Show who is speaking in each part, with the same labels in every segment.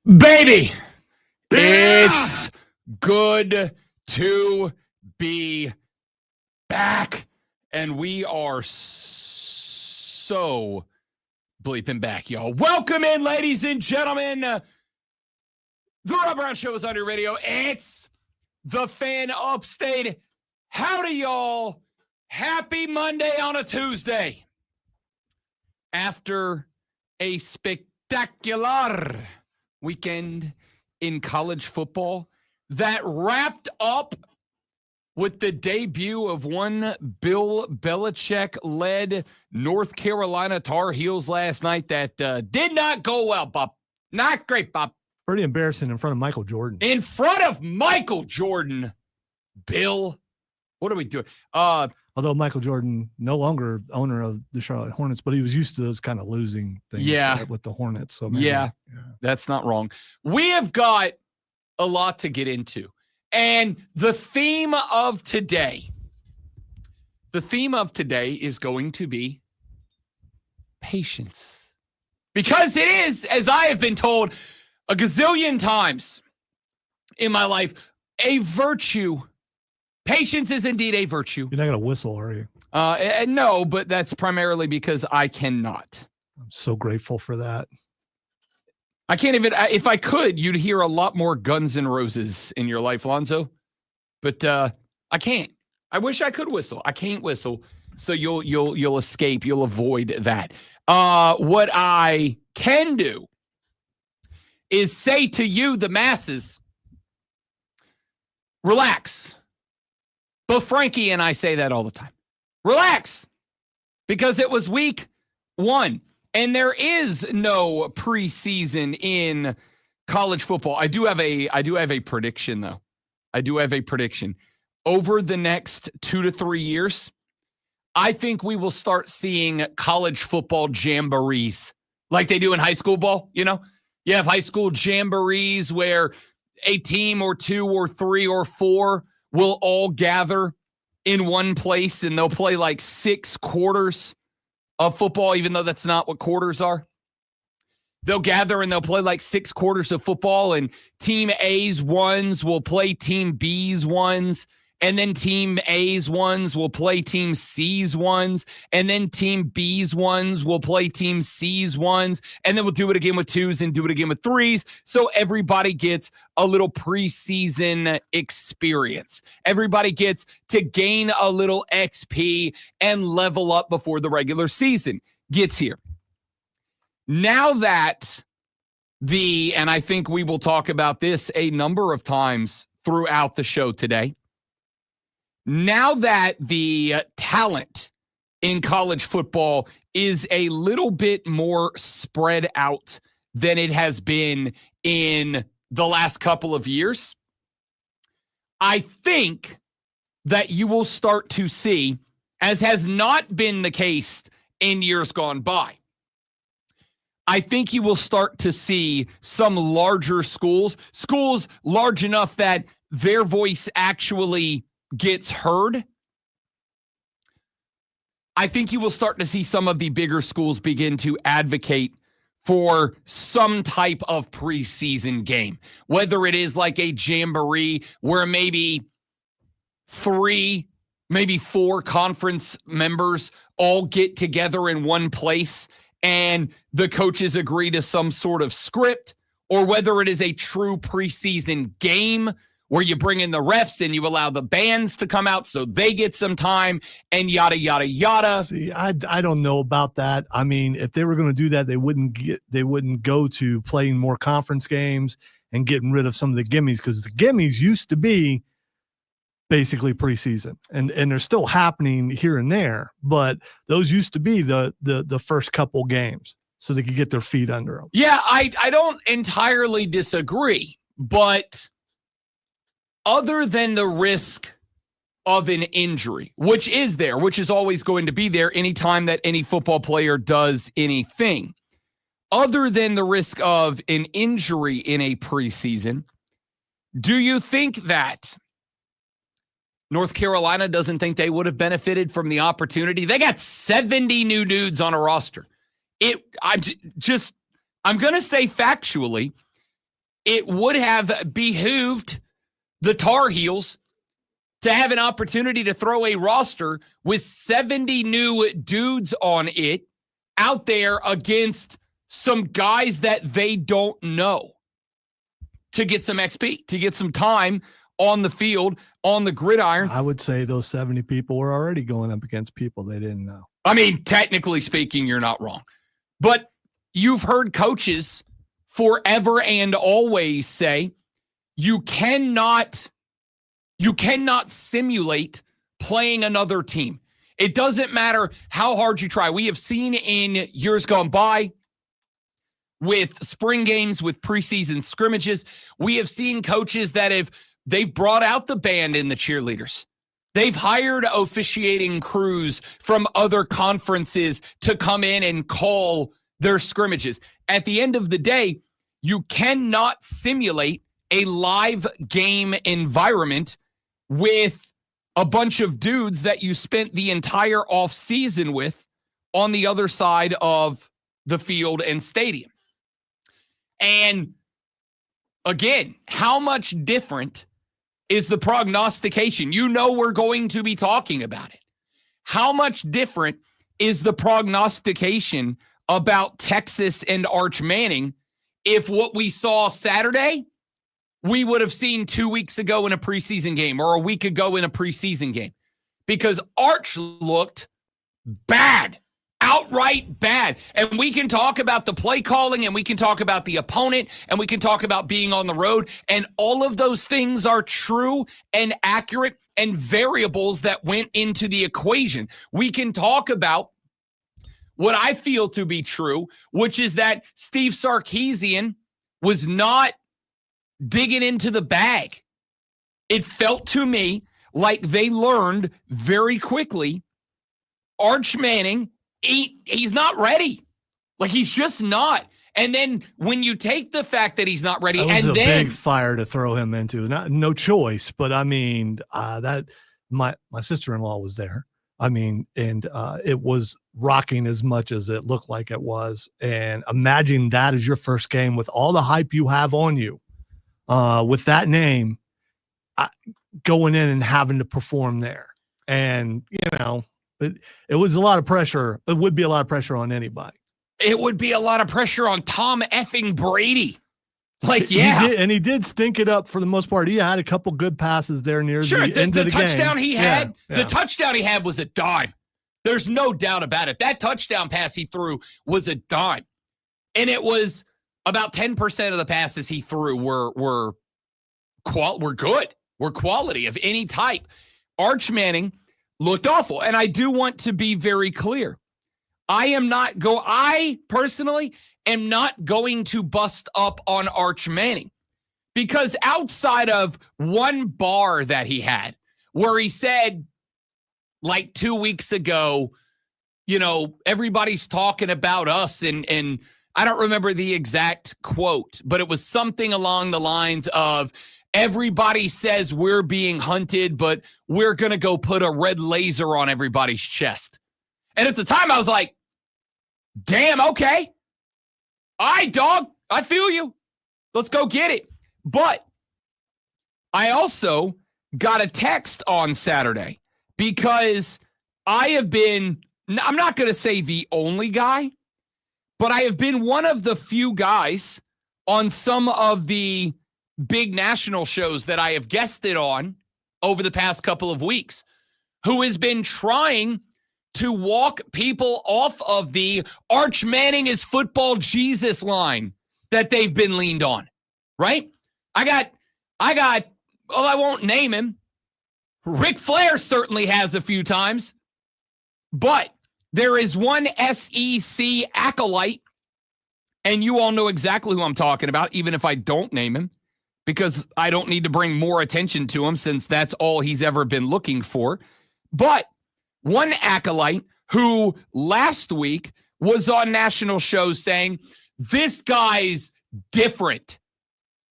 Speaker 1: Baby, it's good to be back, and we are so bleeping back, y'all. Welcome in, ladies and gentlemen. The Rob Brown Show is on your radio. It's the Fan Upstate. Howdy, y'all. Happy Monday on a Tuesday. After a spectacular weekend in college football that wrapped up with the debut of one Bill Belichick-led North Carolina Tar Heels last night that did not go well, Bob. Not great, Bob.
Speaker 2: Pretty embarrassing in front of Michael Jordan.
Speaker 1: In front of Michael Jordan, Bill. What are we doing?
Speaker 2: Although Michael Jordan, no longer owner of the Charlotte Hornets, but he was used to those kind of losing things with the Hornets. So maybe, yeah,
Speaker 1: that's not wrong. We have got a lot to get into. And the theme of today is going to be patience. Because it is, as I have been told a gazillion times in my life, a virtue. Patience is indeed a virtue.
Speaker 2: You're not going to whistle, are you?
Speaker 1: No, but that's primarily because I cannot.
Speaker 2: I'm so grateful for that.
Speaker 1: I can't even, if I could, you'd hear a lot more Guns N' Roses in your life, Lonzo. But I can't. I wish I could whistle. I can't whistle. So you'll escape. You'll avoid that. What I can do is say to you, the masses, relax. Both Frankie and I say that all the time. Relax, because it was week 1, and there is no preseason in college football. I do have a prediction, though. I do have a prediction. Over the next 2 to 3 years, I think we will start seeing college football jamborees like they do in high school ball. You know, you have high school jamborees where a team or 2 or 3 or 4 will all gather in one place and they'll play like 6 quarters of football, even though that's not what quarters are. They'll gather and they'll play like 6 quarters of football, and team A's ones will play team B's ones, and then team A's ones will play team C's ones, and then team B's ones will play team C's ones, and then we'll do it again with 2s and do it again with 3s. So everybody gets a little preseason experience. Everybody gets to gain a little XP and level up before the regular season gets here. Now that and I think we will talk about this a number of times throughout the show today, now that the talent in college football is a little bit more spread out than it has been in the last couple of years, I think that you will start to see, as has not been the case in years gone by, I think you will start to see some larger schools large enough that their voice actually gets heard. I think you will start to see some of the bigger schools begin to advocate for some type of preseason game, whether it is like a jamboree where maybe 3, maybe 4 conference members all get together in one place and the coaches agree to some sort of script, or whether it is a true preseason game where you bring in the refs and you allow the bands to come out so they get some time and yada, yada, yada.
Speaker 2: See, I don't know about that. I mean, if they were going to do that, they wouldn't go to playing more conference games and getting rid of some of the gimmies, because the gimmies used to be basically preseason, and they're still happening here and there, but those used to be the first couple games so they could get their feet under them.
Speaker 1: Yeah, I don't entirely disagree, but other than the risk of an injury, which is always going to be there anytime that any football player does anything, other than the risk of an injury in a preseason, do you think that North Carolina doesn't think they would have benefited from the opportunity? They got 70 new dudes on a roster. I'm going to say factually, it would have behooved the Tar Heels to have an opportunity to throw a roster with 70 new dudes on it out there against some guys that they don't know, to get some XP, to get some time on the field, on the gridiron.
Speaker 2: I would say those 70 people were already going up against people they didn't know.
Speaker 1: I mean, technically speaking, you're not wrong. But you've heard coaches forever and always say you cannot simulate playing another team. It doesn't matter how hard you try. We have seen in years gone by with spring games, with preseason scrimmages, we have seen coaches that they've brought out the band and the cheerleaders. They've hired officiating crews from other conferences to come in and call their scrimmages. At the end of the day, you cannot simulate a live game environment with a bunch of dudes that you spent the entire offseason with on the other side of the field and stadium. And again, how much different is the prognostication? You know we're going to be talking about it. How much different is the prognostication about Texas and Arch Manning if what we saw Saturday we would have seen 2 weeks ago in a preseason game or a week ago in a preseason game? Because Arch looked bad, outright bad. And we can talk about the play calling, and we can talk about the opponent, and we can talk about being on the road. And all of those things are true and accurate and variables that went into the equation. We can talk about what I feel to be true, which is that Steve Sarkisian was not digging into the bag. It felt to me like they learned very quickly Arch Manning, he's not ready. Like, he's just not. And then when you take the fact that he's not ready,
Speaker 2: that was
Speaker 1: and
Speaker 2: a
Speaker 1: then
Speaker 2: big fire to throw him into. No choice, but I mean, that my sister-in-law was there. I mean, and it was rocking as much as it looked like it was. And imagine that as your first game with all the hype you have on you, with that name, going in and having to perform there. And, you know, it was a lot of pressure. It would be a lot of pressure on anybody.
Speaker 1: It would be a lot of pressure on Tom effing Brady. Like, yeah.
Speaker 2: He did stink it up for the most part. He had a couple good passes there near the end of the
Speaker 1: touchdown
Speaker 2: game.
Speaker 1: He had, the touchdown he had was a dime. There's no doubt about it. That touchdown pass he threw was a dime. And it was about 10% of the passes he threw were good, were quality of any type. Arch Manning looked awful. And I do want to be very clear. I personally am not going to bust up on Arch Manning, because outside of one bar that he had where he said like 2 weeks ago, you know, everybody's talking about us, and I don't remember the exact quote, but it was something along the lines of, everybody says we're being hunted, but we're going to go put a red laser on everybody's chest. And at the time I was like, damn, okay. All right, dog, I feel you. Let's go get it. But I also got a text on Saturday, because I'm not going to say the only guy, but I have been one of the few guys on some of the big national shows that I have guested on over the past couple of weeks who has been trying to walk people off of the Arch Manning is football Jesus line that they've been leaned on, right? I got, well, I won't name him. Ric Flair certainly has a few times, but there is one SEC acolyte, and you all know exactly who I'm talking about, even if I don't name him, because I don't need to bring more attention to him since that's all he's ever been looking for. But one acolyte who last week was on national shows saying, this guy's different.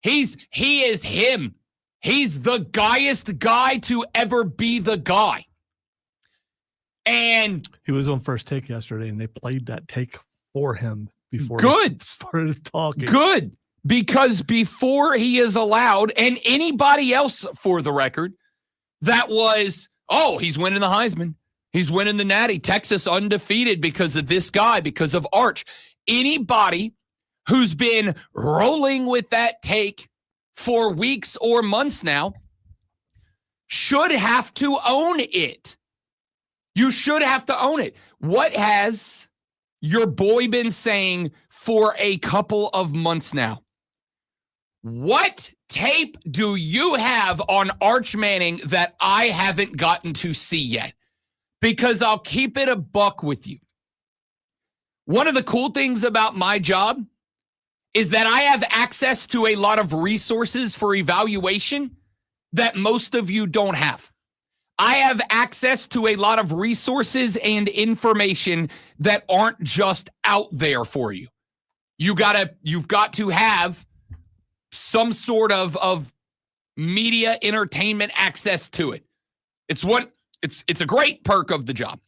Speaker 1: He is him. He's the guyest guy to ever be the guy. And
Speaker 2: he was on First Take yesterday, and they played that take for him before
Speaker 1: he
Speaker 2: started talking.
Speaker 1: Good. Because before he is allowed, and anybody else for the record, that was, oh, he's winning the Heisman. He's winning the Natty. Texas undefeated because of this guy, because of Arch. Anybody who's been rolling with that take for weeks or months now should have to own it. You should have to own it. What has your boy been saying for a couple of months now? What tape do you have on Arch Manning that I haven't gotten to see yet? Because I'll keep it a buck with you. One of the cool things about my job is that I have access to a lot of resources for evaluation that most of you don't have. I have access to a lot of resources and information that aren't just out there for you. You've got to have some sort of media entertainment access to it. It's a great perk of the job.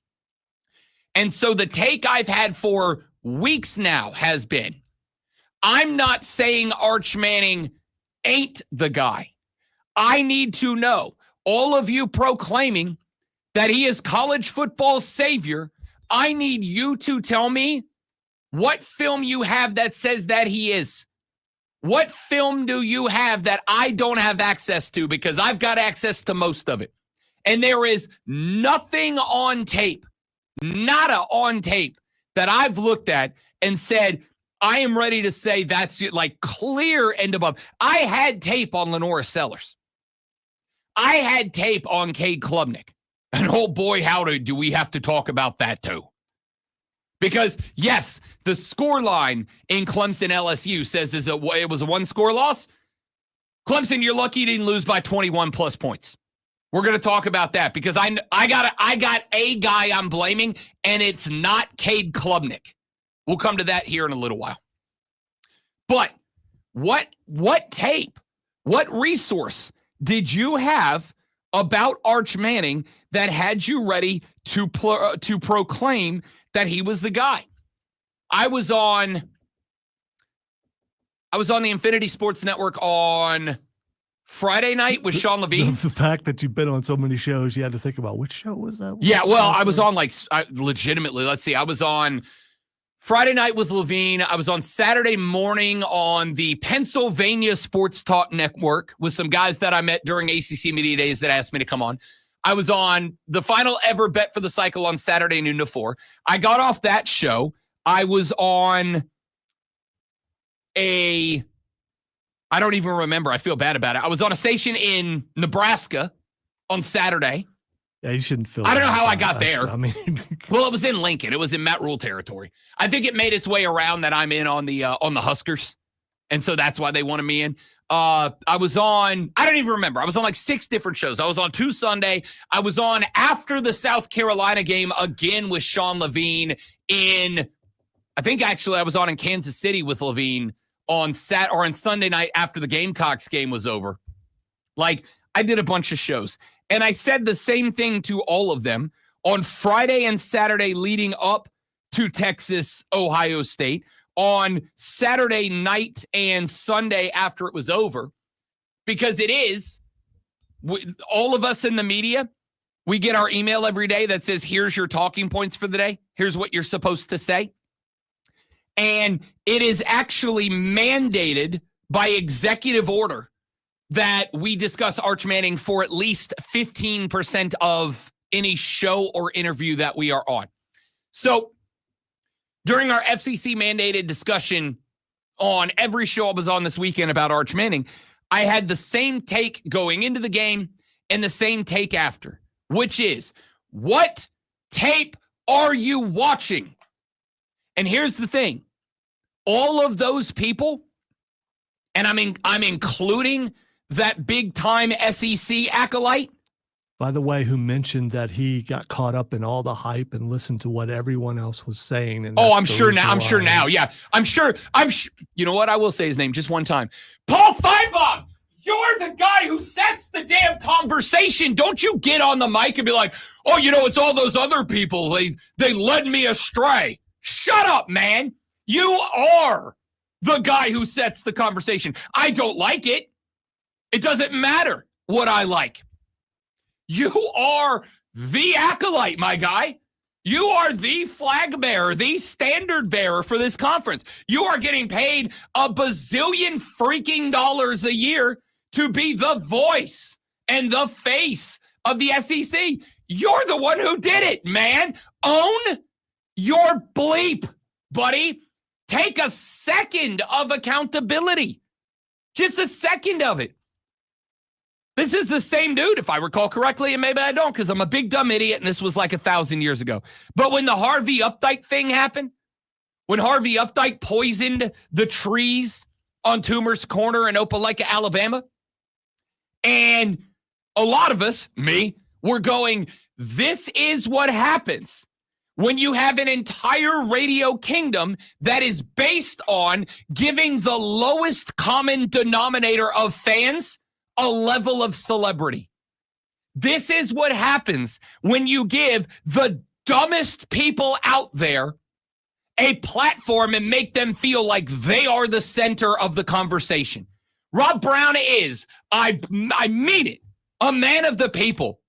Speaker 1: And so the take I've had for weeks now has been, I'm not saying Arch Manning ain't the guy. I need to know, all of you proclaiming that he is college football's savior, I need you to tell me what film you have that says that he is. What film do you have that I don't have access to? Because I've got access to most of it. And there is nothing on tape, nada on tape, that I've looked at and said, I am ready to say that's like clear and above. I had tape on Lenora Sellers. I had tape on Cade Klubnik. And oh boy, howdy, do we have to talk about that too. Because, yes, the score line in Clemson LSU says it was a one-score loss. Clemson, you're lucky you didn't lose by 21 plus points. We're going to talk about that because I got a guy I'm blaming, and it's not Cade Klubnik. We'll come to that here in a little while. But what tape, what resource did you have about Arch Manning that had you ready to proclaim that he was the guy? I was on the Infinity Sports Network on Friday night with Sean Levine.
Speaker 2: The fact that you've been on so many shows, you had to think about which show was that?
Speaker 1: Yeah, well, I was on legitimately. Let's see. I was on Friday night with Levine. I was on Saturday morning on the Pennsylvania Sports Talk Network with some guys that I met during ACC Media Days that asked me to come on. I was on the final ever bet for the cycle on Saturday noon to 4. I got off that show. I was on I don't even remember. I feel bad about it. I was on a station in Nebraska on Saturday.
Speaker 2: Yeah, you shouldn't feel
Speaker 1: I don't know how I got there.
Speaker 2: I mean,
Speaker 1: well, it was in Lincoln. It was in Matt Rule territory. I think it made its way around that I'm in on the Huskers. And so that's why they wanted me in. I was on, I don't even remember. I was on like 6 different shows. I was on 2 Sunday. I was on after the South Carolina game again with Sean Levine I think actually I was on in Kansas City with Levine on Sunday night after the Gamecocks game was over. Like, I did a bunch of shows. And I said the same thing to all of them on Friday and Saturday leading up to Texas, Ohio State, on Saturday night and Sunday after it was over, because it is, all of us in the media, we get our email every day that says, here's your talking points for the day. Here's what you're supposed to say. And it is actually mandated by executive order that we discuss Arch Manning for at least 15% of any show or interview that we are on. So during our FCC mandated discussion on every show I was on this weekend about Arch Manning, I had the same take going into the game and the same take after, which is, what tape are you watching? And here's the thing. All of those people, and I'm including that big-time SEC acolyte.
Speaker 2: By the way, who mentioned that he got caught up in all the hype and listened to what everyone else was saying. And
Speaker 1: I'm sure now. Yeah, I'm sure. You know what? I will say his name just one time. Paul Feinbaum, you're the guy who sets the damn conversation. Don't you get on the mic and be like, oh, it's all those other people. They led me astray. Shut up, man. You are the guy who sets the conversation. I don't like it. It doesn't matter what I like. You are the acolyte, my guy. You are the flag bearer, the standard bearer for this conference. You are getting paid a bazillion freaking dollars a year to be the voice and the face of the SEC. You're the one who did it, man. Own your bleep, buddy. Take a second of accountability. Just a second of it. This is the same dude, if I recall correctly, and maybe I don't because I'm a big dumb idiot and this was like 1,000 years ago. But when the Harvey Updike thing happened, when Harvey Updike poisoned the trees on Toomer's Corner in Opelika, Alabama, and a lot of us, me, were going, this is what happens when you have an entire radio kingdom that is based on giving the lowest common denominator of fans a level of celebrity. This is what happens when you give the dumbest people out there a platform and make them feel like they are the center of the conversation. Rob Brown is, I mean it, a man of the people.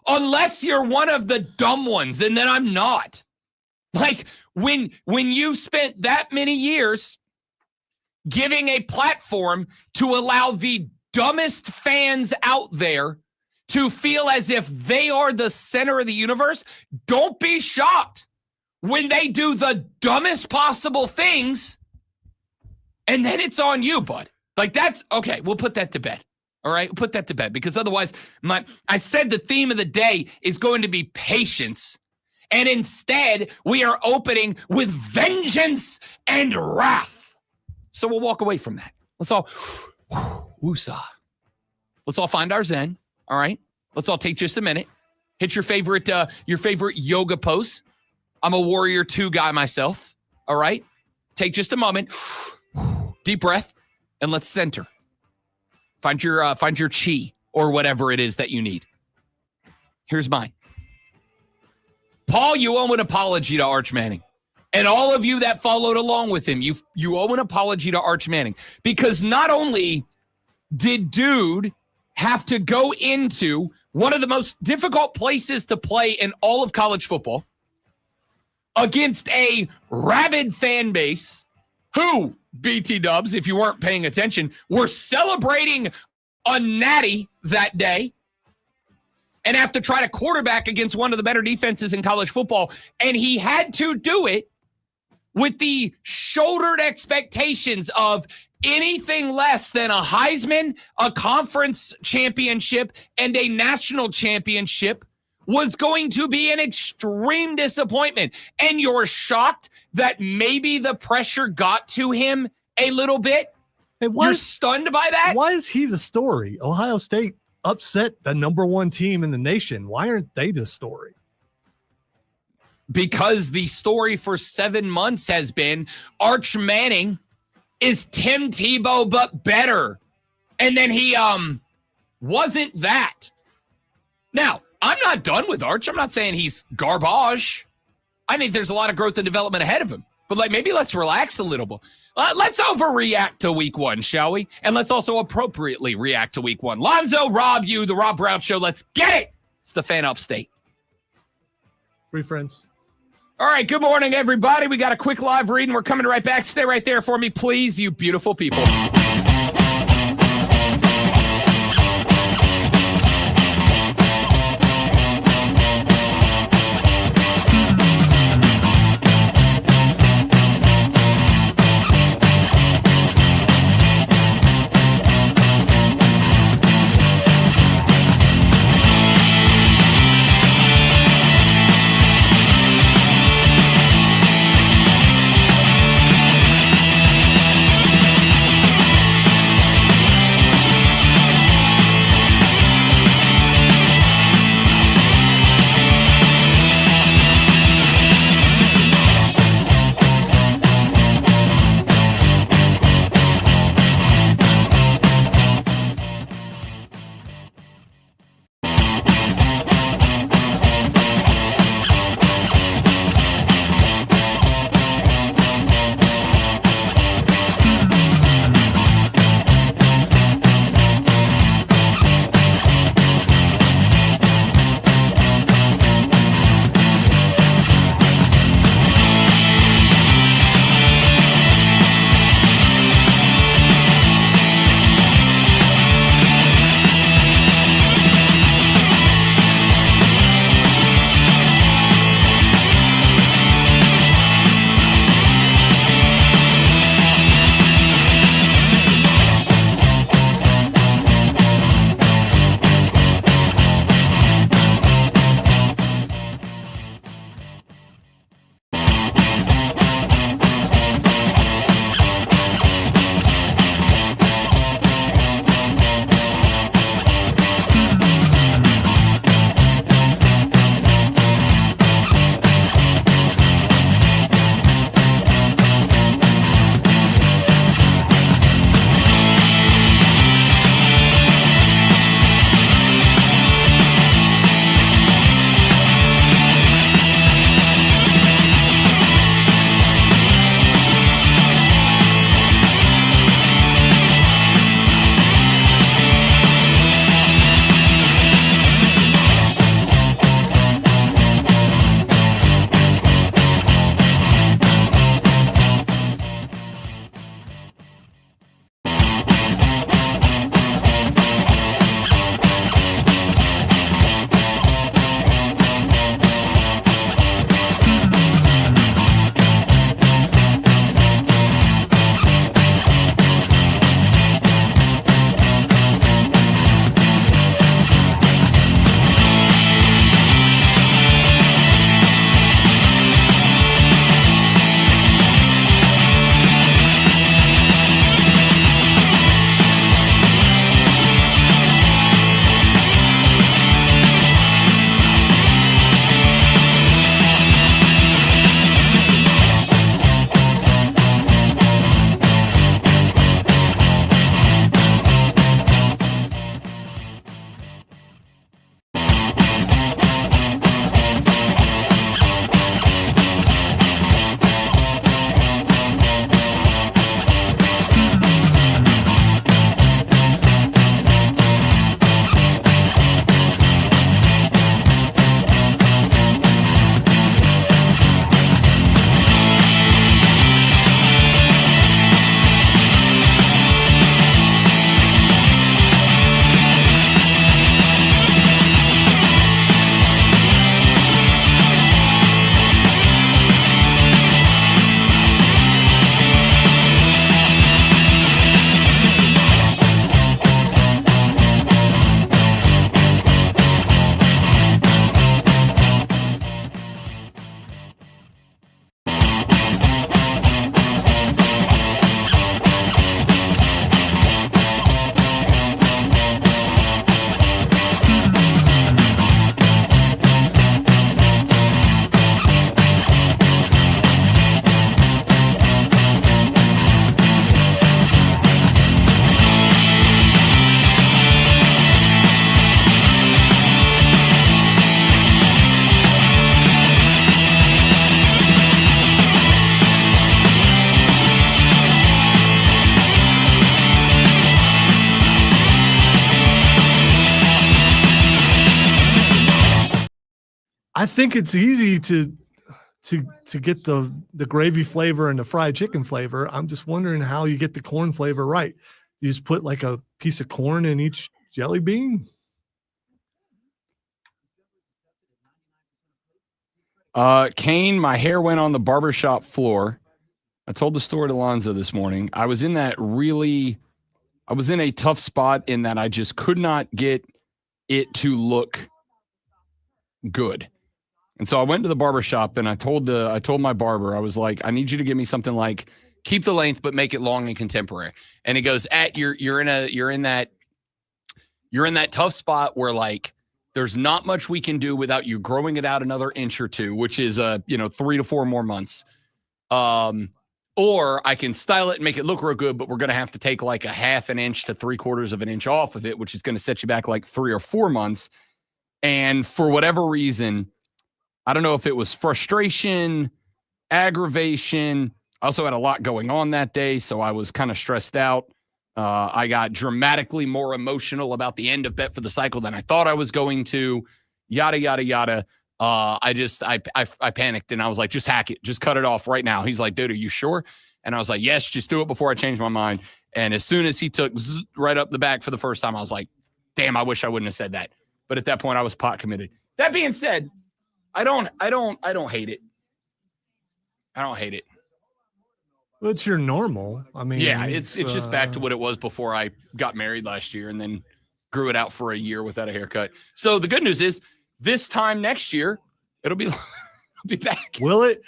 Speaker 1: Unless you're one of the dumb ones, and then I'm not. Like, when you've spent that many years giving a platform to allow the dumbest fans out there to feel as if they are the center of the universe, don't be shocked when they do the dumbest possible things, and then it's on you, bud. Like, that's, okay, we'll put that to bed. All right, we'll put that to bed, because otherwise, I said the theme of the day is going to be patience, and instead, we are opening with vengeance and wrath. So we'll walk away from that. Let's all woosah. Let's all find our zen. All right. Let's all take just a minute. Hit your favorite yoga pose. I'm a Warrior 2 guy myself. All right. Take just a moment. Deep breath, and let's center. Find your chi or whatever it is that you need. Here's mine. Paul, you owe an apology to Arch Manning. And all of you that followed along with him, you owe an apology to Arch Manning, because not only did dude have to go into one of the most difficult places to play in all of college football against a rabid fan base who, BT Dubs, if you weren't paying attention, were celebrating a natty that day, and have to try to quarterback against one of the better defenses in college football, and he had to do it with the shouldered expectations of anything less than a Heisman, a conference championship, and a national championship was going to be an extreme disappointment. And you're shocked that maybe the pressure got to him a little bit?
Speaker 2: Hey,
Speaker 1: you're stunned by that?
Speaker 2: Why is he the story? Ohio State upset the number one team in the nation. Why aren't they the story?
Speaker 1: Because the story for 7 months has been Arch Manning is Tim Tebow, but better. And then he wasn't that. Now, I'm not done with Arch. I'm not saying he's garbage. I think there's a lot of growth and development ahead of him. But maybe let's relax a little bit. Let's overreact to week one, shall we? And let's also appropriately react to week one. Lonzo, Rob, you, the Rob Brown Show. Let's get it. It's the Fan Upstate.
Speaker 2: Three friends.
Speaker 1: All right, good morning, everybody. We got a quick live read, and we're coming right back. Stay right there for me, please, you beautiful people.
Speaker 2: think it's easy to get the gravy flavor and the fried chicken flavor. I'm just wondering how you get the corn flavor right. You just put like a piece of corn in each jelly bean.
Speaker 1: Kane, my hair went on the barbershop floor. I told the story to Lonzo this morning. I was in a tough spot in that I just could not get it to look good. And so I went to the barbershop and I told my barber, I was like, I need you to give me something like keep the length, but make it long and contemporary. And he goes, you're in that tough spot where like, there's not much we can do without you growing it out another inch or two, which is 3 to 4 more months. Or I can style it and make it look real good, but we're going to have to take like a 1/2 inch to 3/4 inch off of it, which is going to set you back like 3 or 4 months. And for whatever reason, I don't know if it was frustration, aggravation. I also had a lot going on that day, so I was kind of stressed out. I got dramatically more emotional about the end of Bet for the Cycle than I thought I was going to. Yada, yada, yada. I panicked and I was like, just hack it. Just cut it off right now. He's like, dude, are you sure? And I was like, yes, just do it before I change my mind. And as soon as he took right up the back for the first time, I was like, damn, I wish I wouldn't have said that. But at that point I was pot committed. That being said, I don't hate it. I don't hate it.
Speaker 2: Well, it's your normal. I mean,
Speaker 1: yeah, it's just back to what it was before I got married last year and then grew it out for a year without a haircut. So the good news is this time next year, it'll be back.
Speaker 2: Will it?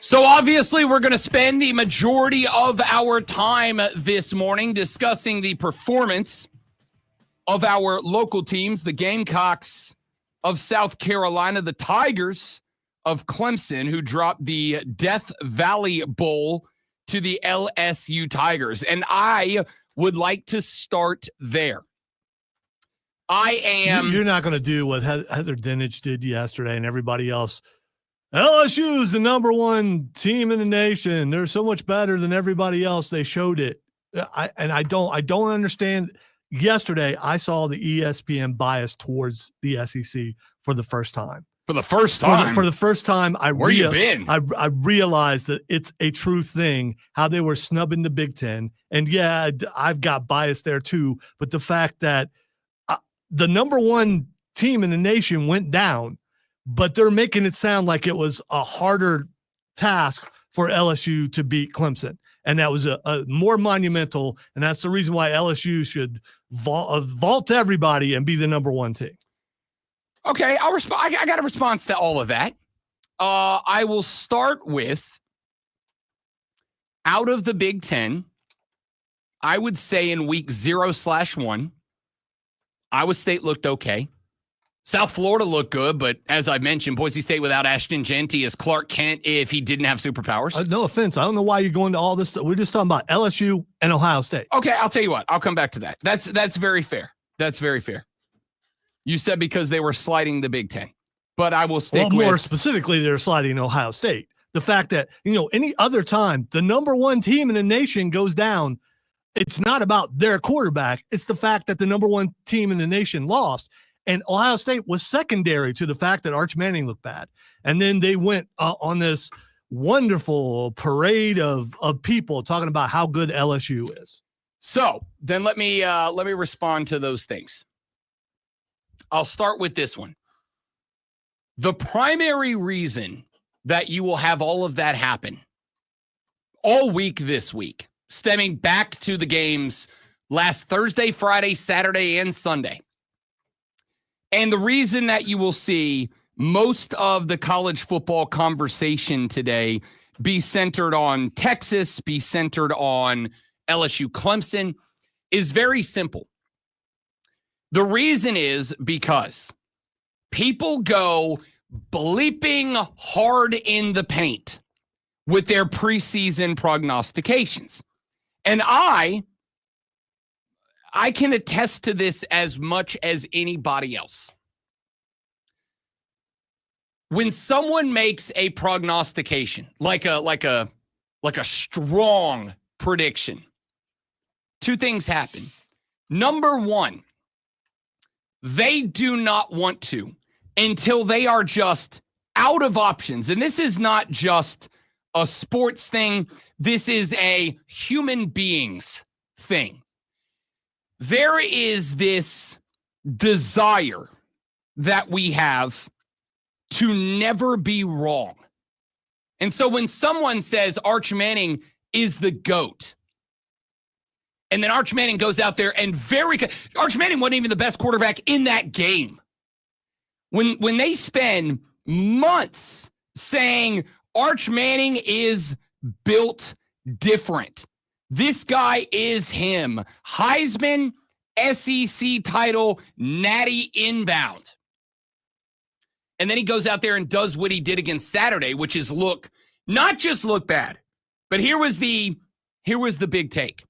Speaker 1: So obviously we're going to spend the majority of our time this morning discussing the performance of our local teams, the Gamecocks of South Carolina, the Tigers of Clemson, who dropped the Death Valley Bowl to the LSU Tigers. And I would like to start there.
Speaker 2: You're not going to do what Heather Dinich did yesterday and everybody else. LSU is the number 1 team in the nation. They're so much better than everybody else. They showed it. I don't understand. Yesterday, I saw the ESPN bias towards the SEC for the first time.
Speaker 1: For the first time?
Speaker 2: For the first time, I realized that it's a true thing, how they were snubbing the Big Ten. And yeah, I've got bias there too. But the fact that the number 1 team in the nation went down, but they're making it sound like it was a harder task for LSU to beat Clemson. And that was a more monumental, and that's the reason why LSU should vault everybody and be the number 1 team.
Speaker 1: Okay, I'll respond. I got a response to all of that. I will start with, out of the Big Ten, I would say in week 0/1, Iowa State looked okay. South Florida looked good, but as I mentioned, Boise State without Ashton Genty is Clark Kent if he didn't have superpowers.
Speaker 2: No offense. I don't know why you're going to all this. We're just talking about LSU and Ohio State.
Speaker 1: Okay, I'll tell you what. I'll come back to that. That's very fair. That's very fair. You said because they were sliding the Big Ten, but I will stick with.
Speaker 2: More specifically, they're sliding Ohio State. The fact that, any other time the number 1 team in the nation goes down, it's not about their quarterback. It's the fact that the number 1 team in the nation lost. And Ohio State was secondary to the fact that Arch Manning looked bad. And then they went on this wonderful parade of people talking about how good LSU is.
Speaker 1: So then let me respond to those things. I'll start with this one. The primary reason that you will have all of that happen all week this week, stemming back to the games last Thursday, Friday, Saturday, and Sunday. And the reason that you will see most of the college football conversation today be centered on Texas, be centered on LSU Clemson is very simple. The reason is because people go bleeping hard in the paint with their preseason prognostications. And I can attest to this as much as anybody else. When someone makes a prognostication, like a strong prediction, two things happen. Number one, they do not want to until they are just out of options. And this is not just a sports thing. This is a human beings thing. There is this desire that we have to never be wrong. And so when someone says Arch Manning is the GOAT, and then Arch Manning goes out there and Arch Manning wasn't even the best quarterback in that game. When they spend months saying Arch Manning is built different, this guy is him, Heisman, SEC title, natty inbound. And then he goes out there and does what he did against Saturday, which is not just look bad, but here was the big take.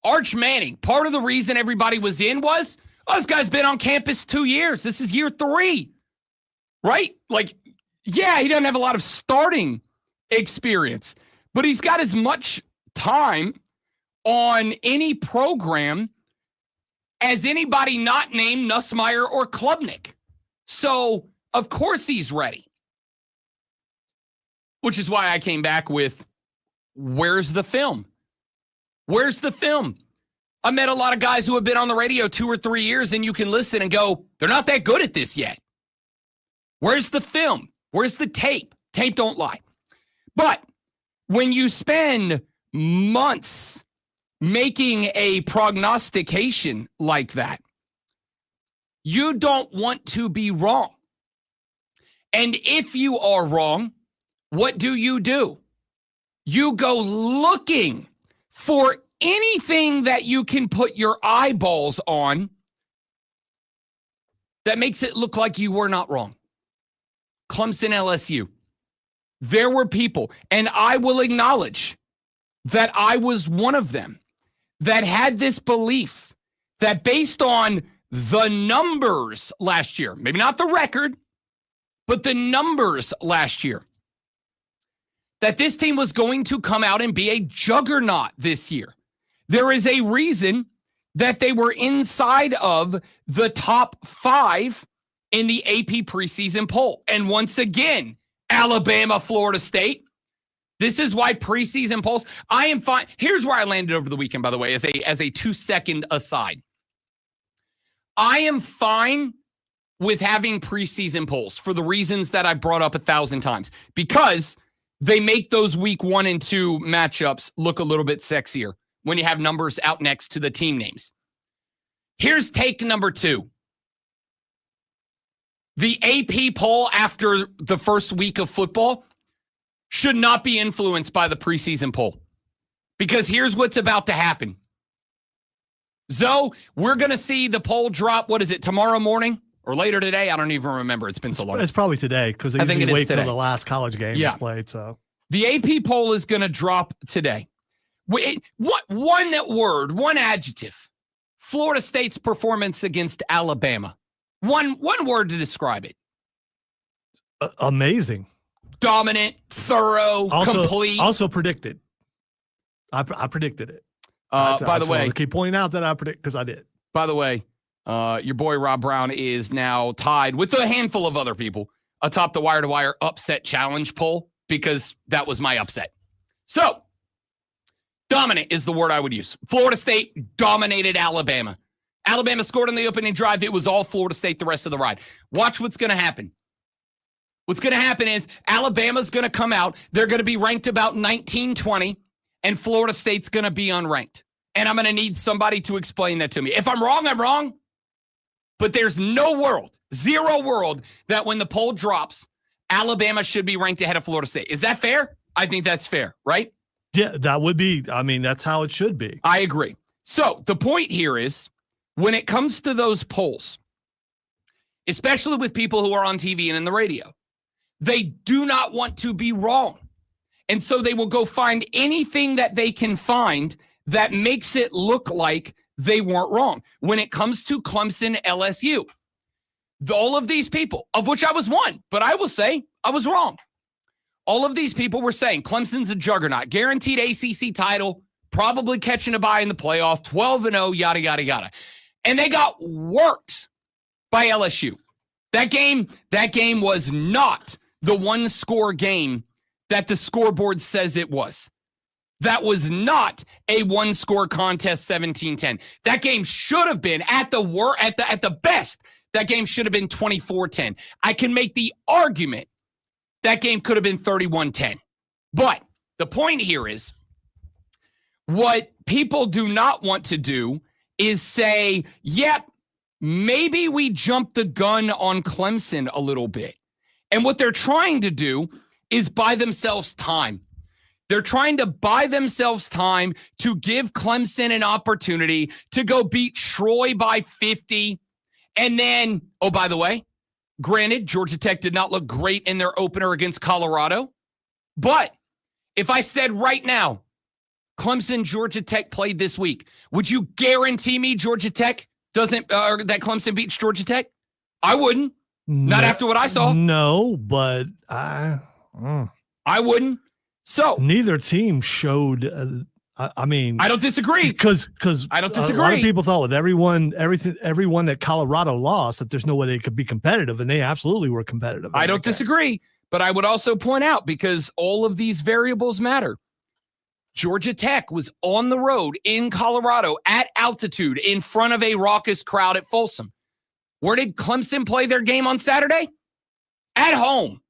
Speaker 1: Arch Manning, part of the reason everybody was in was, this guy's been on campus 2 years. This is year 3, right? He doesn't have a lot of starting experience, but he's got as much time on any program as anybody not named Nussmeier or Klubnik. So, of course he's ready. Which is why I came back with, where's the film? Where's the film? I met a lot of guys who have been on the radio 2 or 3 years, and you can listen and go, they're not that good at this yet. Where's the film? Where's the tape? Tape don't lie. But when you spend months making a prognostication like that, you don't want to be wrong. And if you are wrong, what do? You go looking for anything that you can put your eyeballs on that makes it look like you were not wrong. Clemson, LSU. There were people, and I will acknowledge that I was one of them, that had this belief that based on the numbers last year, maybe not the record, but the numbers last year, that this team was going to come out and be a juggernaut this year. There is a reason that they were inside of the top 5 in the AP preseason poll. And once again, Alabama, Florida State. This is why preseason polls, I am fine. Here's where I landed over the weekend, by the way, as a 2-second aside. I am fine with having preseason polls for the reasons that I brought up 1,000 times, because they make those week 1 and 2 matchups look a little bit sexier when you have numbers out next to the team names. Here's take number 2. The AP poll after the first week of football should not be influenced by the preseason poll, because here's what's about to happen. Zoe, we're going to see the poll drop, what is it, tomorrow morning or later today? I don't even remember. It's been so long.
Speaker 2: It's probably today, because they usually wait till the last college game is played. So
Speaker 1: the AP poll is going to drop today. What one word, one adjective, Florida State's performance against Alabama. One word to describe it.
Speaker 2: Amazing.
Speaker 1: Dominant, thorough, complete.
Speaker 2: Also predicted. I predicted it.
Speaker 1: By the way,
Speaker 2: I keep pointing out that I predict, because I did.
Speaker 1: By the way, your boy Rob Brown is now tied with a handful of other people atop the Wire to Wire upset challenge poll, because that was my upset. So, dominant is the word I would use. Florida State dominated Alabama. Alabama scored on the opening drive. It was all Florida State the rest of the ride. Watch what's going to happen. What's going to happen is Alabama's going to come out. They're going to be ranked about 19-20, and Florida State's going to be unranked. And I'm going to need somebody to explain that to me. If I'm wrong, I'm wrong. But there's no world, zero world, that when the poll drops, Alabama should be ranked ahead of Florida State. Is that fair? I think that's fair, right?
Speaker 2: Yeah, that would be. I mean, that's how it should be.
Speaker 1: I agree. So the point here is, when it comes to those polls, especially with people who are on TV and in the radio, they do not want to be wrong. And so they will go find anything that they can find that makes it look like they weren't wrong. When it comes to Clemson, LSU, All of these people, of which I was one, but I will say I was wrong. All of these people were saying Clemson's a juggernaut, guaranteed ACC title, probably catching a bye in the playoff, 12-0, yada, yada, yada. And they got worked by LSU. That game was not the one-score game that the scoreboard says it was. That was not a one-score contest, 17-10. That game should have been, at the best, that game should have been 24-10. I can make the argument that game could have been 31-10. But the point here is, what people do not want to do is say, yep, maybe we jumped the gun on Clemson a little bit. And what they're trying to do is buy themselves time. They're trying to buy themselves time to give Clemson an opportunity to go beat Troy by 50. And then, oh, by the way, granted, Georgia Tech did not look great in their opener against Colorado. But if I said right now, Clemson, Georgia Tech played this week, would you guarantee me Georgia Tech doesn't, that Clemson beats Georgia Tech? I wouldn't. Not after what I saw.
Speaker 2: No, but I
Speaker 1: wouldn't. So
Speaker 2: neither team showed. I mean,
Speaker 1: I don't disagree
Speaker 2: because
Speaker 1: I don't disagree.
Speaker 2: A lot of people thought with everyone that Colorado lost that there's no way they could be competitive, and they absolutely were competitive.
Speaker 1: I don't disagree, but I would also point out, because all of these variables matter. Georgia Tech was on the road in Colorado at altitude in front of a raucous crowd at Folsom. Where did Clemson play their game on Saturday? At home.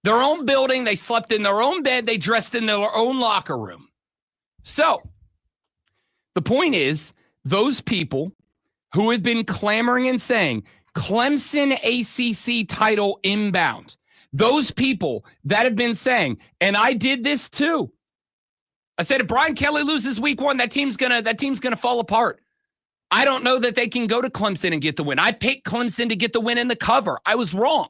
Speaker 1: Their own building. They slept in their own bed. They dressed in their own locker room. So the point is, those people who have been clamoring and saying Clemson ACC title inbound, those people that have been saying, and I did this too. I said, if Brian Kelly loses week one, that team's gonna fall apart. I don't know that they can go to Clemson and get the win. I picked Clemson to get the win in the cover. I was wrong.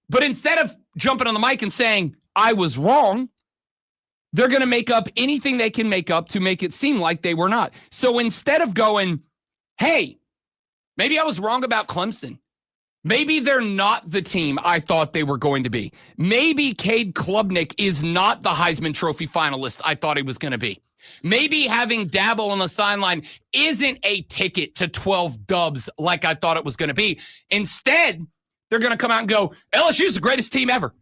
Speaker 1: But instead of jumping on the mic and saying I was wrong, they're going to make up anything they can make up to make it seem like they were not. So instead of going, hey, maybe I was wrong about Clemson. Maybe they're not the team I thought they were going to be. Maybe Cade Klubnik is not the Heisman Trophy finalist I thought he was going to be. Maybe having Dabble on the sideline isn't a ticket to 12 dubs like I thought it was going to be. Instead, they're going to come out and go, LSU's the greatest team ever.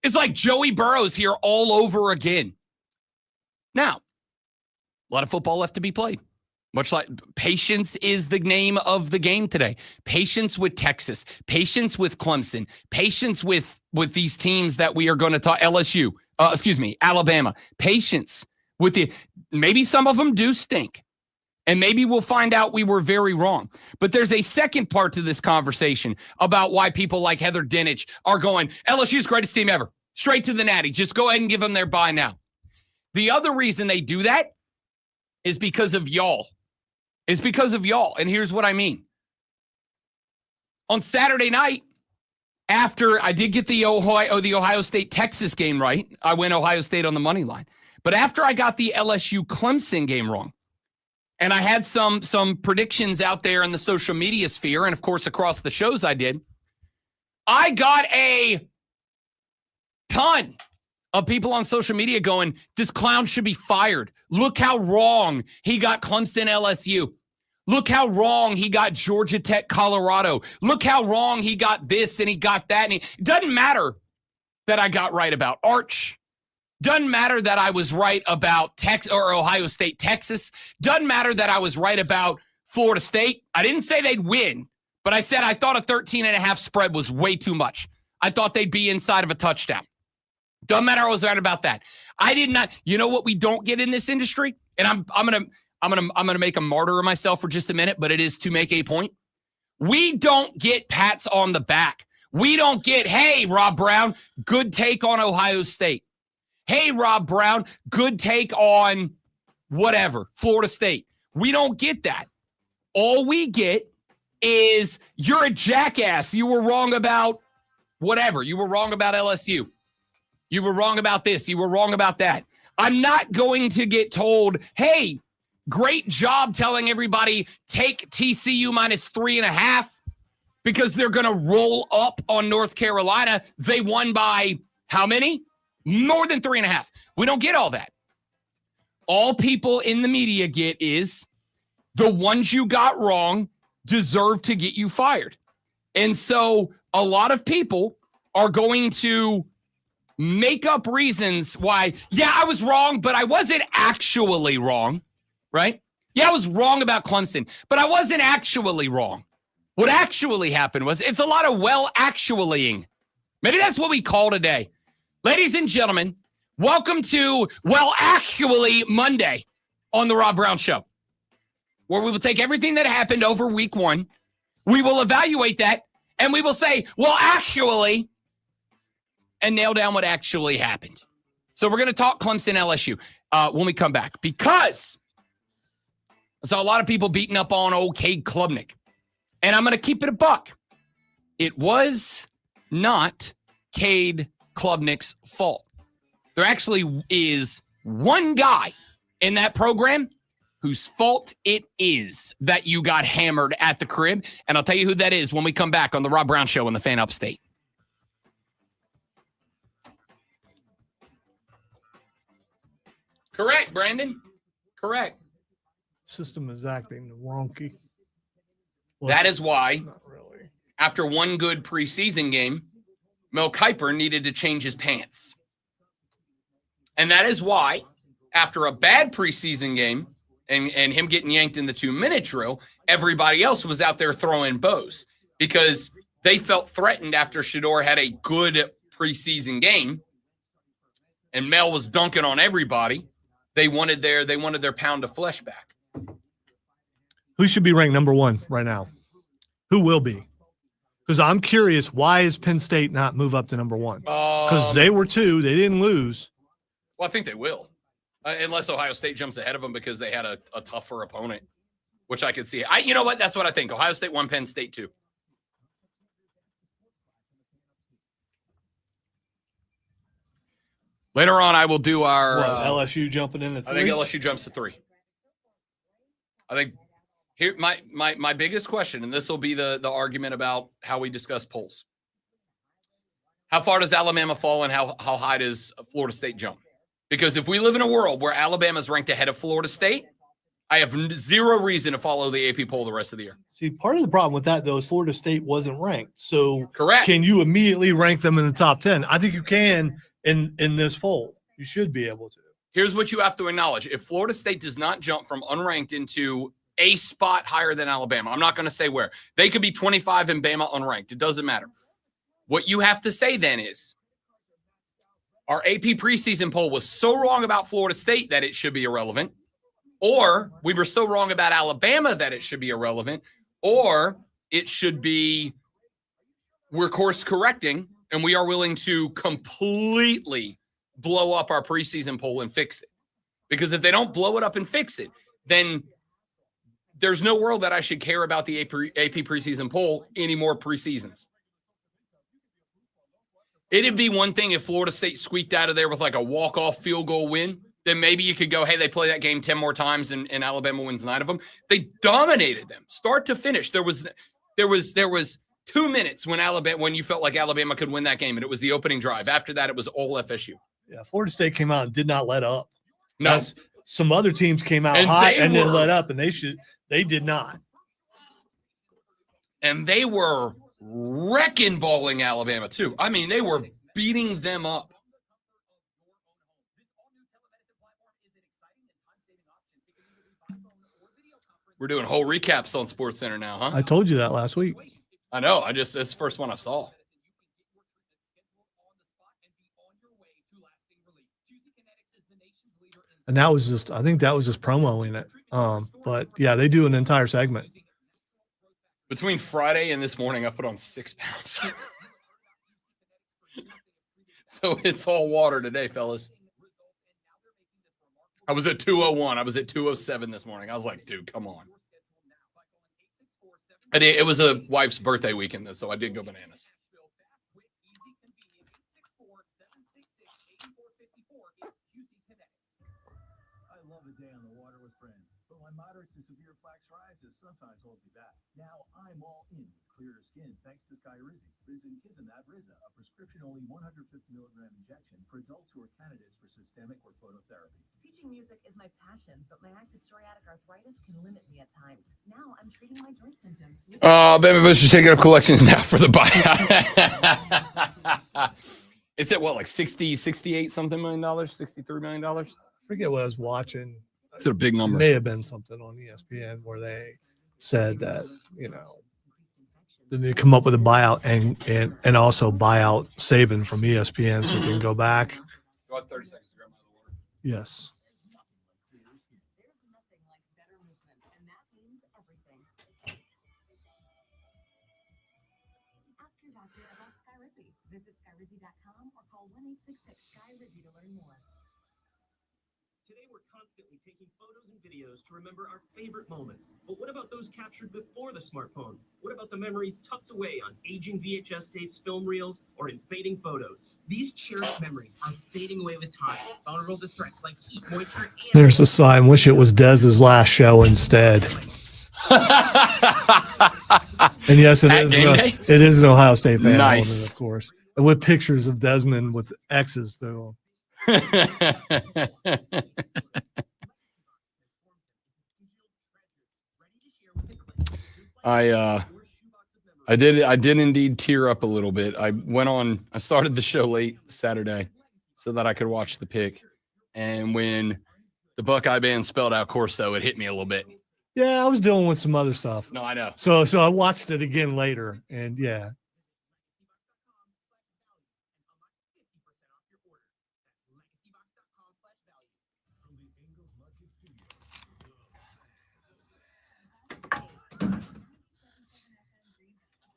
Speaker 1: It's like Joey Burrows here all over again. Now, a lot of football left to be played. Much like patience is the name of the game today. Patience with Texas, patience with Clemson, patience with these teams that we are going to talk, LSU, Alabama. Patience with maybe some of them do stink. And maybe we'll find out we were very wrong. But there's a second part to this conversation about why people like Heather Dinich are going, LSU's greatest team ever. Straight to the natty. Just go ahead and give them their bye now. The other reason they do that is because of y'all. It's because of y'all. And here's what I mean. On Saturday night, after I did get the Ohio State-Texas game right, I went Ohio State on the money line. But after I got the LSU-Clemson game wrong, and I had some predictions out there in the social media sphere, and of course across the shows I did, I got a ton of people on social media going, this clown should be fired. Look how wrong he got Clemson LSU. Look how wrong he got Georgia Tech Colorado. Look how wrong he got this and he got that. And it doesn't matter that I got right about Arch. Doesn't matter that I was right about Texas or Ohio State, Texas. Doesn't matter that I was right about Florida State. I didn't say they'd win, but I said I thought a 13.5 spread was way too much. I thought they'd be inside of a touchdown. Doesn't matter. I was right about that. I did not. You know what we don't get in this industry, and I'm gonna make a martyr of myself for just a minute, but it is to make a point. We don't get pats on the back. We don't get, hey, Rob Brown, good take on Ohio State. Hey, Rob Brown, good take on whatever, Florida State. We don't get that. All we get is you're a jackass. You were wrong about whatever. You were wrong about LSU. You were wrong about this. You were wrong about that. I'm not going to get told, hey, great job telling everybody take TCU -3.5 because they're going to roll up on North Carolina. They won by how many? More than 3.5. We don't get all that. All people in the media get is the ones you got wrong deserve to get you fired. And so a lot of people are going to make up reasons why, yeah, I was wrong, but I wasn't actually wrong, right? Yeah, I was wrong about Clemson, but I wasn't actually wrong. What actually happened was it's a lot of actuallying. Maybe that's what we call today. Ladies and gentlemen, welcome to Actually Monday on the Rob Brown Show, where we will take everything that happened over week 1. We will evaluate that, and we will say, actually, and nail down what actually happened. So we're going to talk Clemson LSU when we come back, because I saw a lot of people beating up on old Cade Klubnik, and I'm going to keep it a buck. It was not Cade Klubnik's fault. There actually is one guy in that program whose fault it is that you got hammered at the crib. And I'll tell you who that is when we come back on the Rob Brown Show on the Fan Upstate. Correct, Brandon. Correct.
Speaker 2: System is acting wonky.
Speaker 1: Well, that is why,
Speaker 2: not really.
Speaker 1: After one good preseason game, Mel Kiper needed to change his pants. And that is why, after a bad preseason game, and him getting yanked in the 2-minute drill, everybody else was out there throwing bows because they felt threatened after Shedeur had a good preseason game and Mel was dunking on everybody. They wanted their pound of flesh back.
Speaker 2: Who should be ranked number 1 right now? Who will be? Because I'm curious, why is Penn State not move up to number 1? Because they were 2, they didn't lose.
Speaker 1: Well, I think they will. Unless Ohio State jumps ahead of them because they had a tougher opponent, which I could see. You know what? That's what I think. Ohio State won, Penn State 2. Later on, I will do our
Speaker 2: LSU jumping in at 3.
Speaker 1: I think LSU jumps to 3. I think here my biggest question, and this will be the argument about how we discuss polls. How far does Alabama fall, and how high does Florida State jump? Because if we live in a world where Alabama's ranked ahead of Florida State, I have zero reason to follow the AP poll the rest of the year.
Speaker 2: See, part of the problem with that, though, is Florida State wasn't ranked. So
Speaker 1: correct.
Speaker 2: Can you immediately rank them in the top 10? I think you can in this poll. You should be able to.
Speaker 1: Here's what you have to acknowledge. If Florida State does not jump from unranked into a spot higher than Alabama, I'm not going to say where. They could be 25 and Bama unranked. It doesn't matter. What you have to say then is, our AP preseason poll was so wrong about Florida State that it should be irrelevant, or we were so wrong about Alabama that it should be irrelevant, or it should be we're course correcting and we are willing to completely blow up our preseason poll and fix it. Because if they don't blow it up and fix it, then there's no world that I should care about the AP preseason poll any more preseasons. It'd be one thing if Florida State squeaked out of there with like a walk-off field goal win. Then maybe you could go, hey, they play that game 10 more times and Alabama wins 9 of them. They dominated them, start to finish. There was 2 minutes when you felt like Alabama could win that game, and it was the opening drive. After that, it was all FSU.
Speaker 2: Yeah, Florida State came out and did not let up.
Speaker 1: No.
Speaker 2: Some other teams came out hot and then let up, and they did not.
Speaker 1: And they were wrecking balling Alabama too. I mean, they were beating them up. We're doing whole recaps on SportsCenter now, huh?
Speaker 2: I told you that last week.
Speaker 1: I know. It's the first one I saw.
Speaker 2: And that was just, I think that was just promoing it. But yeah, they do an entire segment.
Speaker 1: Between Friday and this morning, I put on 6 pounds. So it's all water today, fellas. I was at 201. I was at 207 this morning. I was like, dude, come on. It was a wife's birthday weekend, so I did go bananas.
Speaker 3: day on the water with friends, but my moderate to severe plaque psoriasis sometimes holds me back. Now I'm all in with clearer skin thanks to Skyrizi. Risankizumab Riza, a prescription-only 150 milligram injection for adults who are candidates for systemic or phototherapy.
Speaker 4: Teaching music is my passion, but my active psoriatic arthritis can limit me at times. Now I'm treating my joint symptoms.
Speaker 1: Bama Bush is taking up collections now for the buyout. It's at what, like 60, 68 something $1 million, $63 million?
Speaker 2: Forget what I was watching.
Speaker 1: It's a big number.
Speaker 2: May have been something on ESPN where they said that, then they come up with a buyout and also buy out Saban from ESPN so he can go back.
Speaker 1: Go out 30 seconds to grab my water.
Speaker 2: Yes.
Speaker 4: There's nothing like better movement, and that means everything. Ask your doctor about Skyrizi. Visit Skyrizi.com or call 1-866-SKY-RIZI to learn more.
Speaker 5: Today, we're constantly taking photos and videos to remember our favorite moments. But what about those captured before the smartphone? What about the memories tucked away on aging VHS tapes, film reels, or in fading photos? These cherished memories are fading away with time, vulnerable to threats like heat, moisture, and...
Speaker 2: There's a sign. Wish it was Dez's last show instead. And yes, it is. It is an Ohio State fan.
Speaker 1: Nice.
Speaker 2: Of course. And with pictures of Desmond with X's through them.
Speaker 1: I did indeed tear up a little bit. I started the show late Saturday so that I could watch the pick. And when the Buckeye band spelled out Corso, it hit me a little bit.
Speaker 2: Yeah, I was dealing with some other stuff.
Speaker 1: No, I know.
Speaker 2: So I watched it again later, and yeah.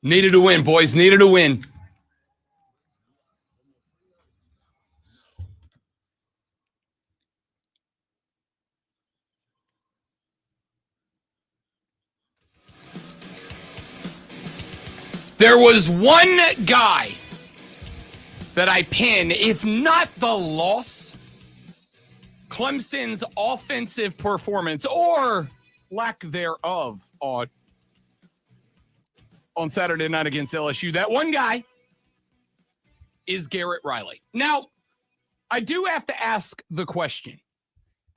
Speaker 1: Needed to win, boys. Needed to win. There was one guy that I pin, if not the loss, Clemson's offensive performance or lack thereof on Saturday night against LSU. That one guy is Garrett Riley. Now, I do have to ask the question,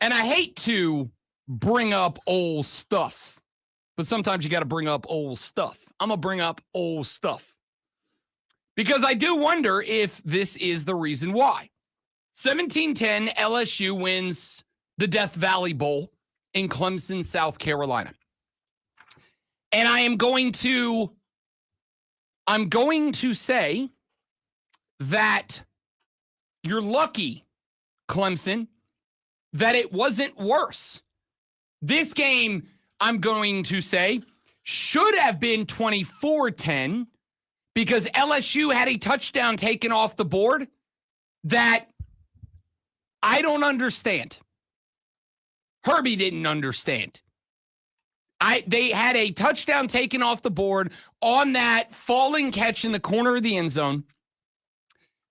Speaker 1: and I hate to bring up old stuff, but sometimes you got to bring up old stuff. I'm going to bring up old stuff because I do wonder if this is the reason why. 17-10, LSU wins the Death Valley Bowl in Clemson, South Carolina. And I'm going to say that you're lucky, Clemson, that it wasn't worse. This game, I'm going to say, should have been 24-10 because LSU had a touchdown taken off the board that I don't understand. Herbie didn't understand. They had a touchdown taken off the board on that falling catch in the corner of the end zone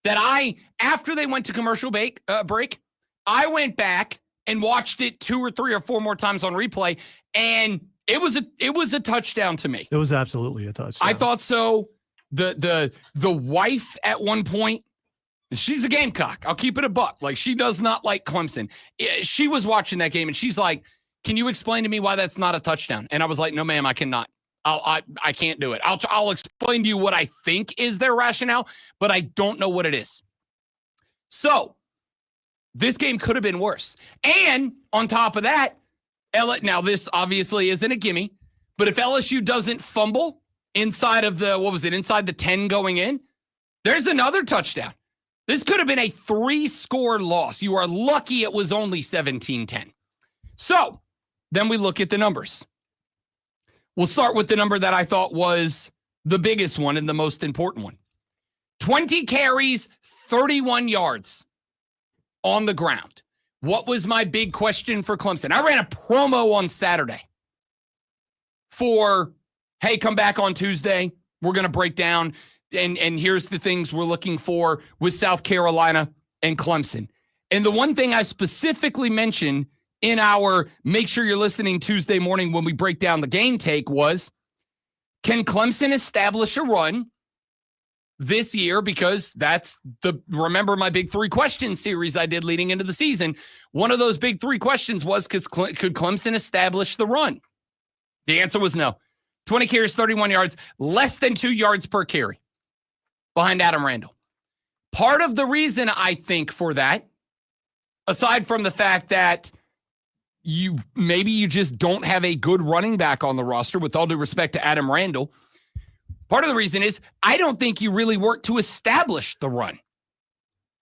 Speaker 1: that after they went to commercial break, I went back and watched it 2 or 3 or 4 more times on replay, and it was a touchdown to me.
Speaker 2: It was absolutely a touchdown.
Speaker 1: I thought so. The wife at one point, she's a Gamecock. I'll keep it a buck. Like, she does not like Clemson. She was watching that game, and she's like, can you explain to me why that's not a touchdown? And I was like, no, ma'am, I cannot. I can't do it. I'll explain to you what I think is their rationale, but I don't know what it is. So this game could have been worse. And on top of that, now this obviously isn't a gimme, but if LSU doesn't fumble inside of inside the 10 going in, there's another touchdown. This could have been a 3-score loss. You are lucky it was only 17-10. So then we look at the numbers. We'll start with the number that I thought was the biggest one and the most important one. 20 carries, 31 yards on the ground. What was my big question for Clemson? I ran a promo on Saturday for, hey, come back on Tuesday. We're going to break down, and here's the things we're looking for with South Carolina and Clemson. And the one thing I specifically mentioned in our make sure you're listening Tuesday morning when we break down the game take was, can Clemson establish a run this year? Because that's remember my big 3 question series I did leading into the season. One of those big 3 questions was, could Clemson establish the run? The answer was no. 20 carries, 31 yards, less than 2 yards per carry behind Adam Randall. Part of the reason I think for that, aside from the fact that you just don't have a good running back on the roster, with all due respect to Adam Randall, part of the reason is I don't think you really worked to establish the run.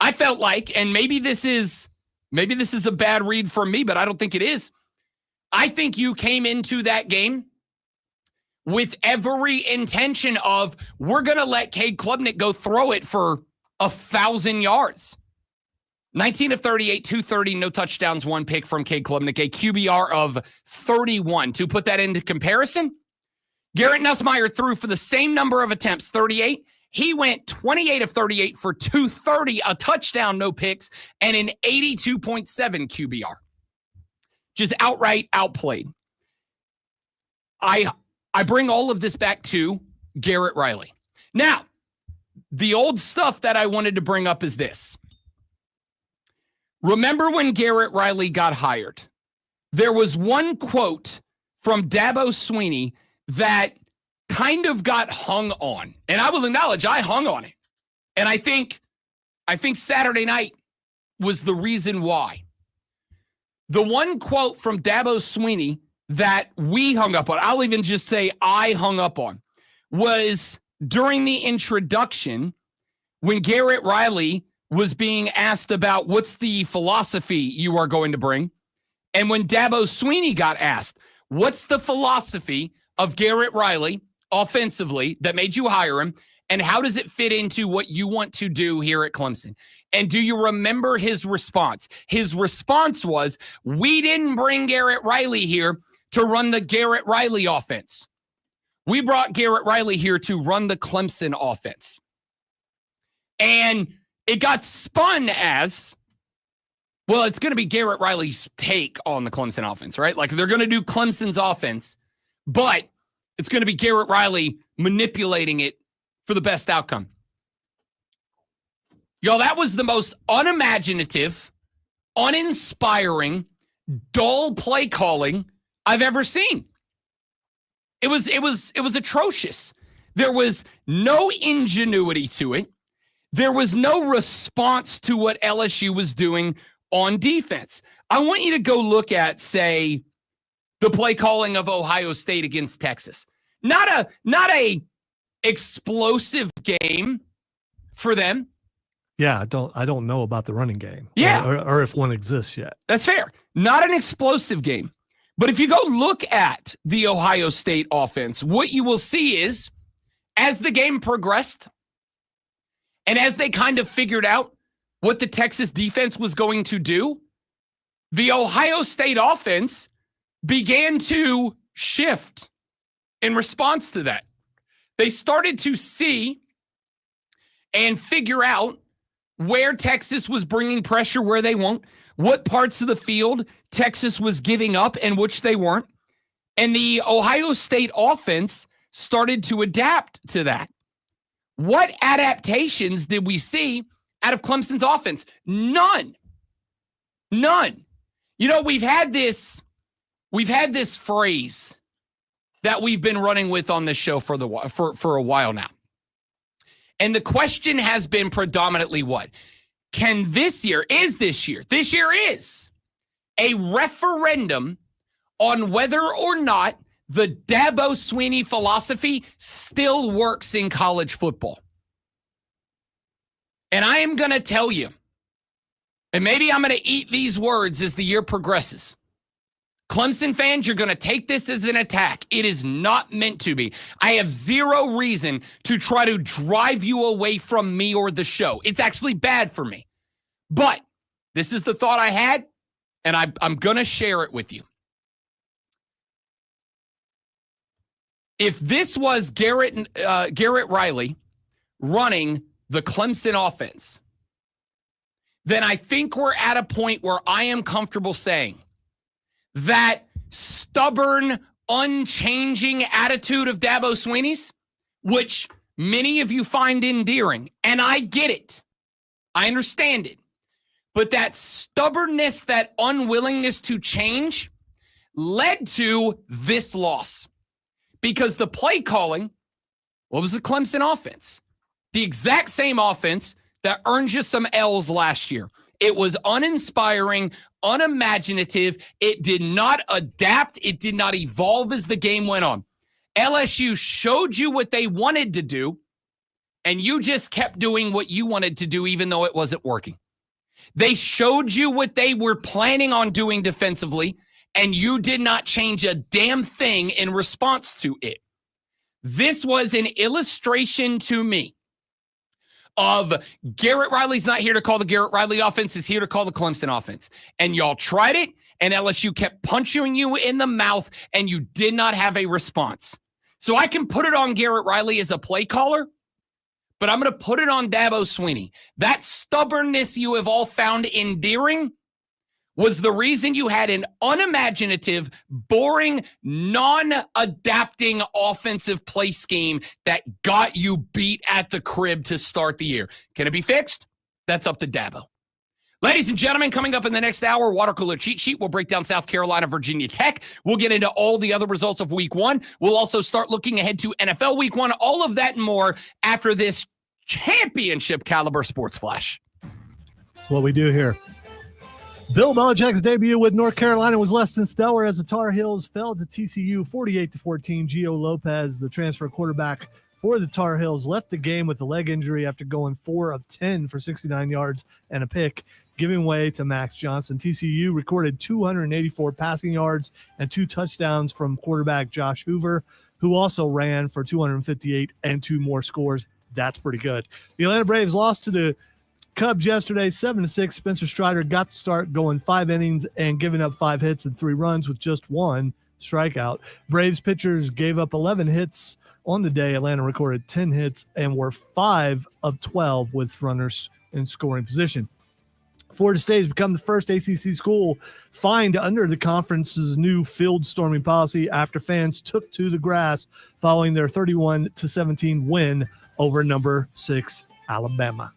Speaker 1: I felt like, and maybe this is a bad read from me, but I don't think it is. I think you came into that game with every intention of, we're going to let Cade Klubnik go throw it for 1,000 yards. 19 of 38, 230, no touchdowns, 1 pick from Cade Klubnik, a QBR of 31. To put that into comparison, Garrett Nussmeier threw for the same number of attempts, 38. He went 28 of 38 for 230, a touchdown, no picks, and an 82.7 QBR. Just outright outplayed. I bring all of this back to Garrett Riley. Now, the old stuff that I wanted to bring up is this. Remember when Garrett Riley got hired? There was one quote from Dabo Swinney that kind of got hung on. And I will acknowledge I hung on it. And I think Saturday night was the reason why. The one quote from Dabo Swinney that we hung up on, I'll even just say I hung up on, was during the introduction when Garrett Riley was being asked about what's the philosophy you are going to bring. And when Dabo Swinney got asked, what's the philosophy of Garrett Riley offensively that made you hire him, and how does it fit into what you want to do here at Clemson? And do you remember his response? His response was, we didn't bring Garrett Riley here to run the Garrett Riley offense. We brought Garrett Riley here to run the Clemson offense. And it got spun as, well, it's going to be Garrett Riley's take on the Clemson offense, right? Like, they're going to do Clemson's offense, but it's going to be Garrett Riley manipulating it for the best outcome. Y'all, that was the most unimaginative, uninspiring, dull play calling I've ever seen. It was atrocious. There was no ingenuity to it. There was no response to what LSU was doing on defense. I want you to go look at, say, the play calling of Ohio State against Texas. Not a explosive game for them.
Speaker 2: Yeah, I don't know about the running game.
Speaker 1: Yeah.
Speaker 2: Or if one exists yet.
Speaker 1: That's fair. Not an explosive game. But if you go look at the Ohio State offense, what you will see is, as the game progressed, and as they kind of figured out what the Texas defense was going to do, the Ohio State offense began to shift in response to that. They started to see and figure out where Texas was bringing pressure, where they won't, what parts of the field Texas was giving up and which they weren't. And the Ohio State offense started to adapt to that. What adaptations did we see out of Clemson's offense? None. You know, we've had this phrase that we've been running with on this show for a while now. And the question has been predominantly what? This year is a referendum on whether or not the Dabo Swinney philosophy still works in college football. And I am going to tell you, and maybe I'm going to eat these words as the year progresses. Clemson fans, you're going to take this as an attack. It is not meant to be. I have zero reason to try to drive you away from me or the show. It's actually bad for me. But this is the thought I had, and I'm going to share it with you. If this was Garrett Riley running the Clemson offense, then I think we're at a point where I am comfortable saying that stubborn, unchanging attitude of Dabo Swinney's, which many of you find endearing, and I get it. I understand it. But that stubbornness, that unwillingness to change led to this loss. Because the play calling, what was the Clemson offense? The exact same offense that earned you some L's last year. It was uninspiring, unimaginative. It did not adapt. It did not evolve as the game went on. LSU showed you what they wanted to do, and you just kept doing what you wanted to do, even though it wasn't working. They showed you what they were planning on doing defensively, and you did not change a damn thing in response to it. This was an illustration to me of Garrett Riley's not here to call the Garrett Riley offense, is here to call the Clemson offense. And y'all tried it, and LSU kept punching you in the mouth, and you did not have a response. So I can put it on Garrett Riley as a play caller, but I'm going to put it on Dabo Swinney. That stubbornness you have all found endearing was the reason you had an unimaginative, boring, non-adapting offensive play scheme that got you beat at the crib to start the year. Can it be fixed? That's up to Dabo. Ladies and gentlemen, coming up in the next hour, Water Cooler Cheat Sheet. We'll break down South Carolina, Virginia Tech. We'll get into all the other results of Week 1. We'll also start looking ahead to NFL Week 1. All of that and more after this championship caliber sports flash.
Speaker 2: That's what we do here. Bill Belichick's debut with North Carolina was less than stellar as the Tar Heels fell to TCU 48-14. Gio Lopez, the transfer quarterback for the Tar Heels, left the game with a leg injury after going 4 of 10 for 69 yards and a pick, giving way to Max Johnson. TCU recorded 284 passing yards and 2 touchdowns from quarterback Josh Hoover, who also ran for 258 and 2 more scores. That's pretty good. The Atlanta Braves lost to the Cubs yesterday, 7-6. Spencer Strider got the start, going 5 innings and giving up 5 hits and 3 runs with just 1 strikeout. Braves pitchers gave up 11 hits on the day. Atlanta recorded 10 hits and were 5 of 12 with runners in scoring position. Florida State has become the first ACC school fined under the conference's new field storming policy after fans took to the grass following their 31-17 win over number 6 Alabama.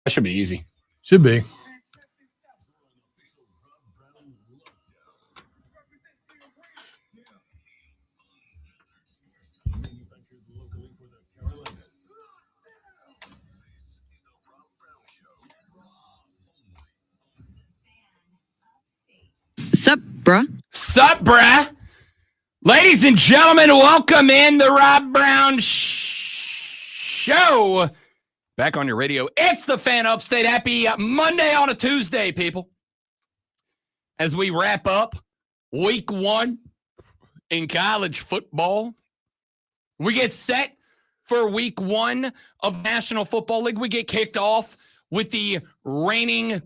Speaker 1: That should be easy.
Speaker 2: Should be.
Speaker 6: Sup, bruh?
Speaker 1: Sup, bruh? Ladies and gentlemen, welcome in the Rob Brown Show. Back on your radio. It's the Fan Upstate. Happy Monday on a Tuesday, people. As we wrap up week 1 in college football, we get set for week 1 of National Football League. We get kicked off with the reigning,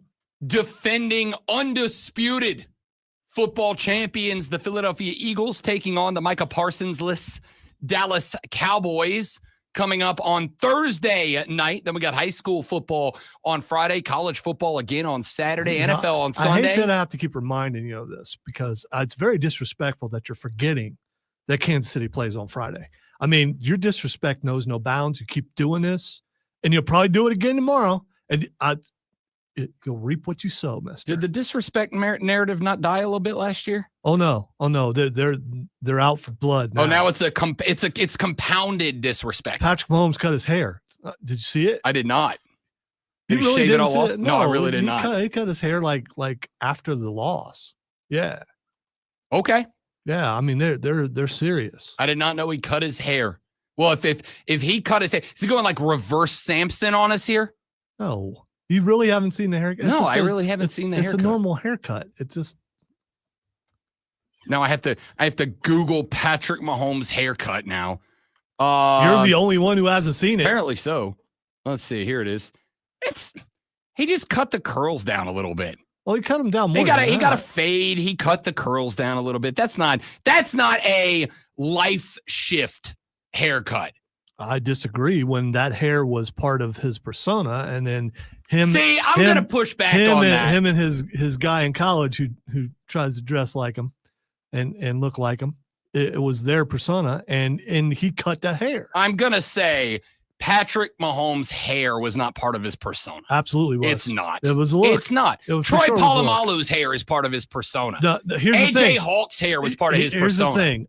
Speaker 1: defending, undisputed football champions, the Philadelphia Eagles, taking on the Micah Parsons-less Dallas Cowboys coming up on Thursday night. Then we got high school football on Friday, college football again on Saturday, NFL on Sunday.
Speaker 2: I hate that I have to keep reminding you of this because it's very disrespectful that you're forgetting that Kansas City plays on Friday. I mean, your disrespect knows no bounds. You keep doing this, and you'll probably do it again tomorrow. And you'll reap what you sow, mister.
Speaker 1: Did the disrespect narrative not die a little bit last year?
Speaker 2: Oh no, they're out for blood now.
Speaker 1: Oh, now it's compounded disrespect.
Speaker 2: Patrick Mahomes cut his hair. Did you see it?
Speaker 1: I did not.
Speaker 2: You
Speaker 1: Did he
Speaker 2: really
Speaker 1: shave it
Speaker 2: didn't
Speaker 1: all
Speaker 2: see
Speaker 1: off?
Speaker 2: it?
Speaker 1: No, I really did not.
Speaker 2: He cut his hair like after the loss. Yeah,
Speaker 1: Okay.
Speaker 2: yeah. I mean, they're serious.
Speaker 1: I did not know he cut his hair. Well, if he cut his hair, is he going like reverse Samson on us here?
Speaker 2: No, you really haven't seen the haircut.
Speaker 1: No, I really haven't seen the haircut.
Speaker 2: It's a normal haircut. It's just.
Speaker 1: Now I have to Google Patrick Mahomes haircut now.
Speaker 2: You're the only one who hasn't seen it.
Speaker 1: Apparently so. Let's see. Here it is. He just cut the curls down a little bit.
Speaker 2: Well, he cut them down more.
Speaker 1: He got a fade. He cut the curls down a little bit. That's not a life shift haircut.
Speaker 2: I disagree. When that hair was part of his persona, and then him.
Speaker 1: See, I'm gonna push back on that.
Speaker 2: Him and his guy in college who tries to dress like him and look like him. It was their persona, and he cut that hair.
Speaker 1: I'm gonna say Patrick Mahomes' hair was not part of his persona.
Speaker 2: Absolutely was.
Speaker 1: It's not.
Speaker 2: It was a look.
Speaker 1: It's not.
Speaker 2: It was
Speaker 1: Troy
Speaker 2: for sure
Speaker 1: Polamalu's hair is part of his persona.
Speaker 2: Here's the
Speaker 1: AJ
Speaker 2: thing.
Speaker 1: Hawk's hair was part of his
Speaker 2: Here's
Speaker 1: persona.
Speaker 2: the thing.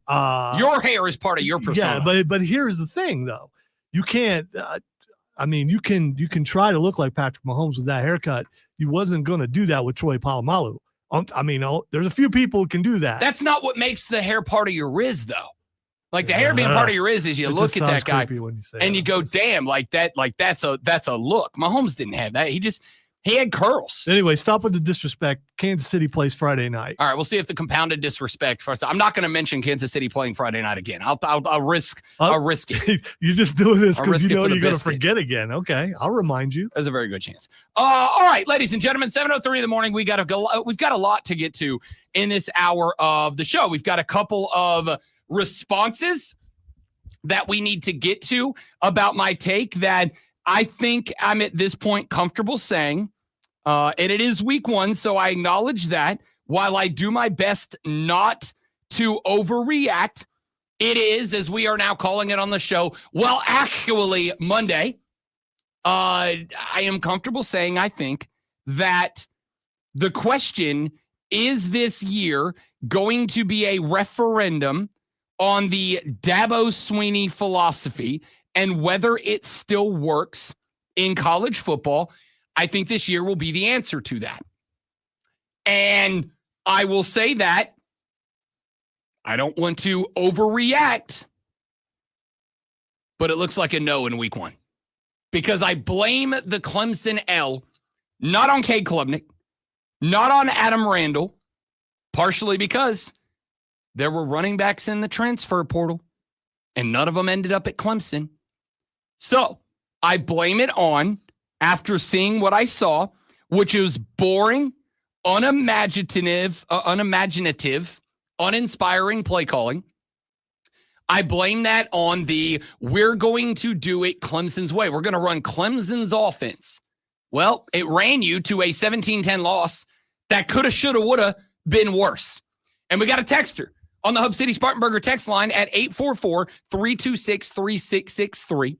Speaker 1: Your hair is part of your persona.
Speaker 2: Yeah, but here's the thing, though. You can't. I mean, you can try to look like Patrick Mahomes with that haircut. You wasn't going to do that with Troy Polamalu. I mean, there's a few people who can do that.
Speaker 1: That's not what makes the hair part of your riz, though. Like the hair being part of your riz is you look at that guy and you go, damn, that's a look. Mahomes didn't have that. He had curls.
Speaker 2: Anyway, stop with the disrespect. Kansas City plays Friday night.
Speaker 1: All right, we'll see if the compounded disrespect. I'm not going to mention Kansas City playing Friday night again. I'll risk it.
Speaker 2: You're just doing this because you know you're going to
Speaker 1: biscuit.
Speaker 2: forget again. Okay, I'll remind you.
Speaker 1: There's a very good chance. All right, ladies and gentlemen, 7:03 in the morning. We've got a lot to get to in this hour of the show. We've got a couple of responses that we need to get to about my take that I think I'm at this point comfortable saying, and it is week 1, so I acknowledge that while I do my best not to overreact, it is, as we are now calling it on the show, well, actually Monday, I am comfortable saying I think that the question, is this year going to be a referendum on the Dabo Swinney philosophy and whether it still works in college football? I think this year will be the answer to that. And I will say that I don't want to overreact, but it looks like a no in week 1 because I blame the Clemson L not on Cade Klubnik, not on Adam Randall, partially because there were running backs in the transfer portal, and none of them ended up at Clemson. So I blame it on, after seeing what I saw, which is boring, unimaginative, uninspiring play calling. I blame that on we're going to do it Clemson's way. We're going to run Clemson's offense. Well, it ran you to a 17-10 loss that coulda, shoulda, woulda been worse. And we got a texter on the Hub City Spartanburger text line at 844-326-3663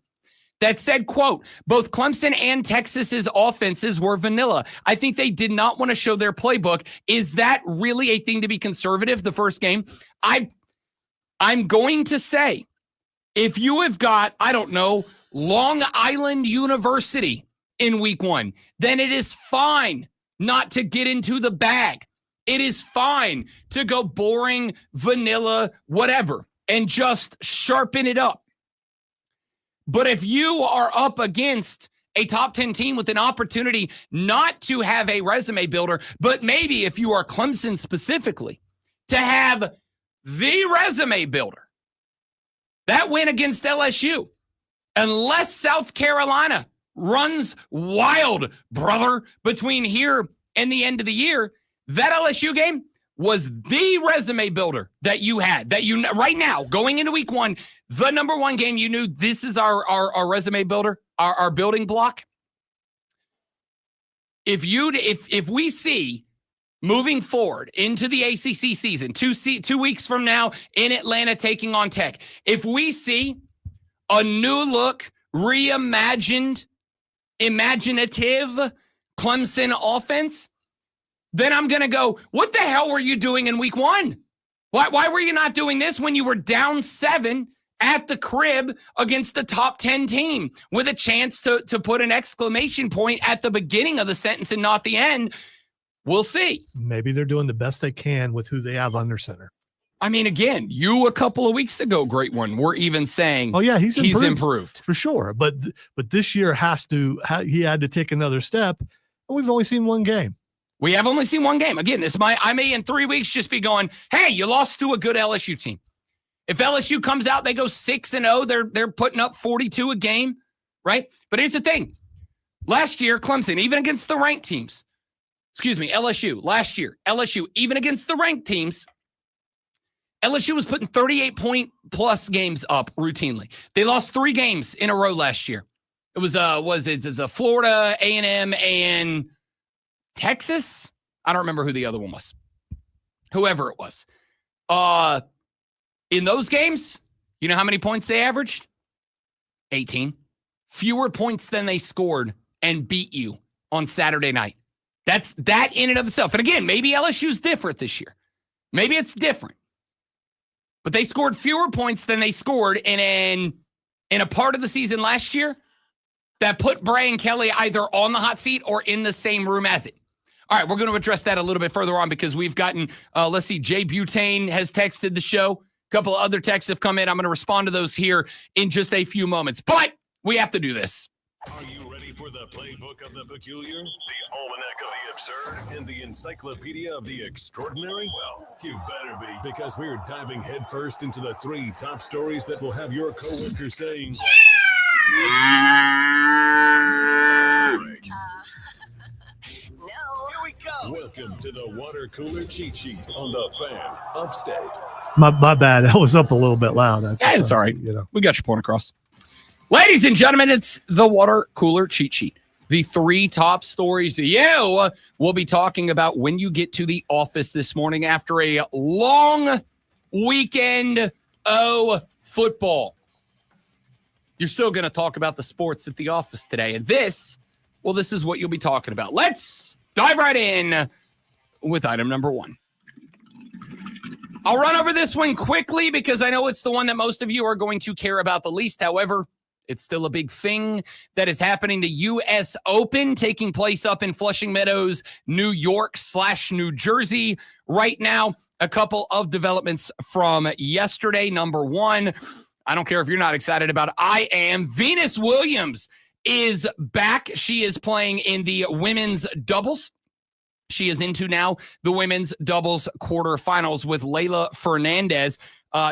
Speaker 1: that said, quote, both Clemson and Texas's offenses were vanilla. I think they did not want to show their playbook. Is that really a thing to be conservative the first game? I'm going to say, if you have got, I don't know, Long Island University in week 1, then it is fine not to get into the bag. It is fine to go boring, vanilla, whatever, and just sharpen it up. But if you are up against a top 10 team with an opportunity not to have a resume builder, but maybe if you are Clemson specifically, to have the resume builder, that win against LSU, unless South Carolina runs wild, brother, between here and the end of the year, that LSU game was the resume builder that you had, that you right now going into week 1, the number 1 game you knew this is our resume builder, our building block. If we see moving forward into the ACC season, 2 weeks from now in Atlanta taking on Tech, if we see a new look, reimagined, imaginative Clemson offense, then I'm going to go, what the hell were you doing in week 1? Why were you not doing this when you were down 7 at the crib against the top 10 team with a chance to put an exclamation point at the beginning of the sentence and not the end? We'll see.
Speaker 2: Maybe they're doing the best they can with who they have under center.
Speaker 1: I mean, again, you a couple of weeks ago, great one, were even saying,
Speaker 2: oh yeah, he's
Speaker 1: improved
Speaker 2: for sure. But this year he had to take another step, and we've only seen one game.
Speaker 1: We have only seen one game. Again, I may in 3 weeks just be going, hey, you lost to a good LSU team. If LSU comes out, they go 6-0, they're putting up 42 a game, right? But here's the thing. Last year, Clemson, even against the ranked teams, LSU, last year, LSU, even against the ranked teams, LSU was putting 38-point-plus games up routinely. They lost 3 games in a row last year. It was Florida, A&M, and Texas? I don't remember who the other one was. Whoever it was. In those games, you know how many points they averaged? 18. Fewer points than they scored and beat you on Saturday night. That's that in and of itself. And again, maybe LSU's different this year. Maybe it's different. But they scored fewer points than they scored in a part of the season last year that put Brian Kelly either on the hot seat or in the same room as it. All right, we're going to address that a little bit further on because we've gotten, let's see, Jay Butane has texted the show. A couple of other texts have come in. I'm going to respond to those here in just a few moments. But we have to do this.
Speaker 6: Are you ready for the playbook of the peculiar, the almanac of the absurd, and the encyclopedia of the extraordinary? Well, you better be, because we're diving headfirst into the 3 top stories that will have your coworker saying,
Speaker 7: No. Here we go.
Speaker 6: Welcome to the water cooler cheat sheet on the Fan Upstate.
Speaker 2: My bad. That was up a little bit loud.
Speaker 1: It's all right. We got your point across. Ladies and gentlemen, it's the water cooler cheat sheet. The 3 top stories you will be talking about when you get to the office this morning after a long weekend of football. You're still going to talk about the sports at the office today. And this is what you'll be talking about. Let's dive right in with item number 1. I'll run over this one quickly because I know it's the one that most of you are going to care about the least. However, it's still a big thing that is happening. The U.S. Open taking place up in Flushing Meadows, New York / New Jersey right now. A couple of developments from yesterday. Number 1, I don't care if you're not excited about it. I am. Venus Williams is back. She is playing in the women's doubles. She is into now the women's doubles quarterfinals with Leylah Fernandez.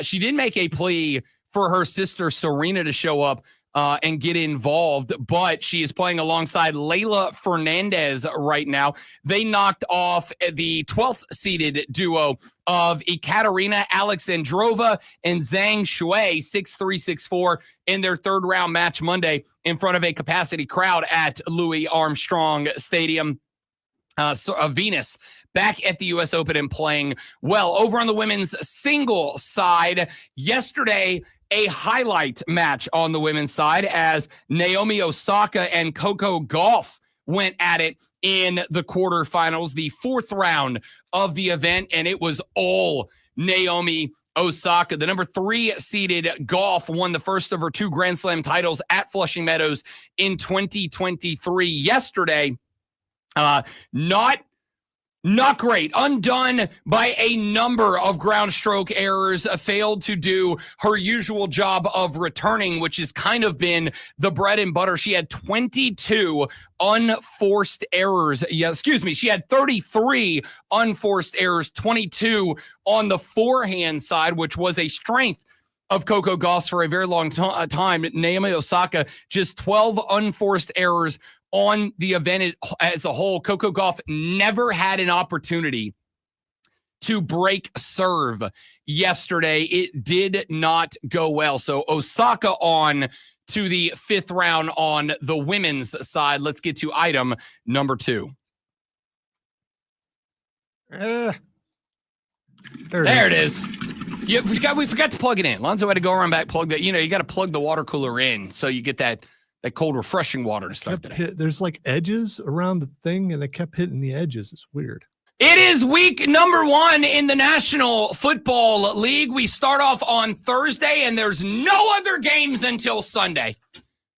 Speaker 1: She did make a plea for her sister Serena to show up and get involved, but she is playing alongside Leylah Fernandez right now. They knocked off the 12th seeded duo of Ekaterina Alexandrova and Zhang Shui 6-3, 6-4 in their 3rd round match Monday in front of a capacity crowd at Louis Armstrong Stadium. Venus back at the U.S. Open and playing well. Over on the women's single side, yesterday, a highlight match on the women's side as Naomi Osaka and Coco Gauff went at it in the quarterfinals, the fourth round of the event, and it was all Naomi Osaka. The number 3 seeded Gauff won the first of her 2 Grand Slam titles at Flushing Meadows in 2023. Yesterday, not great. Undone by a number of ground stroke errors, failed to do her usual job of returning, which has kind of been the bread and butter. She had 22 unforced errors. She had 33 unforced errors, 22 on the forehand side, which was a strength of Coco Gauff for a very long time. Naomi Osaka, just 12 unforced errors on the event as a whole. Coco Gauff never had an opportunity to break serve yesterday. It did not go well. So Osaka on to the 5th round on the women's side. Let's get to item number 2.
Speaker 2: There
Speaker 1: it is. Yeah, we forgot to plug it in. Lonzo had to go around back, plug that. You got to plug the water cooler in so you get that cold, refreshing water to start the day.
Speaker 2: There's like edges around the thing, and it kept hitting the edges. It's weird.
Speaker 1: It is week number 1 in the National Football League. We start off on Thursday, and there's no other games until Sunday.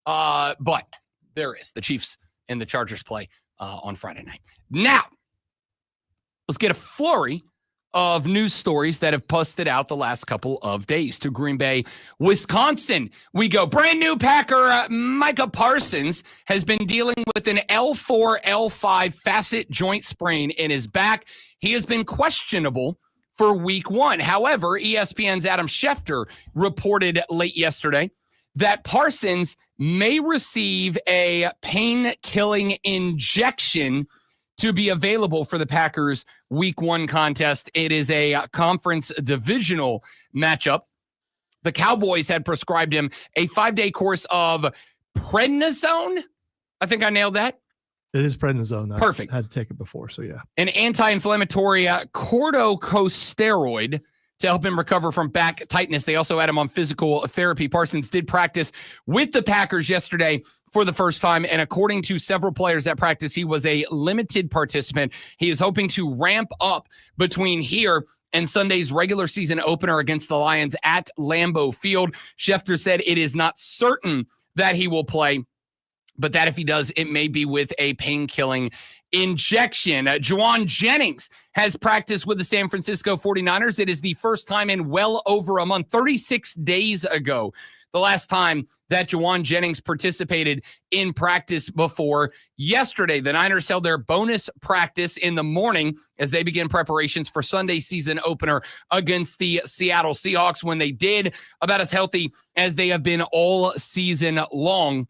Speaker 1: But there is. The Chiefs and the Chargers play on Friday night. Now, let's get a flurry of news stories that have busted out the last couple of days. To Green Bay, Wisconsin, we go. Brand new Packer Micah Parsons has been dealing with an L4, L5 facet joint sprain in his back. He has been questionable for week 1. However, ESPN's Adam Schefter reported late yesterday that Parsons may receive a pain-killing injection to be available for the Packers' Week 1 contest. It is a conference divisional matchup. The Cowboys had prescribed him a 5-day course of prednisone. I think I nailed that.
Speaker 2: It is prednisone.
Speaker 1: Perfect.
Speaker 2: I had to take it before, so yeah.
Speaker 1: An anti-inflammatory corticosteroid to help him recover from back tightness. They also had him on physical therapy. Parsons did practice with the Packers yesterday for the first time, and according to several players at practice, he was a limited participant. He is hoping to ramp up between here and Sunday's regular season opener against the Lions at Lambeau Field. Schefter said it is not certain that he will play, but that if he does, it may be with a pain-killing injection. Juwan Jennings has practiced with the San Francisco 49ers. It is the first time in well over a month, 36 days ago, the last time that Juwan Jennings participated in practice before yesterday. The Niners held their bonus practice in the morning as they begin preparations for Sunday's season opener against the Seattle Seahawks, when they did about as healthy as they have been all season long,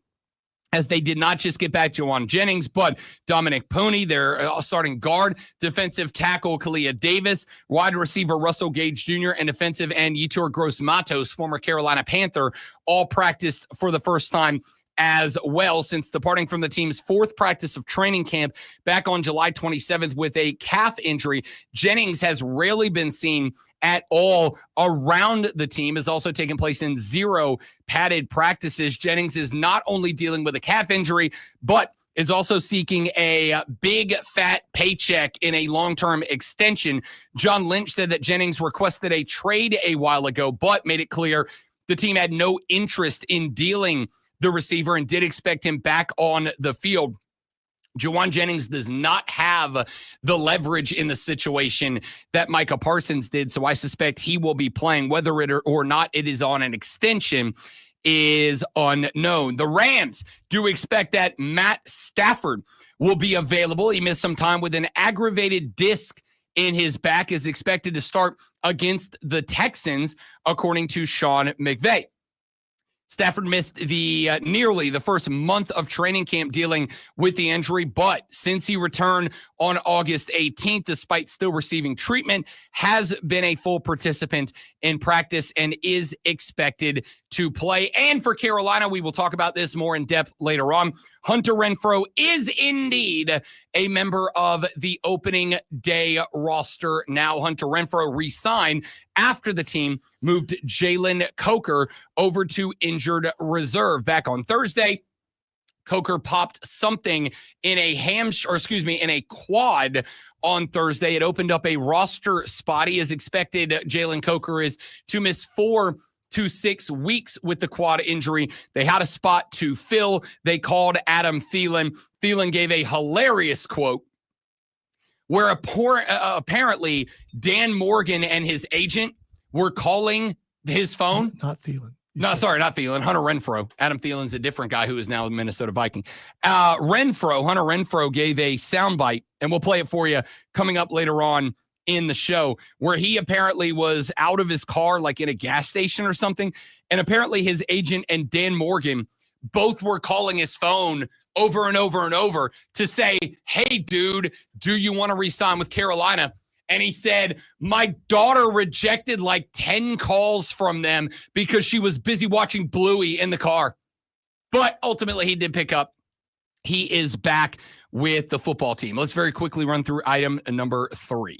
Speaker 1: as they did not just get back Juwan Jennings, but Dominic Pony, their starting guard, defensive tackle Kalia Davis, wide receiver Russell Gage Jr., and defensive end Yetur Gross-Matos, former Carolina Panther, all practiced for the first time as well since departing from the team's 4th practice of training camp back on July 27th with a calf injury. Jennings has rarely been seen at all around the team, has also taken place in 0 padded practices. Jennings is not only dealing with a calf injury, but is also seeking a big fat paycheck in a long-term extension. John Lynch said that Jennings requested a trade a while ago, but made it clear the team had no interest in dealing the receiver and did expect him back on the field. Juwan Jennings does not have the leverage in the situation that Micah Parsons did, so I suspect he will be playing. Whether it or not it is on an extension is unknown. The Rams do expect that Matt Stafford will be available. He missed some time with an aggravated disc in his back, is expected to start against the Texans, according to Sean McVay. Stafford missed nearly the first month of training camp dealing with the injury, but since he returned on August 18th, despite still receiving treatment, has been a full participant in practice and is expected to play. And for Carolina, we will talk about this more in depth later on. Hunter Renfrow is indeed a member of the opening day roster. Now, Hunter Renfrow re-signed after the team moved Jalen Coker over to injured reserve. Back on Thursday, Coker popped something in a quad on Thursday. It opened up a roster spot. He is expected, Jalen Coker is to miss 4 to 6 weeks with the quad injury. They had a spot to fill. They called Adam Thielen. Thielen gave a hilarious quote where apparently Dan Morgan and his agent were calling his phone.
Speaker 2: Not Thielen.
Speaker 1: Not Thielen. Hunter Renfrow. Adam Thielen's a different guy who is now a Minnesota Viking. Hunter Renfrow gave a soundbite, and we'll play it for you coming up later on in the show, where he apparently was out of his car, like in a gas station or something. And apparently his agent and Dan Morgan both were calling his phone over and over and over to say, hey, dude, do you want to re-sign with Carolina? And he said, my daughter rejected like 10 calls from them because she was busy watching Bluey in the car. But ultimately, he did pick up. He is back with the football team. Let's very quickly run through item number 3.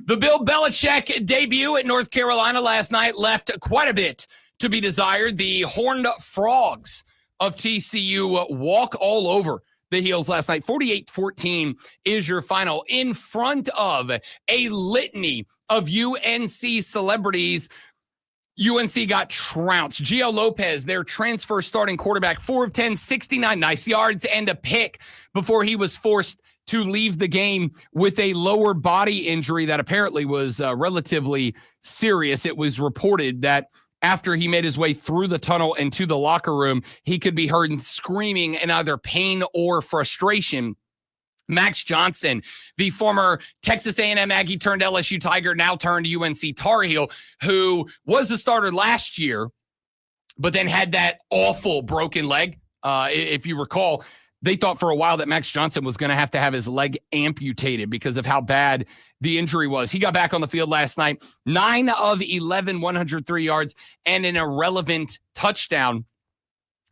Speaker 1: The Bill Belichick debut at North Carolina last night left quite a bit to be desired. The Horned Frogs of TCU walk all over the Heels last night. 48-14 is your final in front of a litany of UNC celebrities. UNC got trounced. Gio Lopez, their transfer starting quarterback, 4 of 10, 69 nice yards and a pick before he was forced to leave the game with a lower body injury that apparently was relatively serious. It was reported that after he made his way through the tunnel and to the locker room, he could be heard screaming in either pain or frustration. Max Johnson, the former Texas A&M Aggie turned LSU Tiger, now turned UNC Tar Heel, who was a starter last year, but then had that awful broken leg. If you recall, they thought for a while that Max Johnson was going to have his leg amputated because of how bad the injury was. He got back on the field last night, 9 of 11, 103 yards, and an irrelevant touchdown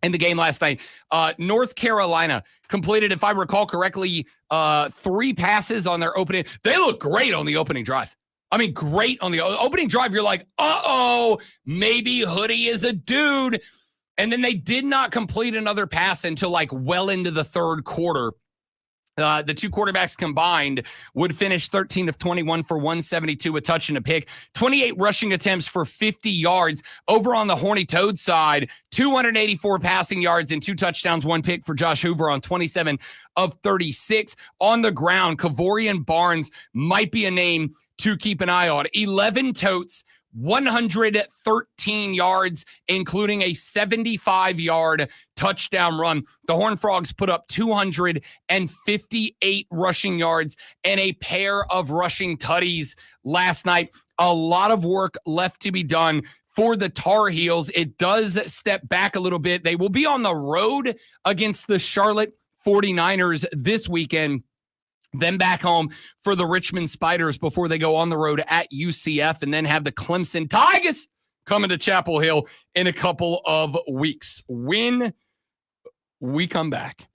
Speaker 1: in the game last night. North Carolina completed, if I recall correctly, 3 passes on their opening. They look great on the opening drive. I mean, great on the opening drive. You're like, maybe Hoodie is a dude. And then they did not complete another pass until like well into the third quarter. The two quarterbacks combined would finish 13 of 21 for 172, a touch and a pick, 28 rushing attempts for 50 yards. Over on the Horny Toad side, 284 passing yards and 2 touchdowns, 1 pick for Josh Hoover on 27 of 36. On the ground, Kavorian Barnes might be a name to keep an eye on. 11 totes, 113 yards, including a 75-yard touchdown run. The Horned Frogs put up 258 rushing yards and a pair of rushing tutties last night. A lot of work left to be done for the Tar Heels. It does step back a little bit. They will be on the road against the Charlotte 49ers this weekend, then back home for the Richmond Spiders before they go on the road at UCF and then have the Clemson Tigers coming to Chapel Hill in a couple of weeks. When we come back,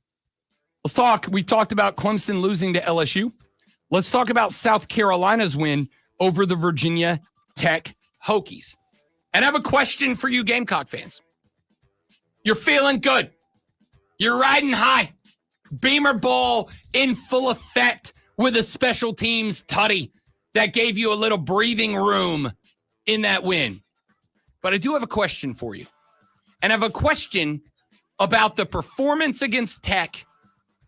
Speaker 1: let's talk. We talked about Clemson losing to LSU. Let's talk about South Carolina's win over the Virginia Tech Hokies. And I have a question for you Gamecock fans. You're feeling good. You're riding high. Beamer Bowl in full effect with a special teams tutty that gave you a little breathing room in that win. But I do have a question for you. And I have a question about the performance against Tech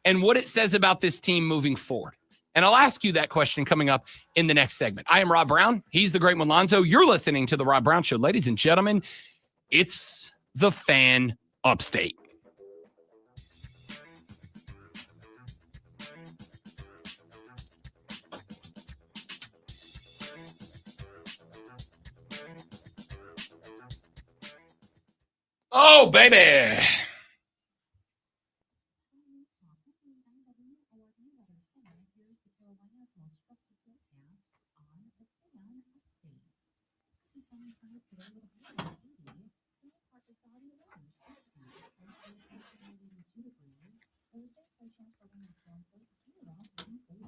Speaker 1: and what it says about this team moving forward. And I'll ask you that question coming up in the next segment. I am Rob Brown. He's the great Malonzo. You're listening to The Rob Brown Show. Ladies and gentlemen, it's the Fan Upstate. Oh, baby.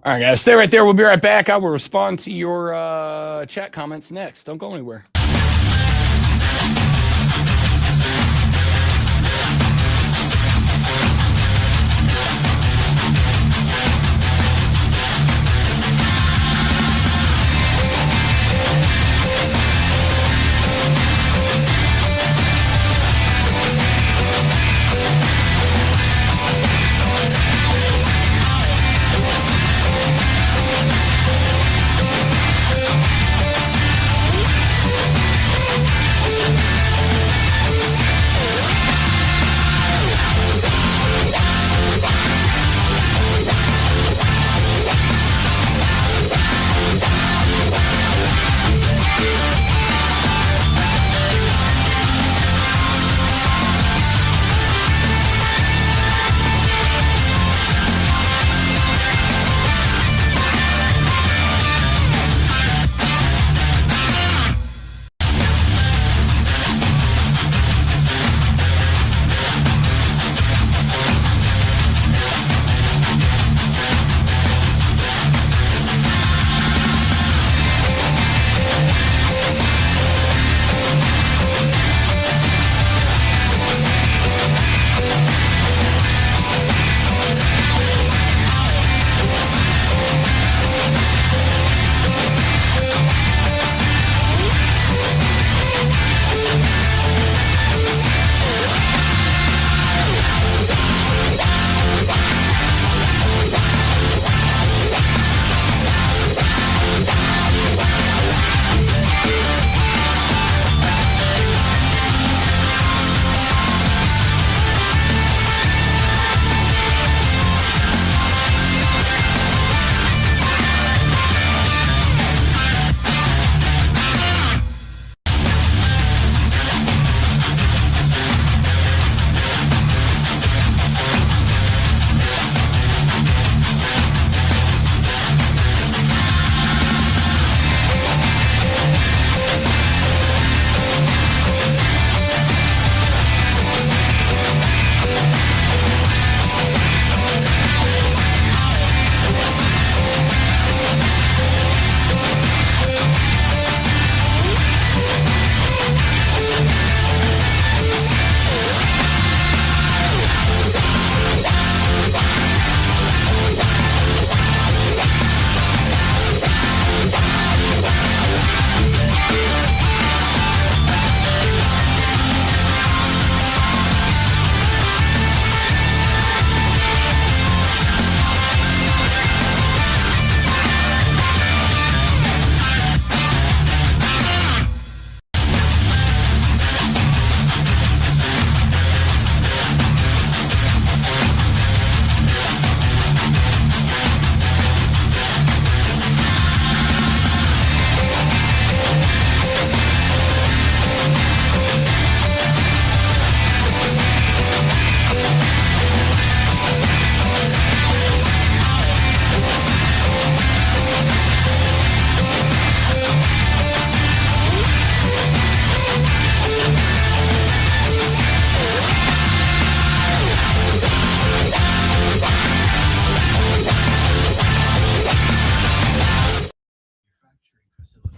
Speaker 1: All right, guys, stay right there. We'll be right back. I will respond to your chat comments next. Don't go anywhere.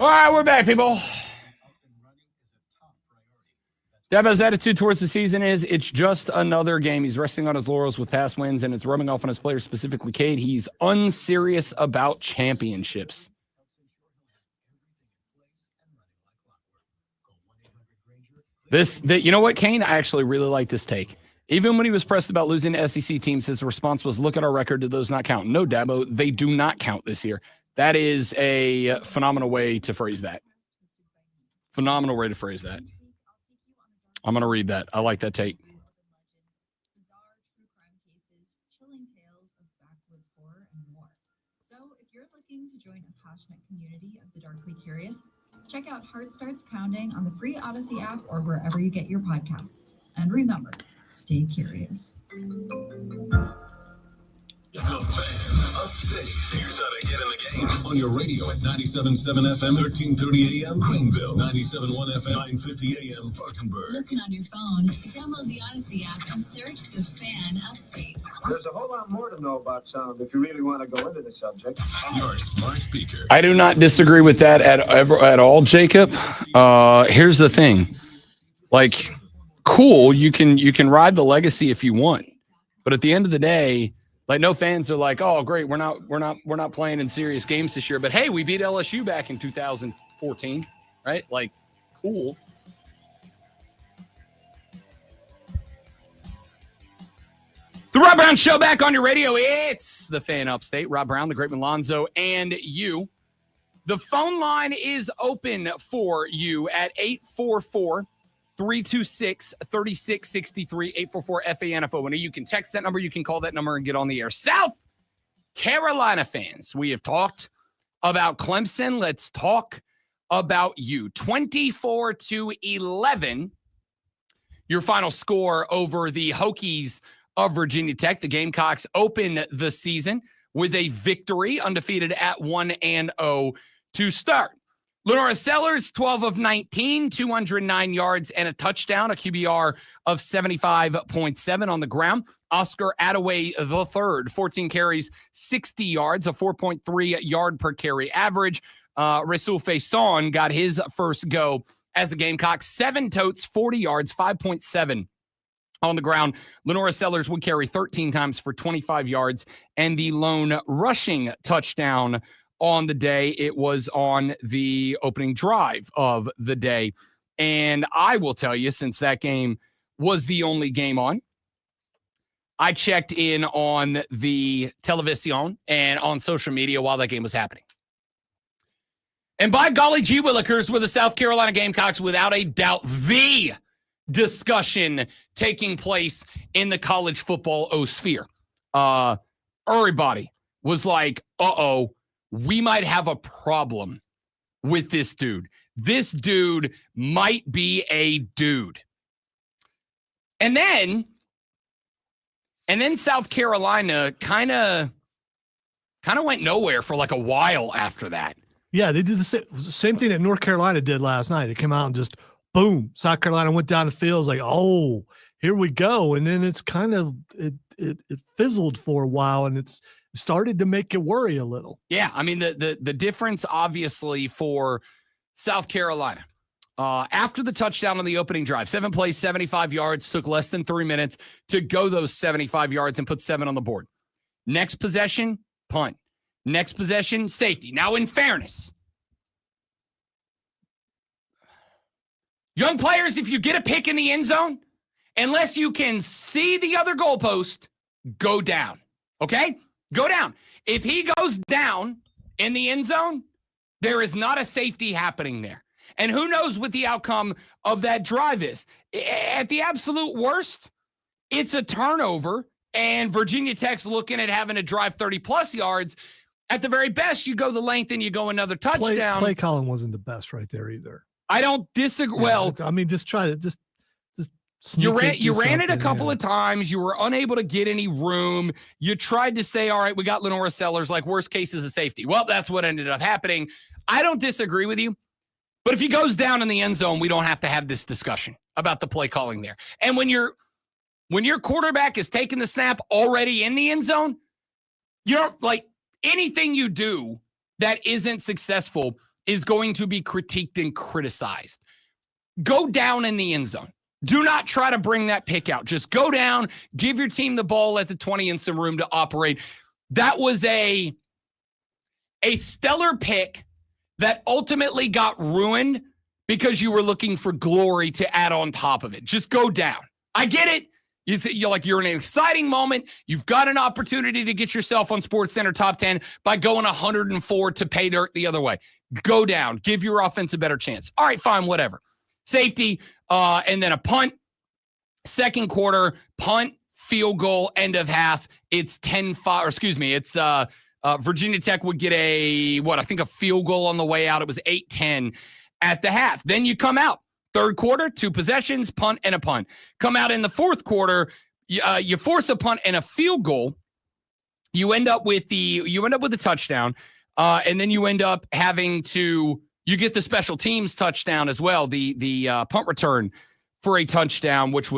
Speaker 1: All right, we're back, people. Dabo's attitude towards the season is it's just another game. He's resting on his laurels with past wins, and it's rubbing off on his players, specifically Cade. He's unserious about championships. You know what, Kane? I actually really like this take. Even when he was pressed about losing to SEC teams, his response was, look at our record. Do those not count? No, Dabo, they do not count this year. That is a phenomenal way to phrase that. Phenomenal way to phrase that. I'm going to read that. I like that take.
Speaker 4: So if you're looking to join a passionate community of the darkly curious, check out Heart Starts Pounding on the free Odyssey app or wherever you get your podcasts. And remember, stay curious.
Speaker 6: The fan of Up 6. Here's how to get in the game. On your radio at 97.7 FM, 1330 AM, Greenville. 97.1 FM, 950 AM, Spartanburg.
Speaker 8: Listen on your phone, download the Odyssey app, and search The Fan Upstate.
Speaker 9: There's a whole lot more to know about sound if you really want to go into the subject.
Speaker 6: Your smart speaker.
Speaker 1: I do not disagree with that at all, Jacob. Here's the thing. Like, cool, you can ride the legacy if you want. But at the end of the day, like, no fans are like, oh, great, we're not playing in serious games this year. But hey, we beat LSU back in 2014, right? Like, cool. The Rob Brown Show back on your radio. It's the Fan Upstate. Rob Brown, the Great Malonzo, and you. The phone line is open for you at 844-326-3663, 844-FANFO. And you can text that number, you can call that number and get on the air. South Carolina fans, we have talked about Clemson. Let's talk about you. 24-11, your final score over the Hokies of Virginia Tech. The Gamecocks open the season with a victory, undefeated at 1-0 to start. Lenora Sellers, 12 of 19, 209 yards and a touchdown, a QBR of 75.7 on the ground. Oscar Attaway III, 14 carries, 60 yards, a 4.3 yard per carry average. Rasul Faison got his first go as a Gamecock, 7 totes, 40 yards, 5.7 on the ground. Lenora Sellers would carry 13 times for 25 yards and the lone rushing touchdown on the day. It was on the opening drive of the day. And I will tell you, since that game was the only game on, I checked in on the television and on social media while that game was happening. And by golly gee willikers, were the South Carolina Gamecocks without a doubt the discussion taking place in the college football sphere. Everybody was like, uh-oh, we might have a problem with this dude. This dude might be a dude. And then South Carolina kind of went nowhere for like a while after that.
Speaker 2: Yeah, they did the same thing that North Carolina did last night. It came out and just, boom, South Carolina went down the field. Like, oh, here we go. And then it's kind of, it fizzled for a while, and it's started to make you worry a little.
Speaker 1: Yeah, I mean, the difference, obviously, for South Carolina, after the touchdown on the opening drive, 7 plays, 75 yards, took less than 3 minutes to go those 75 yards and put 7 on the board. Next possession, punt. Next possession, safety. Now, in fairness, young players, if you get a pick in the end zone, unless you can see the other goalpost, go down. Okay? Go down. If he goes down in the end zone, there is not a safety happening there. And who knows what the outcome of that drive is. At the absolute worst, it's a turnover, and Virginia Tech's looking at having to drive 30-plus yards. At the very best, you go the length and you go another touchdown.
Speaker 2: Play calling wasn't the best right there either.
Speaker 1: I don't disagree.
Speaker 2: Yeah,
Speaker 1: well,
Speaker 2: I mean, just try to just
Speaker 1: you ran it a couple of times. You were unable to get any room. You tried to say, all right, we got Lenora Sellers, like worst case is a safety. Well, that's what ended up happening. I don't disagree with you. But if he goes down in the end zone, we don't have to have this discussion about the play calling there. And when your quarterback is taking the snap already in the end zone, you're like, anything you do that isn't successful is going to be critiqued and criticized. Go down in the end zone. Do not try to bring that pick out. Just go down, give your team the ball at the 20 and some room to operate. That was a stellar pick that ultimately got ruined because you were looking for glory to add on top of it. Just go down. I get it. You're in an exciting moment. You've got an opportunity to get yourself on SportsCenter Top 10 by going 104 to pay dirt the other way. Go down. Give your offense a better chance. All right, fine, whatever. Safety, and then a punt. Second quarter, punt, field goal, end of half. It's 10-5, or excuse me, it's Virginia Tech would get a field goal on the way out. It was 8-10 at the half. Then you come out. Third quarter, 2 possessions, punt and a punt. Come out in the fourth quarter, you force a punt and a field goal, You end up with the touchdown, and then you end up having to you get the special teams touchdown as well, the punt return for a touchdown, which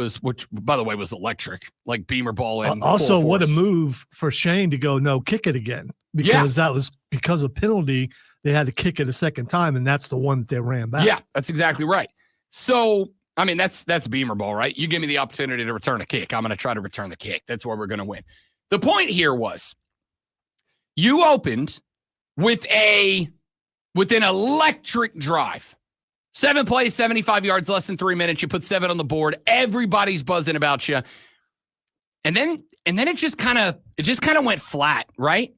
Speaker 1: by the way was electric, like beamer ball in.
Speaker 2: Also, what a move for Shane to go no, kick it again, because that was because of penalty. They had to kick it a second time, and that's the one that they ran back.
Speaker 1: Yeah, that's exactly right. So, I mean, that's beamer ball, right? You give me the opportunity to return a kick, I'm going to try to return the kick. That's where we're going to win. The point here was you opened with an electric drive. 7 plays, 75 yards, less than 3 minutes. You put 7 on the board. Everybody's buzzing about you. And then it just kind of went flat, right?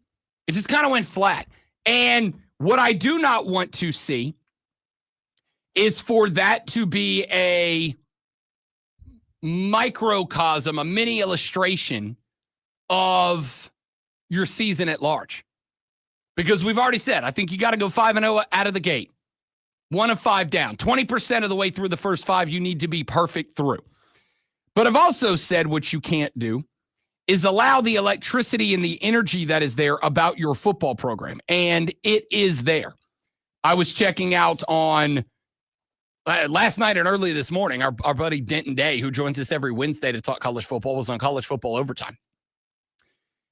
Speaker 1: It just kind of went flat. And what I do not want to see is for that to be a microcosm, a mini illustration of your season at large. Because we've already said, I think you got to go 5-0 out of the gate. 1 of 5 down. 20% of the way through the first 5, you need to be perfect through. But I've also said what you can't do is allow the electricity and the energy that is there about your football program. And it is there. I was checking out on last night and early this morning, our buddy Denton Day, who joins us every Wednesday to talk college football, was on College Football Overtime.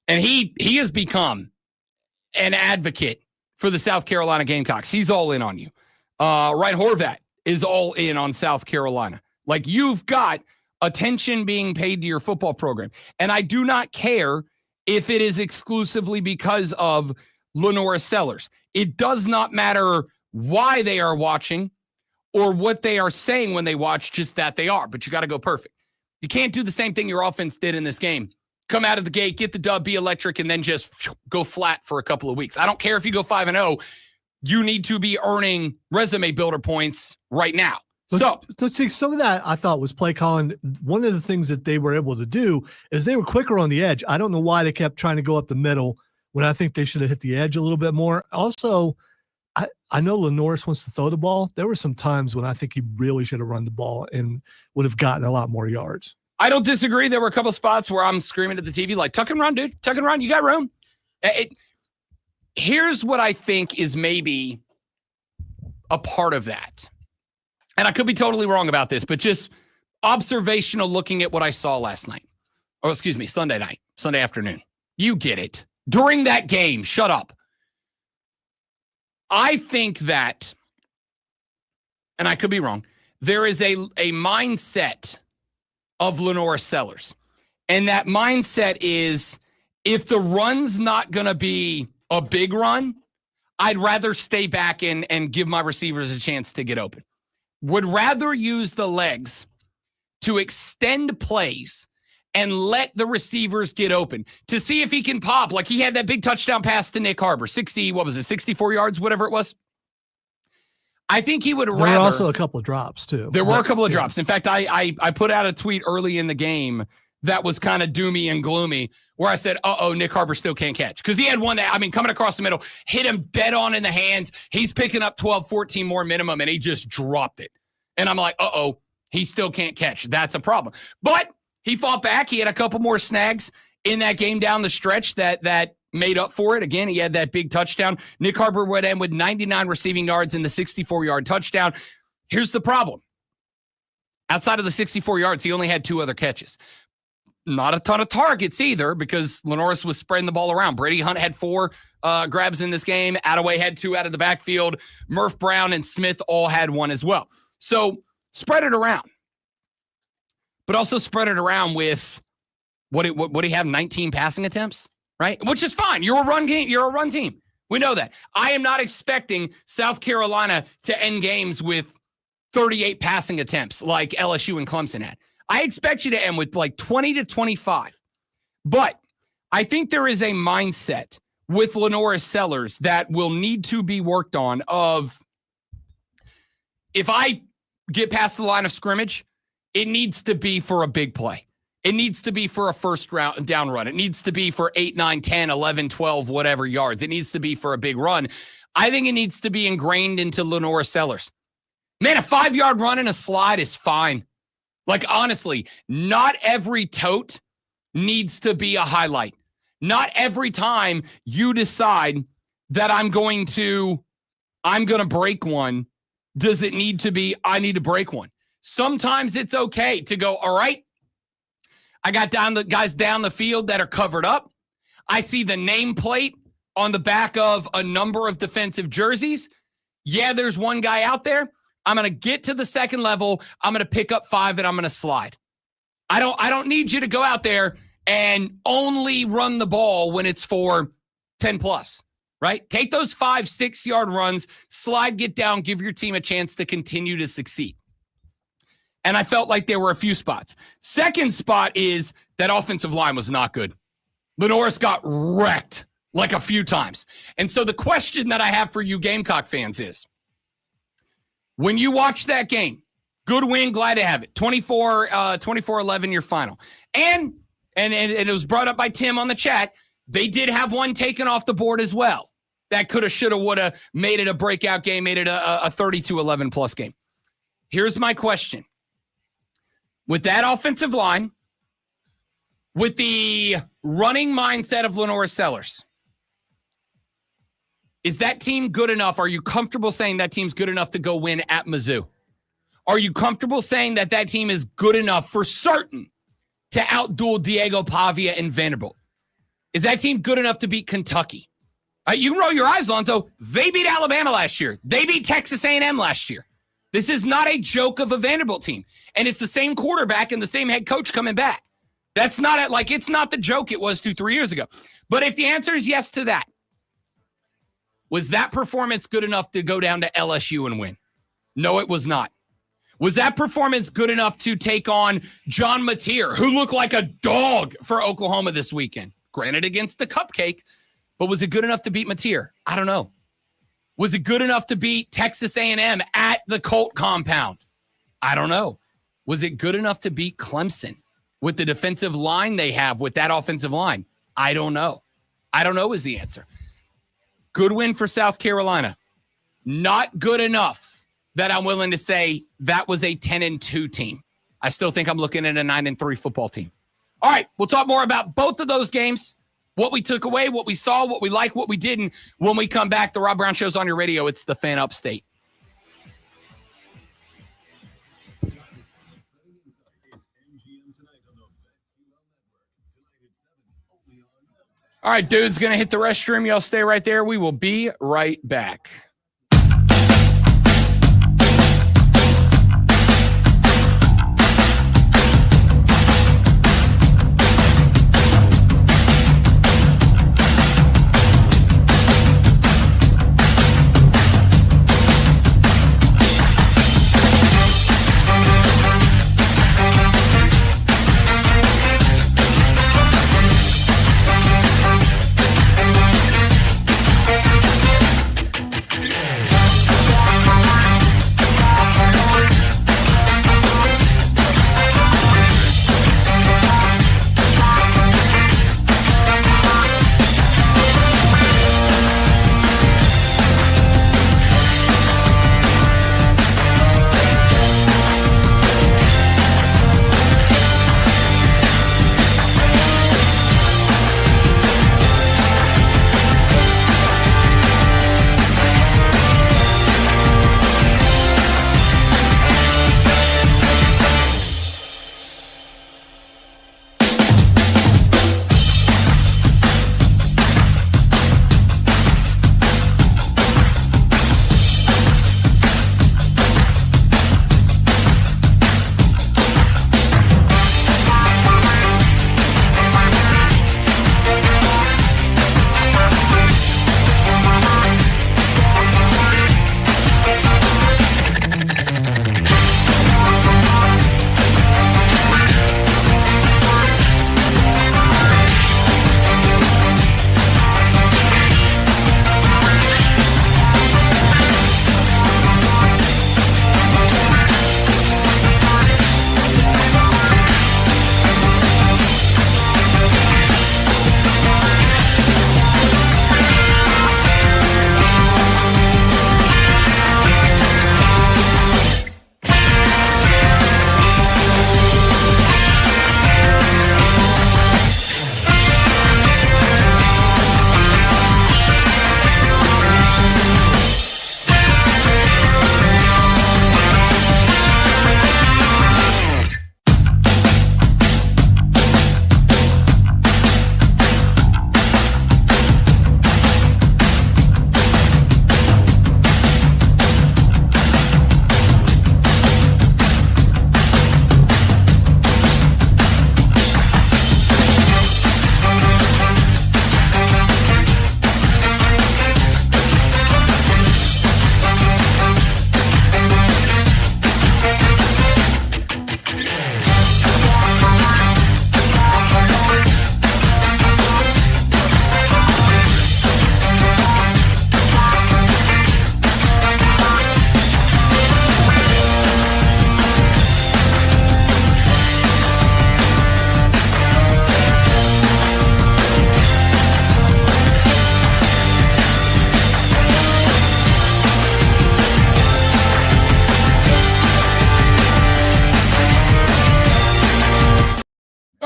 Speaker 1: And he has become an advocate for the South Carolina Gamecocks. He's all in on you. Ryan Horvat is all in on South Carolina. Like, you've got attention being paid to your football program. And I do not care if it is exclusively because of Lenora Sellers. It does not matter why they are watching or what they are saying when they watch, just that they are. But you got to go perfect. You can't do the same thing your offense did in this game. Come out of the gate, get the dub, be electric, and then just go flat for a couple of weeks. I don't care if you go 5-0. You need to be earning resume builder points right now. So
Speaker 2: see, some of that I thought was play calling. One of the things that they were able to do is they were quicker on the edge. I don't know why they kept trying to go up the middle when I think they should have hit the edge a little bit more. Also, I know Lenoris wants to throw the ball. There were some times when I think he really should have run the ball and would have gotten a lot more yards.
Speaker 1: I don't disagree. There were a couple spots where I'm screaming at the TV like, tuck and run, dude. Tuck and run. You got room. Here's what I think is maybe a part of that. And I could be totally wrong about this, but just observational looking at what I saw last night. Or excuse me, Sunday night, Sunday afternoon. You get it. During that game, shut up. I think that, and I could be wrong, there is a mindset of Lenora Sellers. And that mindset is, if the run's not going to be a big run, I'd rather stay back and give my receivers a chance to get open. Would rather use the legs to extend plays and let the receivers get open to see if he can pop. Like, he had that big touchdown pass to Nick Harbor, 64 yards, whatever it was. I think he would rather.
Speaker 2: There were also a couple of drops, too.
Speaker 1: There were a couple of drops. In fact, I put out a tweet early in the game that was kind of doomy and gloomy, where I said, Nick Harbor still can't catch. Because he had one that, coming across the middle, hit him dead on in the hands. He's picking up 12, 14 more minimum, and he just dropped it. And I'm like, he still can't catch. That's a problem. But he fought back. He had a couple more snags in that game down the stretch that made up for it. Again, he had that big touchdown. Nick Harbor would end with 99 receiving yards and the 64-yard touchdown. Here's the problem. Outside of the 64 yards, he only had 2 other catches. Not a ton of targets either, because Lenoris was spreading the ball around. Brady Hunt had 4 grabs in this game. Attaway had 2 out of the backfield. Murph Brown and Smith all had 1 as well. So spread it around. But also spread it around with, what do you have, 19 passing attempts, right? Which is fine. You're a run game. You're a run team. We know that. I am not expecting South Carolina to end games with 38 passing attempts like LSU and Clemson had. I expect you to end with like 20 to 25. But I think there is a mindset with Lenora Sellers that will need to be worked on of, if I get past the line of scrimmage, it needs to be for a big play. It needs to be for a first round down run. It needs to be for 8, 9, 10, 11, 12, whatever yards. It needs to be for a big run. I think it needs to be ingrained into Lenora Sellers. Man, a 5-yard run and a slide is fine. Like, honestly, not every tote needs to be a highlight. Not every time you decide that I'm going to break one, does it need to be, I need to break one. Sometimes it's okay to go, all right, I got guys down the field that are covered up. I see the nameplate on the back of a number of defensive jerseys. Yeah, there's one guy out there. I'm going to get to the second level. I'm going to pick up 5 and I'm going to slide. I don't need you to go out there and only run the ball when it's for 10 plus, right? Take those 5-6 yard runs, slide, get down, give your team a chance to continue to succeed. And I felt like there were a few spots. Second spot is that offensive line was not good. Lenoris got wrecked like a few times. And so the question that I have for you Gamecock fans is, when you watch that game, good win, glad to have it. 24-11 your final. And it was brought up by Tim on the chat, they did have one taken off the board as well. That coulda, shoulda, woulda made it a breakout game, made it a 32-11 plus game. Here's my question. With that offensive line, with the running mindset of Lenoris Sellers, is that team good enough? Are you comfortable saying that team's good enough to go win at Mizzou? Are you comfortable saying that that team is good enough for certain to outduel Diego Pavia and Vanderbilt? Is that team good enough to beat Kentucky? You can roll your eyes, Lonzo. They beat Alabama last year. They beat Texas A&M last year. This is not a joke of a Vanderbilt team. And it's the same quarterback and the same head coach coming back. That's not it. Like, it's not the joke it was 2-3 years ago. But if the answer is yes to that, was that performance good enough to go down to LSU and win? No, it was not. Was that performance good enough to take on John Mateer, who looked like a dog for Oklahoma this weekend? Granted, against the cupcake, but was it good enough to beat Mateer? I don't know. Was it good enough to beat Texas A&M at the Colt compound? I don't know. Was it good enough to beat Clemson with the defensive line they have with that offensive line? I don't know. I don't know is the answer. Good win for South Carolina. Not good enough that I'm willing to say that was a 10-2 team. I still think I'm looking at a 9-3 football team. All right, we'll talk more about both of those games, what we took away, what we saw, what we liked, what we didn't. When we come back, the Rob Brown Show's on your radio. It's the Fan Upstate. All right, dude's going to hit the restroom. Y'all stay right there. We will be right back.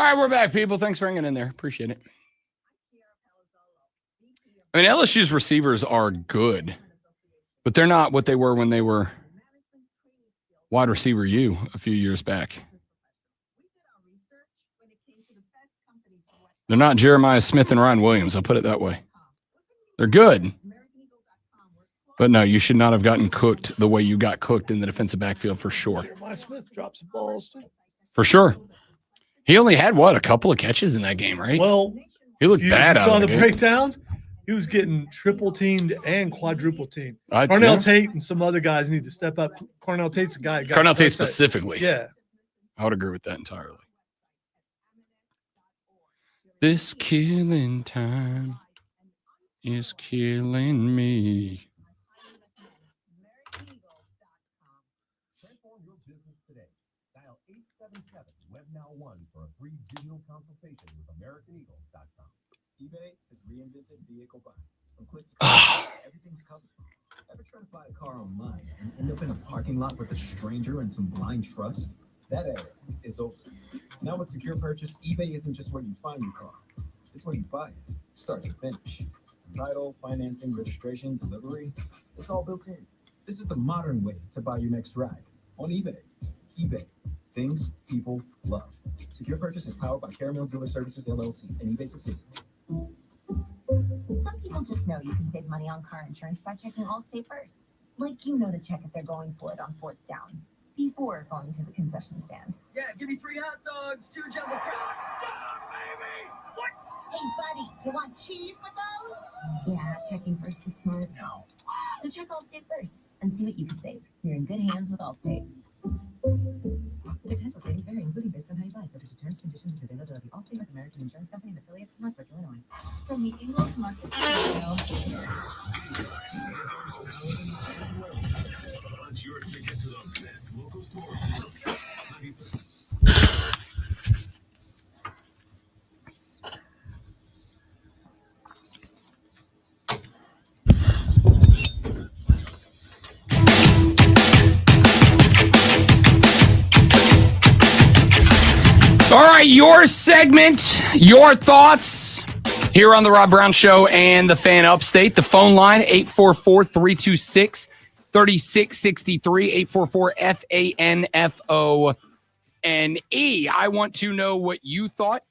Speaker 1: right, we're back, people. Thanks for hanging in there. Appreciate it. I mean, LSU's receivers are good, but they're not what they were when they were wide receiver U a few years back. They're not Jeremiah Smith and Ryan Williams. I'll put it that way. They're good. But no, you should not have gotten cooked the way you got cooked in the defensive backfield for sure.
Speaker 2: Jeremiah Smith drops the balls too.
Speaker 1: For sure. He only had, a couple of catches in that game, right?
Speaker 2: Well,
Speaker 1: he looked
Speaker 2: you
Speaker 1: bad out
Speaker 2: saw
Speaker 1: of
Speaker 2: the
Speaker 1: the game.
Speaker 2: breakdown. He was getting triple teamed and quadruple teamed.
Speaker 1: Yeah.
Speaker 2: Cornell Tate and some other guys need to step up. Cornell Tate's the guy.
Speaker 1: Cornell Tate specifically.
Speaker 2: Yeah.
Speaker 1: I would agree with that entirely. This killing time is killing me.
Speaker 3: Transform your business today. Dial 877-WEB-NOW1 for a free digital consultation with AmericanEagle.com. eBay has reinvented vehicle buying. From click to click, everything's covered. Ever try to buy a car online and end up in a parking lot with a stranger and some blind trust? That era is over. Now with Secure Purchase, eBay isn't just where you find your car. It's where you buy it, start to finish. Title, financing, registration, delivery, it's all built in. This is the modern way to buy your next ride on eBay. eBay, things people love. Secure Purchase is powered by Caramel Dealer Services, LLC, and eBay subsidiary.
Speaker 10: Some people just know you can save money on car insurance by checking Allstate first. Like to check if they're going for it on 4th down before going to the concession stand.
Speaker 5: Yeah, give me 3 hot dogs, 2 jumbo fries. Baby! What?
Speaker 10: Hey, buddy, you want cheese with those? Yeah, checking first is smart.
Speaker 5: No.
Speaker 10: So check Allstate first and see what you can save. You're in good hands with Allstate. Potential savings vary, including based on how you buy, subject to terms, conditions, and availability. Allstate North American Insurance Company and affiliates of Northbrook, Illinois. From the Ingles Market Studio.
Speaker 6: Punch your ticket to the best local store.
Speaker 1: All right, your segment, your thoughts here on the Rob Brown Show and the Fan Upstate. The phone line, 844-326-3663, 844-FANFONE. I want to know what you thought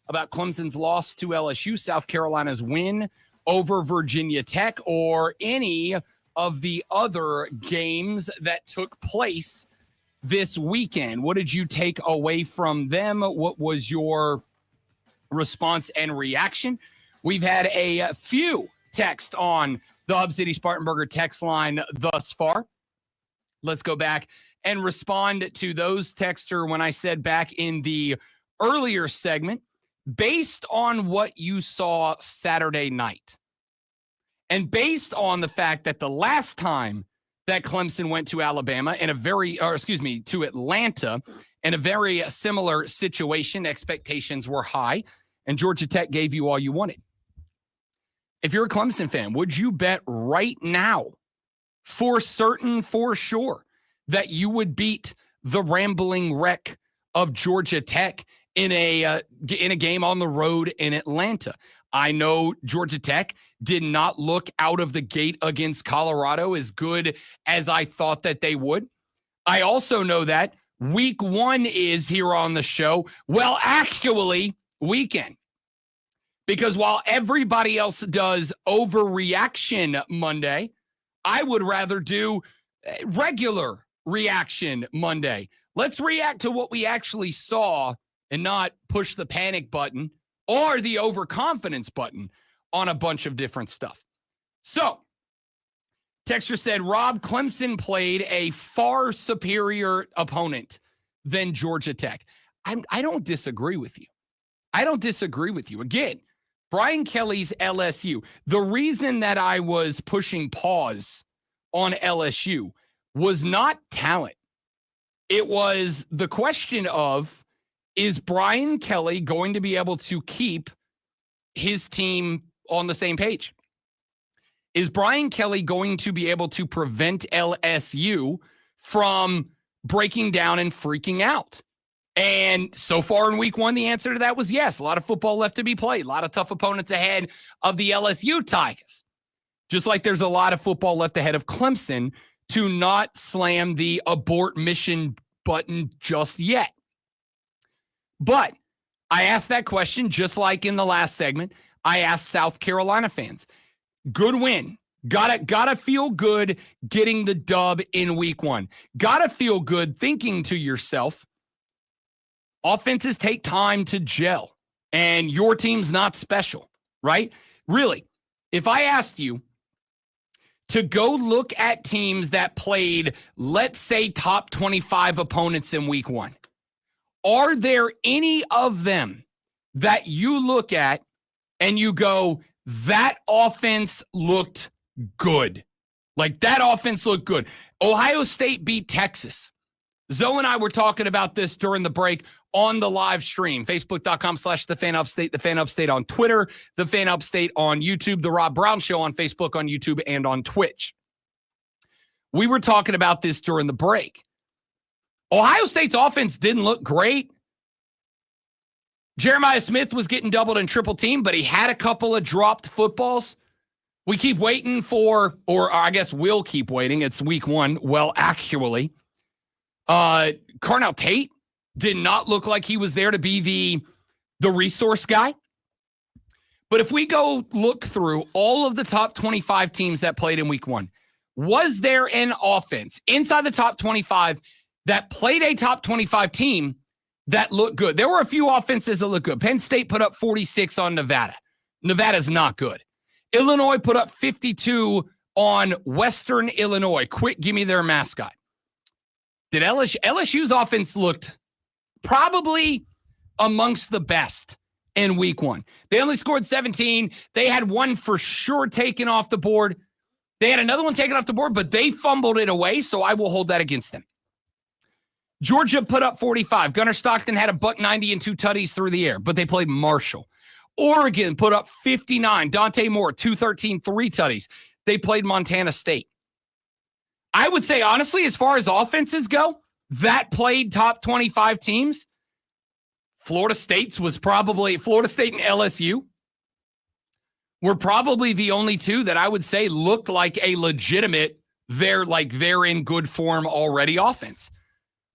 Speaker 1: about Clemson's loss to LSU, South Carolina's win over Virginia Tech, or any of the other games that took place this weekend. What did you take away from them? What was your response and reaction? We've had a few texts on the Hub City Spartanburger text line thus far. Let's go back and respond to those texter when I said back in the earlier segment, based on what you saw Saturday night, and based on the fact that the last time that Clemson went to Atlanta in a very similar situation, expectations were high, and Georgia Tech gave you all you wanted. If you're a Clemson fan, would you bet right now, for certain, for sure, that you would beat the rambling wreck of Georgia Tech in a game on the road in Atlanta? I know Georgia Tech did not look out of the gate against Colorado as good as I thought that they would. I also know that week 1 is here on the show. Well, actually, weekend. Because while everybody else does overreaction Monday, I would rather do regular reaction Monday. Let's react to what we actually saw and not push the panic button or the overconfidence button on a bunch of different stuff. So, texter said, Rob, Clemson played a far superior opponent than Georgia Tech. I don't disagree with you. Again, Brian Kelly's LSU. The reason that I was pushing pause on LSU was not talent. It was the question of, is Brian Kelly going to be able to keep his team on the same page? Is Brian Kelly going to be able to prevent LSU from breaking down and freaking out? And so far in week one, the answer to that was yes. A lot of football left to be played. A lot of tough opponents ahead of the LSU Tigers. Just like there's a lot of football left ahead of Clemson to not slam the abort mission button just yet. But I asked that question just like in the last segment. I asked South Carolina fans. Good win. Gotta feel good getting the dub in week one. Gotta feel good thinking to yourself, offenses take time to gel, and your team's not special, right? Really, if I asked you to go look at teams that played, let's say, top 25 opponents in week one, are there any of them that you look at and you go, that offense looked good? Like, that offense looked good. Ohio State beat Texas. Zoe and I were talking about this during the break on the live stream, facebook.com/TheFanUpstate, The Fan Upstate on Twitter, The Fan Upstate on YouTube, The Rob Brown Show on Facebook, on YouTube, and on Twitch. We were talking about this during the break. Ohio State's offense didn't look great. Jeremiah Smith was getting doubled and triple teamed, but he had a couple of dropped footballs. We keep waiting for, or I guess we'll keep waiting. It's week one. Well, actually, Carnell Tate did not look like he was there to be the resource guy. But if we go look through all of the top 25 teams that played in week one, was there an offense inside the top 25 that played a top 25 team that looked good? There were a few offenses that looked good. Penn State put up 46 on Nevada. Nevada's not good. Illinois put up 52 on Western Illinois. Quick, give me their mascot. Did LSU's offense looked probably amongst the best in week one. They only scored 17. They had one for sure taken off the board. They had another one taken off the board, but they fumbled it away, so I will hold that against them. Georgia put up 45. Gunnar Stockton had a $190 and 2 tutties through the air, but they played Marshall. Oregon put up 59. Dante Moore, 213, 3 tutties. They played Montana State. I would say, honestly, as far as offenses go, that played top 25 teams. Florida State and LSU were probably the only two that I would say looked like a legitimate, they're in good form already offense.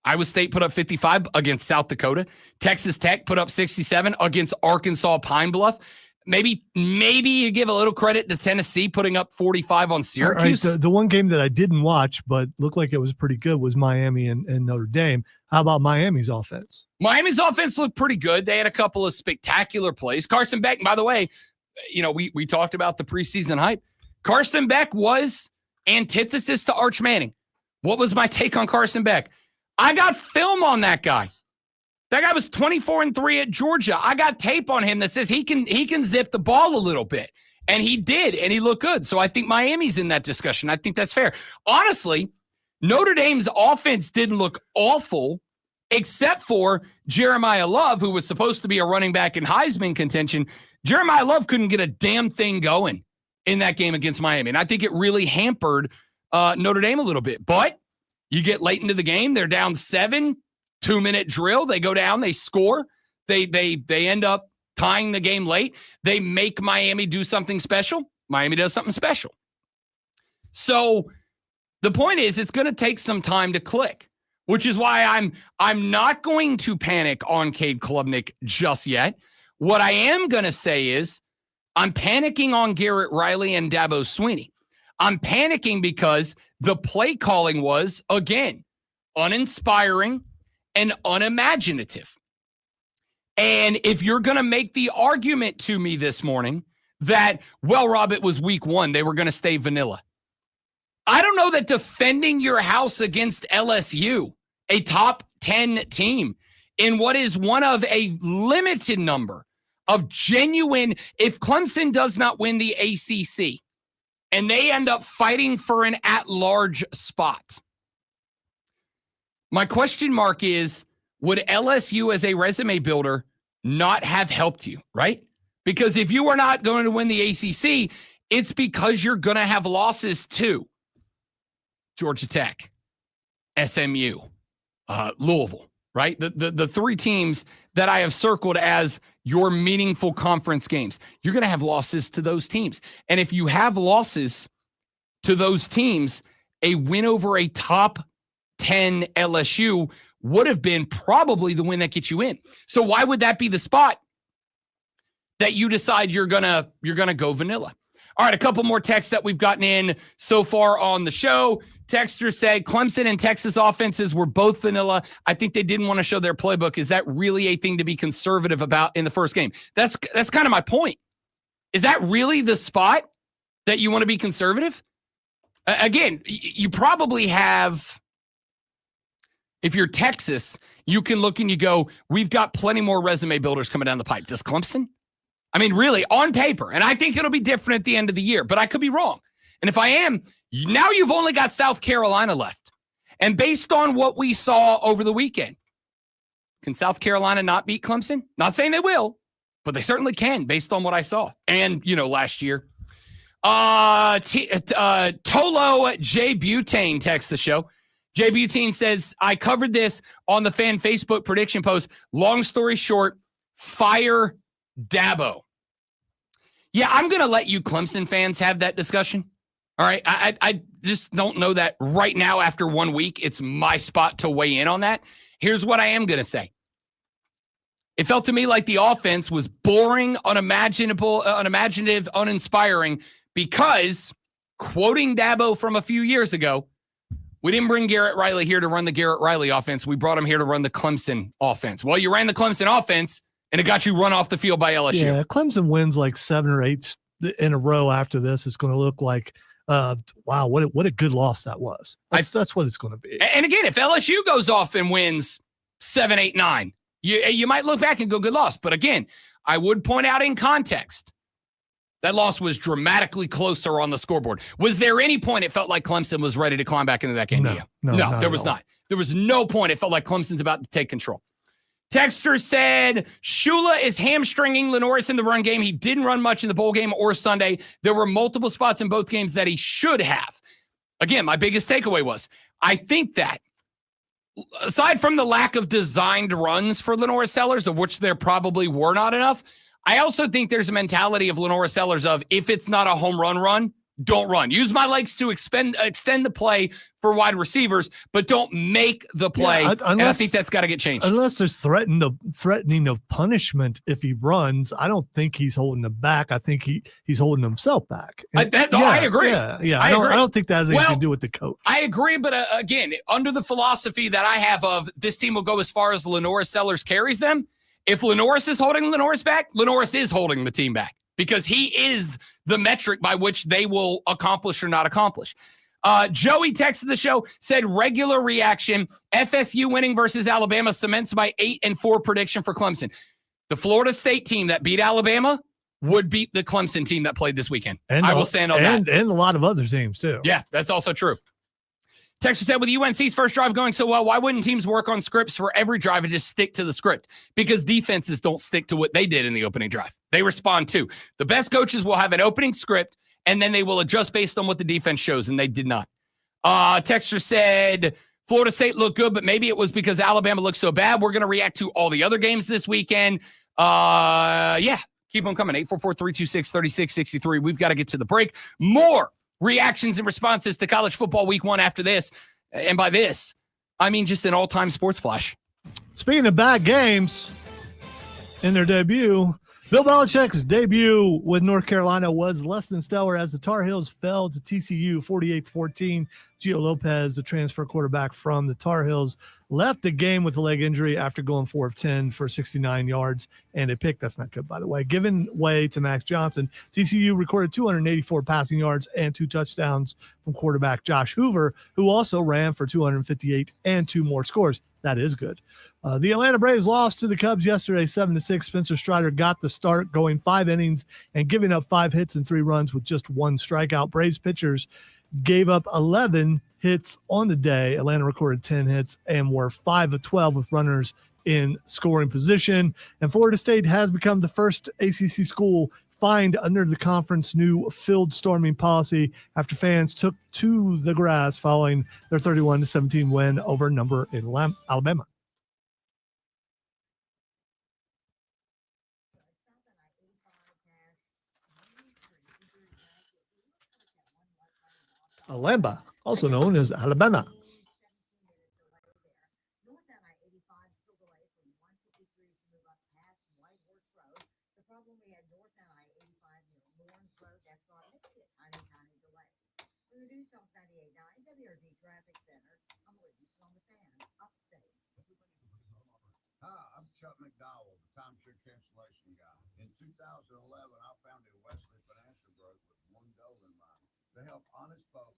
Speaker 1: Iowa State put up 55 against South Dakota. Texas Tech put up 67 against Arkansas Pine Bluff. Maybe you give a little credit to Tennessee putting up 45 on Syracuse.
Speaker 2: Right, the one game that I didn't watch but looked like it was pretty good was Miami and Notre Dame. How about Miami's offense?
Speaker 1: Miami's offense looked pretty good. They had a couple of spectacular plays. Carson Beck, by the way, we talked about the preseason hype. Carson Beck was antithesis to Arch Manning. What was my take on Carson Beck? I got film on that guy. That guy was 24-3 at Georgia. I got tape on him that says he can zip the ball a little bit. And he did, and he looked good. So I think Miami's in that discussion. I think that's fair. Honestly, Notre Dame's offense didn't look awful, except for Jeremiah Love, who was supposed to be a running back in Heisman contention. Jeremiah Love couldn't get a damn thing going in that game against Miami. And I think it really hampered Notre Dame a little bit. But you get late into the game, they're down 7, 2-minute drill. They go down, they score. They end up tying the game late. They make Miami do something special. Miami does something special. So the point is, it's going to take some time to click, which is why I'm not going to panic on Cade Klubnik just yet. What I am going to say is I'm panicking on Garrett Riley and Dabo Swinney. I'm panicking because the play calling was, again, uninspiring and unimaginative. And if you're going to make the argument to me this morning that, well, Rob, it was week one, they were going to stay vanilla. I don't know that defending your house against LSU, a top 10 team, in what is one of a limited number of genuine, if Clemson does not win the ACC and they end up fighting for an at-large spot, my question mark is, would LSU as a resume builder not have helped you, right? Because if you are not going to win the ACC, it's because you're going to have losses to Georgia Tech, SMU, Louisville, right? The three teams that I have circled as your meaningful conference games. You're going to have losses to those teams. And if you have losses to those teams, a win over a top 10 LSU would have been probably the win that gets you in. So why would that be the spot that you decide you're gonna go vanilla? All right, a couple more texts that we've gotten in so far on the show. Texter said Clemson and Texas offenses were both vanilla. I think they didn't want to show their playbook. Is that really a thing to be conservative about in the first game? That's kind of my point. Is that really the spot that you want to be conservative? Again, you probably have, if you're Texas, you can look and you go, we've got plenty more resume builders coming down the pipe. Does Clemson? I mean, really, on paper, and I think it'll be different at the end of the year, but I could be wrong. And if I am, now you've only got South Carolina left. And based on what we saw over the weekend, can South Carolina not beat Clemson? Not saying they will, but they certainly can based on what I saw. And, last year. Tolo J. Butane texts the show. J. Butane says, I covered this on the fan Facebook prediction post. Long story short, fire Dabo. Yeah, I'm going to let you Clemson fans have that discussion. All right. I just don't know that right now after 1 week, it's my spot to weigh in on that. Here's what I am going to say. It felt to me like the offense was boring, unimaginative, uninspiring because, quoting Dabo from a few years ago, we didn't bring Garrett Riley here to run the Garrett Riley offense. We brought him here to run the Clemson offense. Well, you ran the Clemson offense, and it got you run off the field by LSU.
Speaker 2: Yeah, Clemson wins like 7 or 8 in a row after this. It's going to look like, wow, what a good loss that was. That's what it's going to be.
Speaker 1: And again, if LSU goes off and wins 7, 8, 9, you might look back and go, good loss. But again, I would point out in context, that loss was dramatically closer on the scoreboard. Was there any point it felt like Clemson was ready to climb back into that game? No, there was not. There was no point it felt like Clemson's about to take control. Texter said, Shula is hamstringing Lenoris in the run game. He didn't run much in the bowl game or Sunday. There were multiple spots in both games that he should have. Again, my biggest takeaway was, I think that aside from the lack of designed runs for Lenoris Sellers, of which there probably were not enough, I also think there's a mentality of Lenoris Sellers of, if it's not a home run, don't run. Use my legs to extend the play for wide receivers, but don't make the play. Yeah, and I think that's got to get changed.
Speaker 2: Unless there's threatening of punishment if he runs, I don't think he's holding him back. I think he's holding himself back.
Speaker 1: I agree.
Speaker 2: Yeah. I don't think that has anything to do with the coach.
Speaker 1: I agree, but again, under the philosophy that I have of this team will go as far as Lenoris Sellers carries them. If Lenoris is holding Lenoris back, Lenoris is holding the team back because he is the metric by which they will accomplish or not accomplish. Joey texted the show, said regular reaction, FSU winning versus Alabama cements my 8-4 prediction for Clemson. The Florida State team that beat Alabama would beat the Clemson team that played this weekend. And I will stand on that.
Speaker 2: And a lot of other teams too.
Speaker 1: Yeah, that's also true. Texter said, with UNC's first drive going so well, why wouldn't teams work on scripts for every drive and just stick to the script? Because defenses don't stick to what they did in the opening drive. They respond too. The best coaches will have an opening script, and then they will adjust based on what the defense shows, and they did not. Texter said, Florida State looked good, but maybe it was because Alabama looked so bad. We're going to react to all the other games this weekend. Yeah, keep them coming. 844-326-3663. We've got to get to the break. More reactions and responses to college football week 1 after this. And by this, I mean just an all-time sports flash.
Speaker 2: Speaking of bad games in their debut, Bill Belichick's debut with North Carolina was less than stellar as the Tar Heels fell to TCU 48-14. Gio Lopez, the transfer quarterback from the Tar Heels, left the game with a leg injury after going 4 of 10 for 69 yards and a pick. That's not good, by the way. Giving way to Max Johnson, TCU recorded 284 passing yards and 2 touchdowns from quarterback Josh Hoover, who also ran for 258 and 2 more scores. That is good. The Atlanta Braves lost to the Cubs yesterday, 7-6. Spencer Strider got the start, going 5 innings and giving up 5 hits and 3 runs with just 1 strikeout. Braves pitchers gave up 11 hits on the day. Atlanta recorded 10 hits and were 5 of 12 with runners in scoring position. And Florida State has become the first ACC school fined under the conference new field storming policy after fans took to the grass following their 31-17 win over number in Alabama. Alabama, also known as Alabama.
Speaker 11: Hi, I'm Chuck McDowell, the timeshare cancellation guy. In 2011, I founded Wesley Financial Group with one goal in mind: to help honest folks.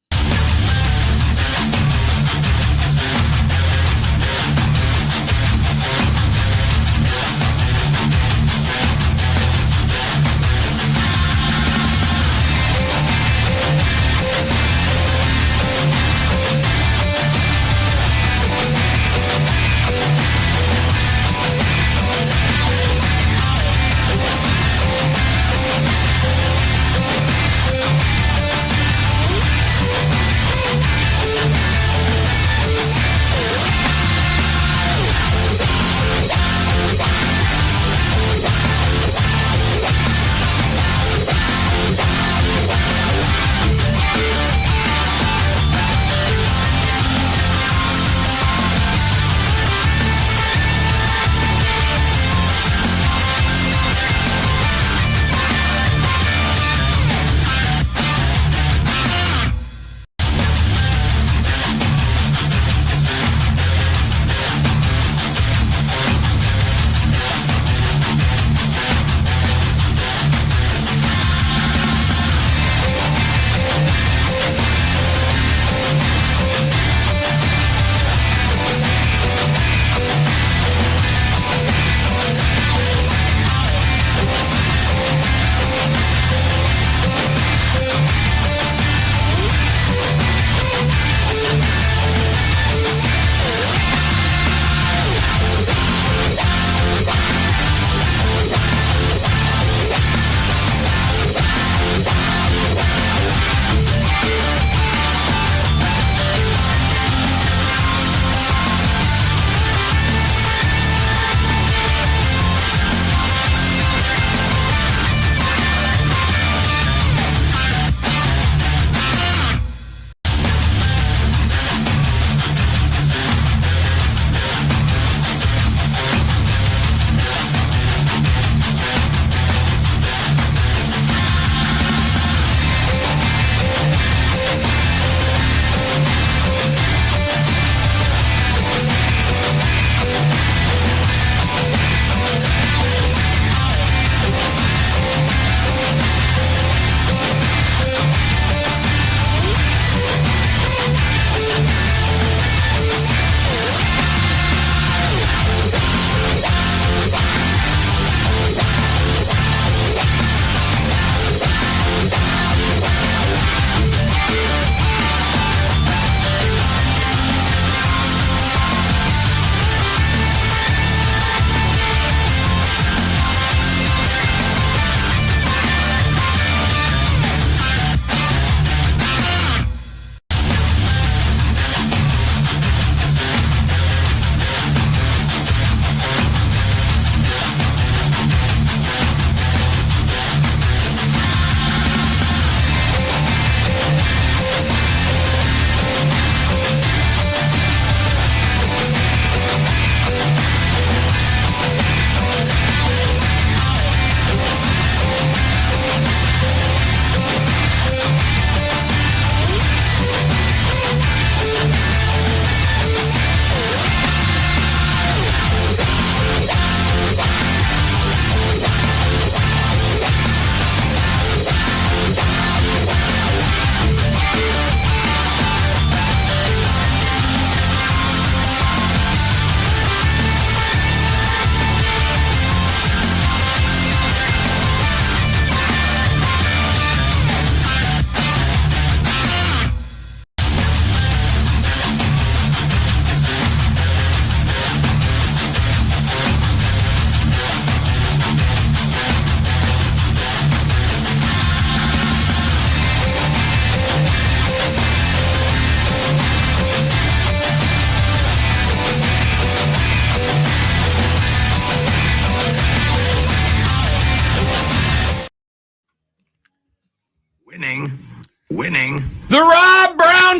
Speaker 12: Winning.
Speaker 1: The Rob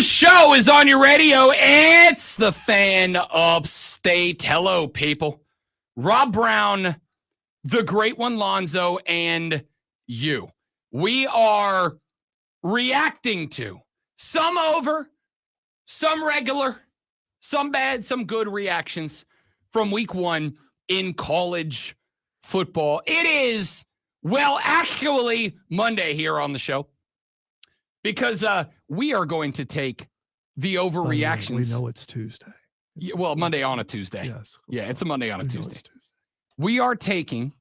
Speaker 1: show is on your radio. It's the Fan Upstate. Hello, people. Rob Brown, the great one, Lonzo, and you. We are reacting to some over, some regular, some bad, some good reactions from week one in college football. It is, well, actually Monday here on the show because we are going to take the overreactions.
Speaker 2: We know it's Tuesday.
Speaker 1: Yeah, well, Monday on a Tuesday.
Speaker 2: Yes.
Speaker 1: Yeah, it's a Monday on a Tuesday.
Speaker 2: Tuesday.
Speaker 1: We are taking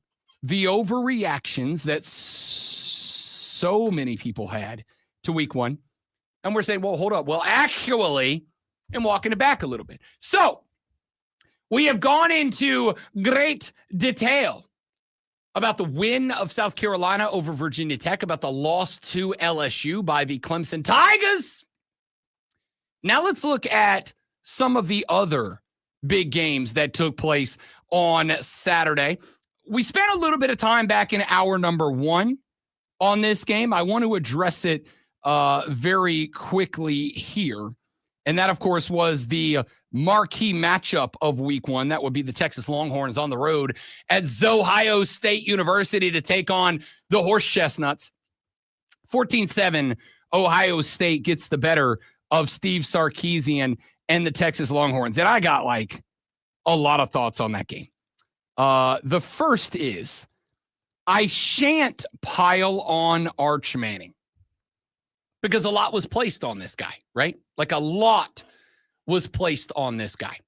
Speaker 1: the overreactions that so many people had to week one. And we're saying, well, hold up. Well, actually, and walking it back a little bit. So we have gone into great detail about the win of South Carolina over Virginia Tech, about the loss to LSU by the Clemson Tigers. Now let's look at some of the other big games that took place on Saturday. We spent a little bit of time back in hour number one on this game. I want to address it very quickly here. And that, of course, was the marquee matchup of week one. That would be the Texas Longhorns on the road at Ohio State University to take on the Horse Chestnuts. 14-7, Ohio State gets the better of Steve Sarkisian and the Texas Longhorns. And I got like a lot of thoughts on that game. The first is I shan't pile on Arch Manning because a lot was placed on this guy, right? Like a lot was placed on this guy.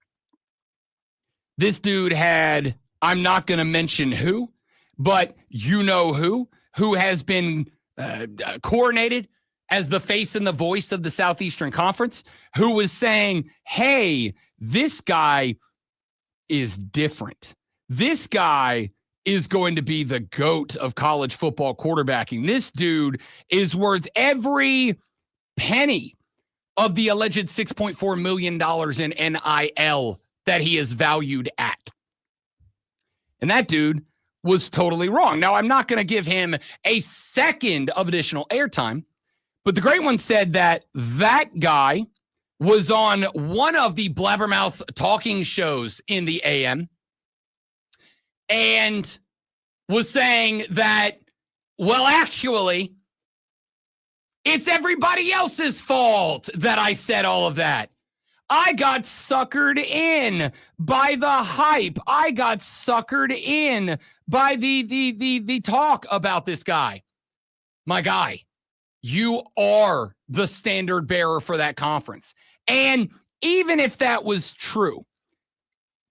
Speaker 1: This dude had, I'm not going to mention who, but you know who has been coronated as the face and the voice of the Southeastern Conference, who was saying, hey, this guy is different. This guy is going to be the GOAT of college football quarterbacking. This dude is worth every penny of the alleged $6.4 million in NIL that he is valued at. And that dude was totally wrong. Now, I'm not going to give him a second of additional airtime, but the great one said that that guy was on one of the blabbermouth talking shows in the AM and was saying that, well, actually, it's everybody else's fault that I said all of that. I got suckered in by the hype. I got suckered in by the talk about this guy. My guy, you are the standard bearer for that conference. And even if that was true,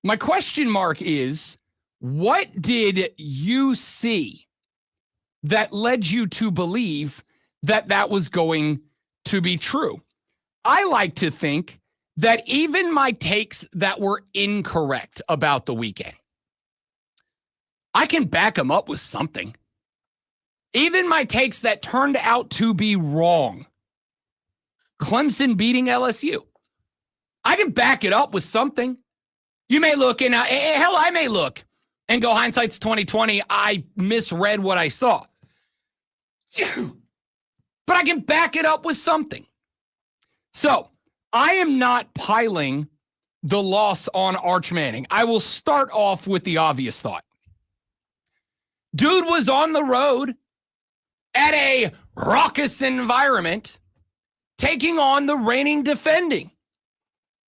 Speaker 1: my question mark is, what did you see that led you to believe that that was going to be true? I like to think that even my takes that were incorrect about the weekend, I can back them up with something. Even my takes that turned out to be wrong, Clemson beating LSU, I can back it up with something. You may look and hell, I may look and go, hindsight's 2020. I misread what I saw. But I can back it up with something. So I am not piling the loss on Arch Manning. I will start off with the obvious thought. Dude was on the road at a raucous environment, taking on the reigning defending,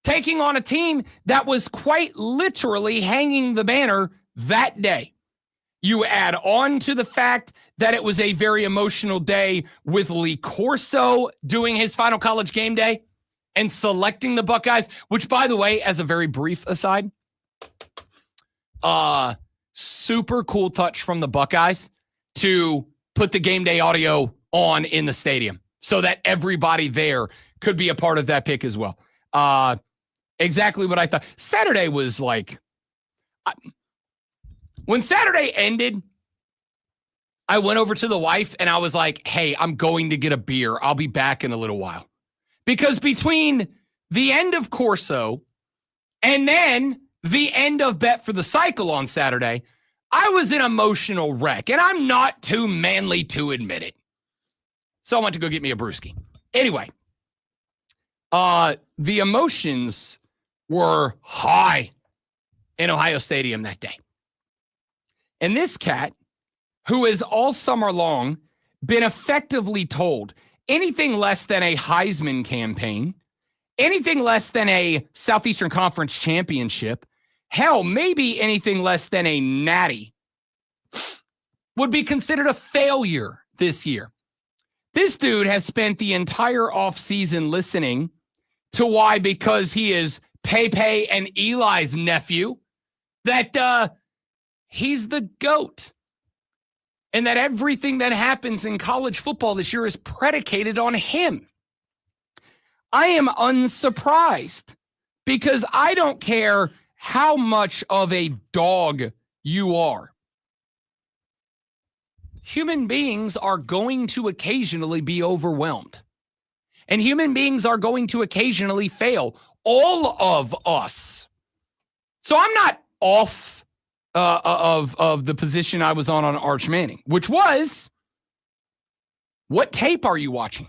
Speaker 1: taking on a team that was quite literally hanging the banner that day. You add on to the fact that it was a very emotional day with Lee Corso doing his final college game day and selecting the Buckeyes, which, by the way, as a very brief aside, super cool touch from the Buckeyes to put the game day audio on in the stadium so that everybody there could be a part of that pick as well. Exactly what I thought. Saturday was like, when Saturday ended, I went over to the wife and I was like, hey, I'm going to get a beer. I'll be back in a little while. Because between the end of Corso and then the end of Bet for the Cycle on Saturday, I was an emotional wreck. And I'm not too manly to admit it. So I went to go get me a brewski. Anyway, The emotions were high in Ohio Stadium that day. And this cat, who has all summer long been effectively told anything less than a Heisman campaign, anything less than a Southeastern Conference championship, hell, maybe anything less than a natty, would be considered a failure this year. This dude has spent the entire offseason listening to why, because he is Pepe and Eli's nephew, that he's the GOAT. And that everything that happens in college football this year is predicated on him. I am unsurprised because I don't care how much of a dog you are. Human beings are going to occasionally be overwhelmed. And human beings are going to occasionally fail. All of us. So I'm not off of the position I was on Arch Manning, which was, what tape are you watching?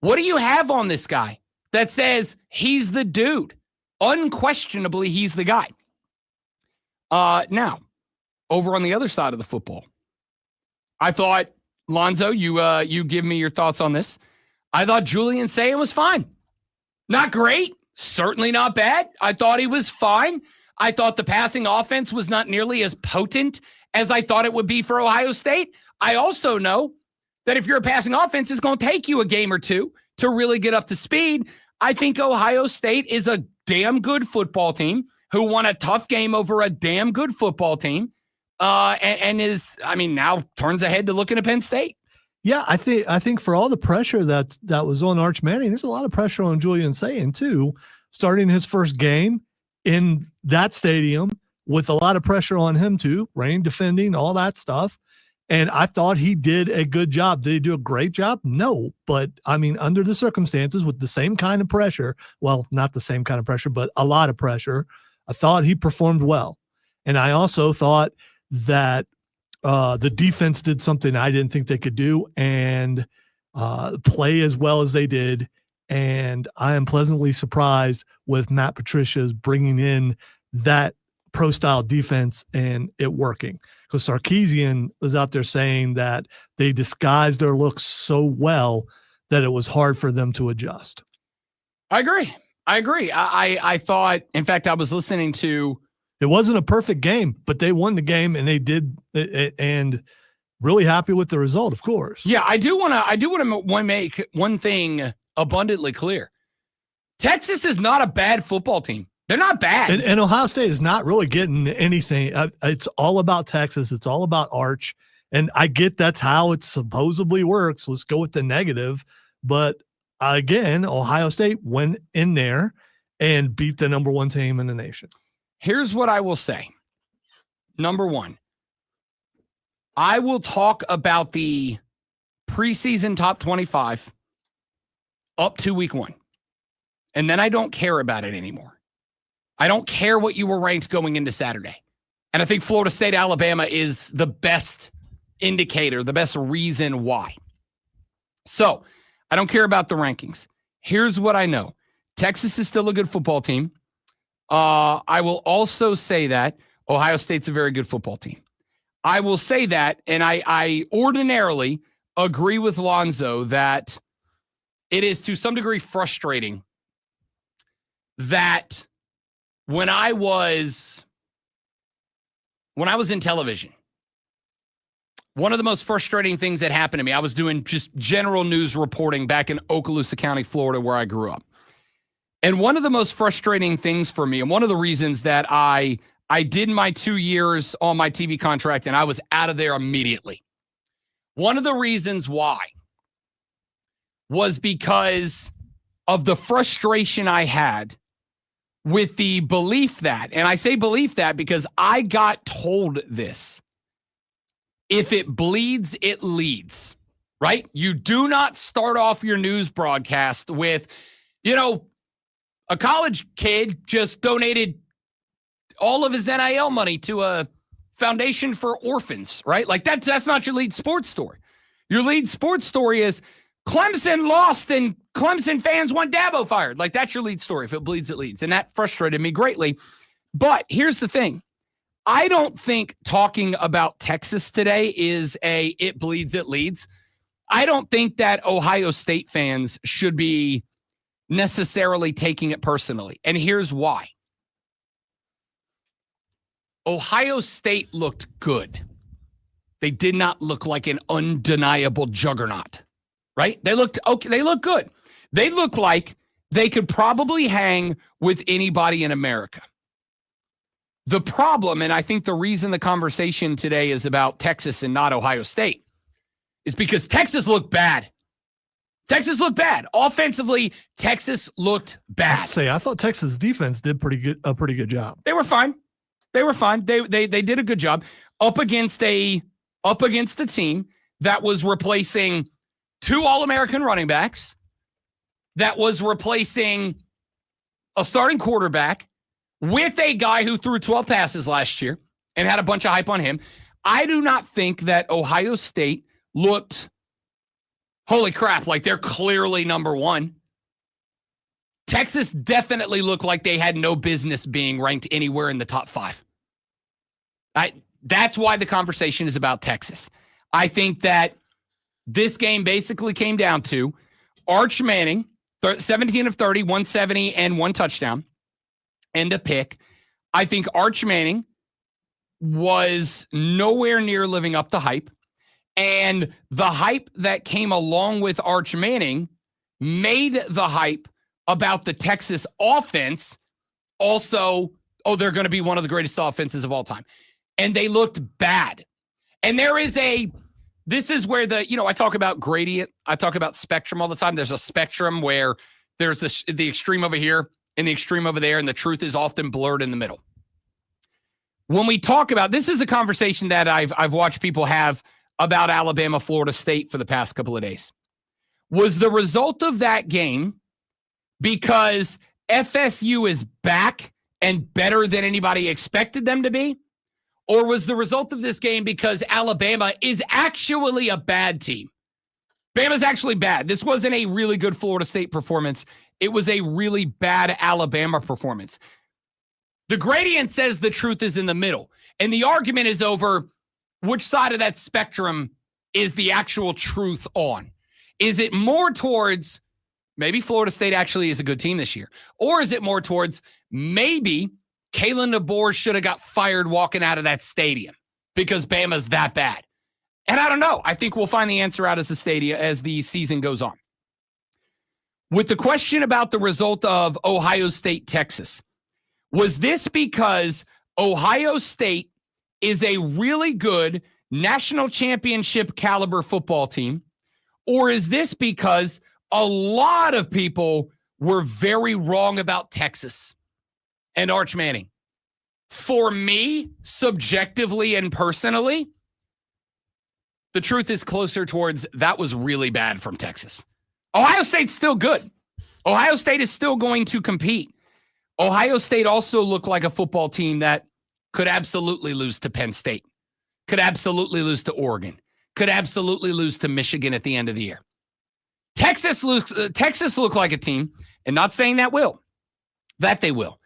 Speaker 1: What do you have on this guy that says he's the dude? Unquestionably, he's the guy. Now, over on the other side of the football, I thought, Lonzo, you give me your thoughts on this. I thought Julian Sayin was fine. Not great, certainly not bad. I thought he was fine. I thought the passing offense was not nearly as potent as I thought it would be for Ohio State. I also know that if you're a passing offense, it's going to take you a game or two to really get up to speed. I think Ohio State is a damn good football team who won a tough game over a damn good football team and is, now turns ahead to looking at Penn State.
Speaker 2: Yeah, I think for all the pressure that was on Arch Manning, there's a lot of pressure on Julian Sayin too, starting his first game in that stadium with a lot of pressure on him too, rain defending, all that stuff. And I thought he did a good job. Did he do a great job? No. But under the circumstances with the same kind of pressure, well, not the same kind of pressure, but a lot of pressure, I thought he performed well. And I also thought that the defense did something I didn't think they could do and play as well as they did. And I am pleasantly surprised with Matt Patricia's bringing in that pro-style defense and it working. Because Sarkisian was out there saying that they disguised their looks so well that it was hard for them to adjust.
Speaker 1: I agree. I thought, in fact, I was listening to.
Speaker 2: It wasn't a perfect game, but they won the game and they did, and really happy with the result, of course.
Speaker 1: Yeah, I do want to make one thing abundantly clear. Texas is not a bad football team. They're not bad.
Speaker 2: And Ohio State is not really getting anything. It's all about Texas. It's all about Arch. And I get that's how it supposedly works. Let's go with the negative. But again, Ohio State went in there and beat the number one team in the nation.
Speaker 1: Here's what I will say. Number one, I will talk about the preseason top 25 up to week 1. And then I don't care about it anymore. I don't care what you were ranked going into Saturday. And I think Florida State, Alabama is the best indicator, the best reason why. So I don't care about the rankings. Here's what I know. Texas is still a good football team. I will also say that Ohio State's a very good football team. I will say that, and I ordinarily agree with Lonzo that it is to some degree frustrating that when I was in television, one of the most frustrating things that happened to me, I was doing just general news reporting back in Okaloosa County, Florida, where I grew up. And one of the most frustrating things for me, and one of the reasons that I did my 2 years on my TV contract and I was out of there immediately. One of the reasons why was because of the frustration I had with the belief that, and I say belief that because I got told this, if it bleeds, it leads, right? You do not start off your news broadcast with, a college kid just donated all of his NIL money to a foundation for orphans, right? Like that's not your lead sports story. Your lead sports story is Clemson lost and Clemson fans want Dabo fired. Like, that's your lead story. If it bleeds, it leads. And that frustrated me greatly. But here's the thing. I don't think talking about Texas today is it bleeds, it leads. I don't think that Ohio State fans should be necessarily taking it personally. And here's why. Ohio State looked good. They did not look like an undeniable juggernaut, right? They looked okay. They looked good. They looked like they could probably hang with anybody in America. The problem, and I think the reason the conversation today is about Texas and not Ohio State, is because Texas looked bad. Texas looked bad. Offensively, Texas looked bad.
Speaker 2: I thought Texas defense did a pretty good job.
Speaker 1: They were fine. They were fine. They did a good job up against a team that was replacing 2 All-American running backs, that was replacing a starting quarterback with a guy who threw 12 passes last year and had a bunch of hype on him. I do not think that Ohio State looked, holy crap, like they're clearly number one. Texas definitely looked like they had no business being ranked anywhere in the top 5. That's why the conversation is about Texas. I think that this game basically came down to Arch Manning, 17 of 30, 170, and 1 touchdown, and a pick. I think Arch Manning was nowhere near living up to hype. And the hype that came along with Arch Manning made the hype about the Texas offense also, they're going to be one of the greatest offenses of all time. And they looked bad. And this is where I talk about gradient. I talk about spectrum all the time. There's a spectrum where there's the extreme over here and the extreme over there, and the truth is often blurred in the middle. When we talk about, this is a conversation that I've watched people have about Alabama, Florida State for the past couple of days. Was the result of that game because FSU is back and better than anybody expected them to be? Or was the result of this game because Alabama is actually a bad team? Bama's actually bad. This wasn't a really good Florida State performance. It was a really bad Alabama performance. The gradient says the truth is in the middle. And the argument is over which side of that spectrum is the actual truth on. Is it more towards maybe Florida State actually is a good team this year? Or is it more towards maybe Kalen DeBoer should have got fired walking out of that stadium because Bama's that bad? And I don't know. I think we'll find the answer out as the season goes on. With the question about the result of Ohio State, Texas, was this because Ohio State is a really good national championship caliber football team? Or is this because a lot of people were very wrong about Texas and Arch Manning? For me, subjectively and personally, the truth is closer towards that was really bad from Texas. Ohio State's still good. Ohio State is still going to compete. Ohio State also looked like a football team that could absolutely lose to Penn State, could absolutely lose to Oregon, could absolutely lose to Michigan at the end of the year. Texas looked like a team, and not saying that they will.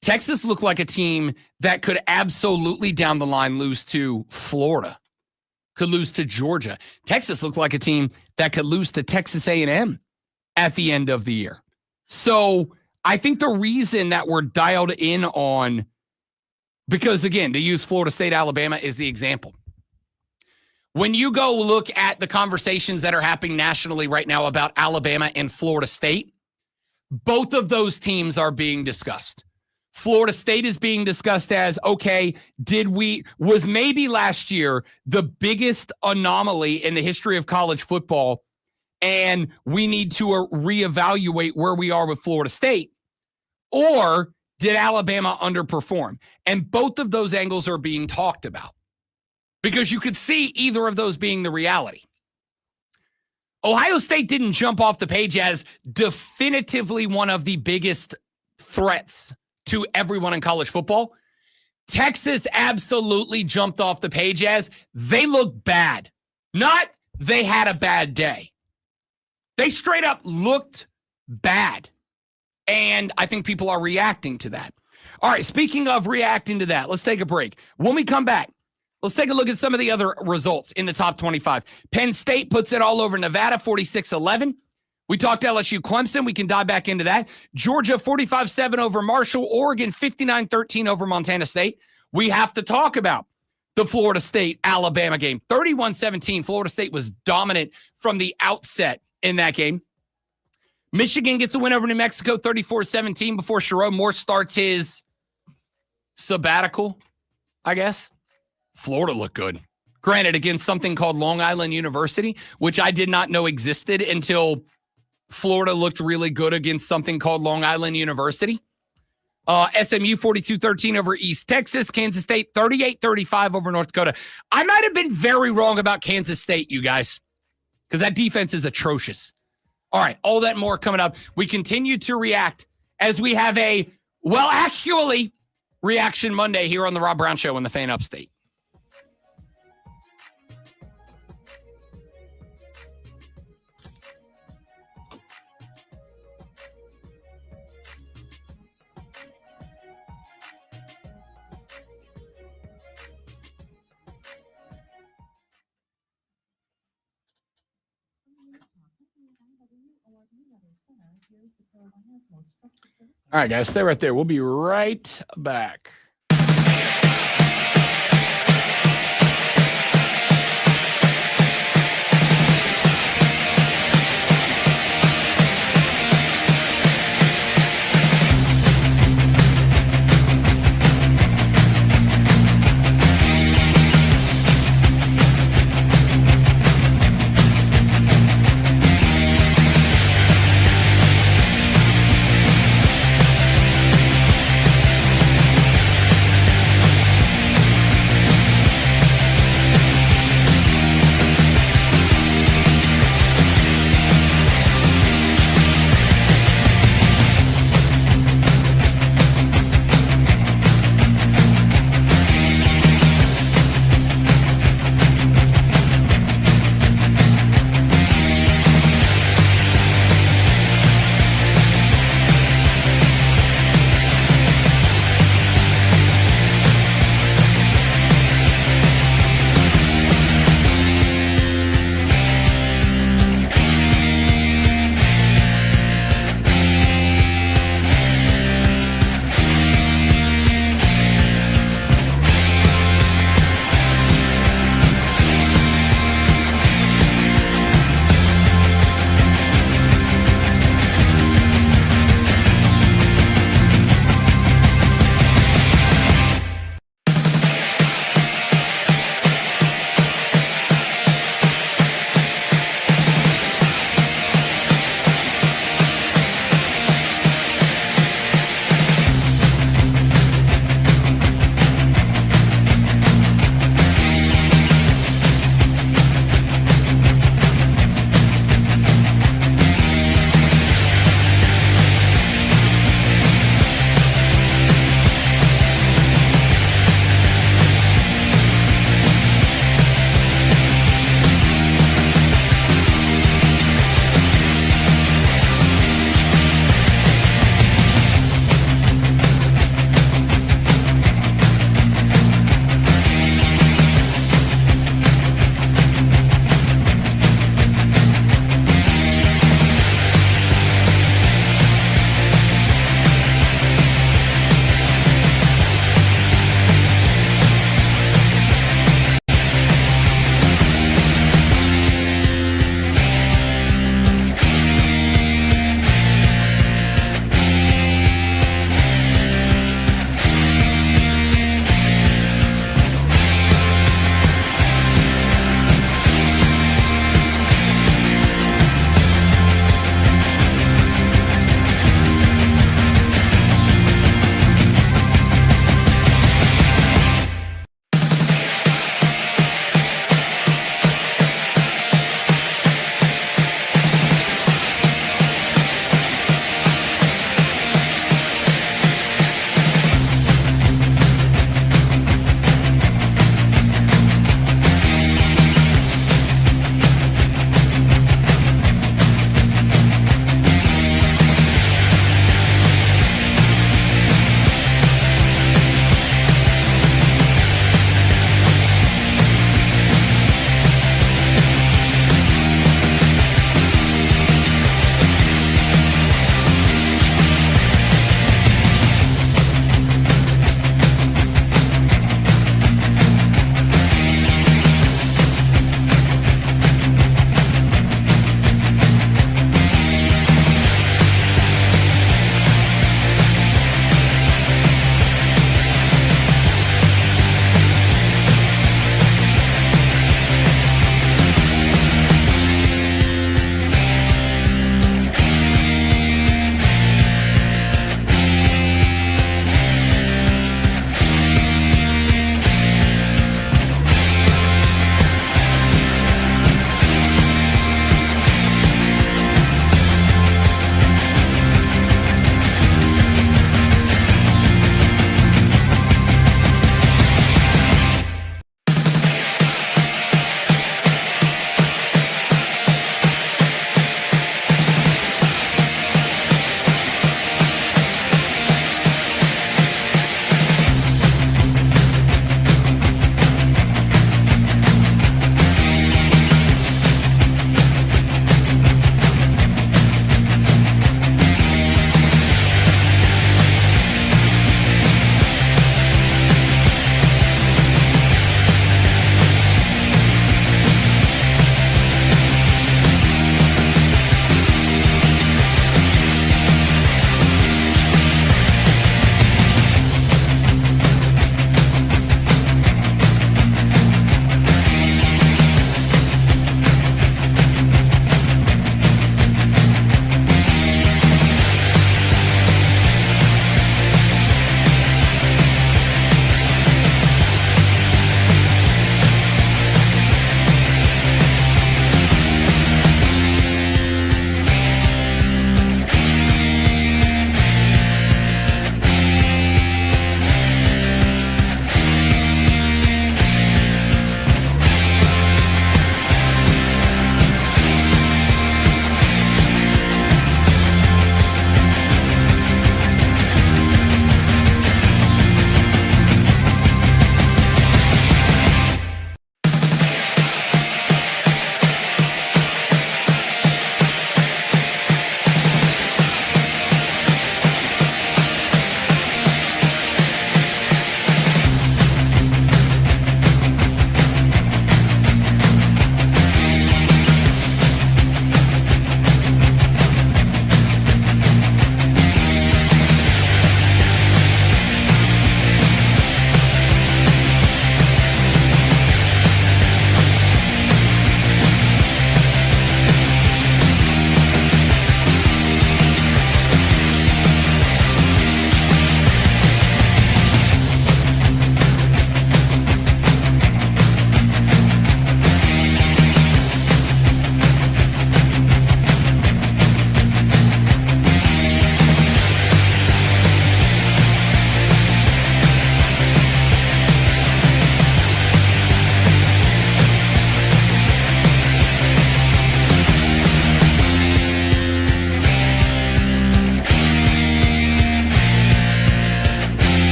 Speaker 1: Texas looked like a team that could absolutely down the line lose to Florida, could lose to Georgia. Texas looked like a team that could lose to Texas A&M at the end of the year. So I think the reason that we're dialed in on, because again, to use Florida State, Alabama is the example. When you go look at the conversations that are happening nationally right now about Alabama and Florida State, both of those teams are being discussed. Florida State is being discussed as, okay, was maybe last year the biggest anomaly in the history of college football, and we need to reevaluate where we are with Florida State? Or did Alabama underperform? And both of those angles are being talked about, because you could see either of those being the reality. Ohio State didn't jump off the page as definitively one of the biggest threats to everyone in college football. Texas absolutely jumped off the page as they look bad, not they had a bad day. They straight up looked bad. And I think people are reacting to that. All right, speaking of reacting to that, let's take a break. When we come back, let's take a look at some of the other results in the top 25. Penn State puts it all over Nevada, 46-11. We talked LSU Clemson. We can dive back into that. Georgia, 45-7 over Marshall. Oregon, 59-13 over Montana State. We have to talk about the Florida State-Alabama game. 31-17. Florida State was dominant from the outset in that game. Michigan gets a win over New Mexico, 34-17, before Sherrod Moore starts his sabbatical, I guess. Florida looked good. Granted, against something called Long Island University, which I did not know existed until Florida looked really good against something called Long Island University. SMU 42-13 over East Texas. Kansas State 38-35 over North Dakota. I might have been very wrong about Kansas State, you guys, because that defense is atrocious. All right, all that and more coming up. We continue to react as we have a, well, actually, Reaction Monday here on the Rob Brown Show on the Fan Upstate. All right, guys, stay right there. We'll be right back.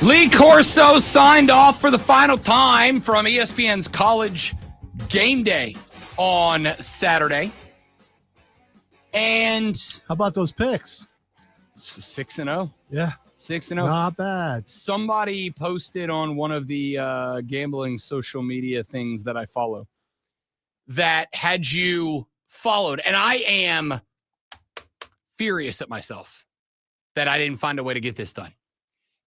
Speaker 1: Lee Corso signed off for the final time from ESPN's College Game Day on Saturday. And
Speaker 2: how about those picks?
Speaker 1: 6-0.
Speaker 2: Yeah.
Speaker 1: 6-0.
Speaker 2: Not bad.
Speaker 1: Somebody posted on one of the gambling social media things that I follow that had you followed, and I am furious at myself that I didn't find a way to get this done.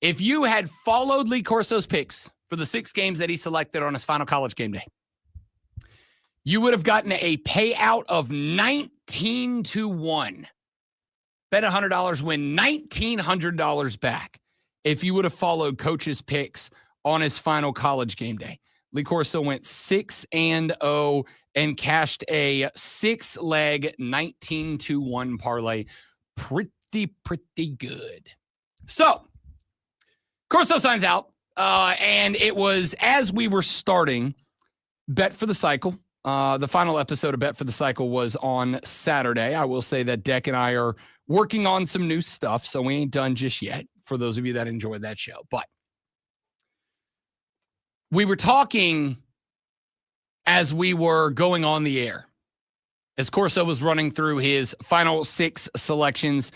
Speaker 1: If you had followed Lee Corso's picks for the 6 games that he selected on his final College Game Day, you would have gotten a payout of 19-1. Bet $100, win $1,900 back if you would have followed Coach's picks on his final College Game Day. Lee Corso went 6-0 and cashed a 6-leg 19-1 parlay. Pretty good. So, Corso signs out, and it was as we were starting Bet for the Cycle. The final episode of Bet for the Cycle was on Saturday. I will say that Deck and I are working on some new stuff, so we ain't done just yet, for those of you that enjoyed that show. But we were talking as we were going on the air, as Corso was running through his final 6 selections,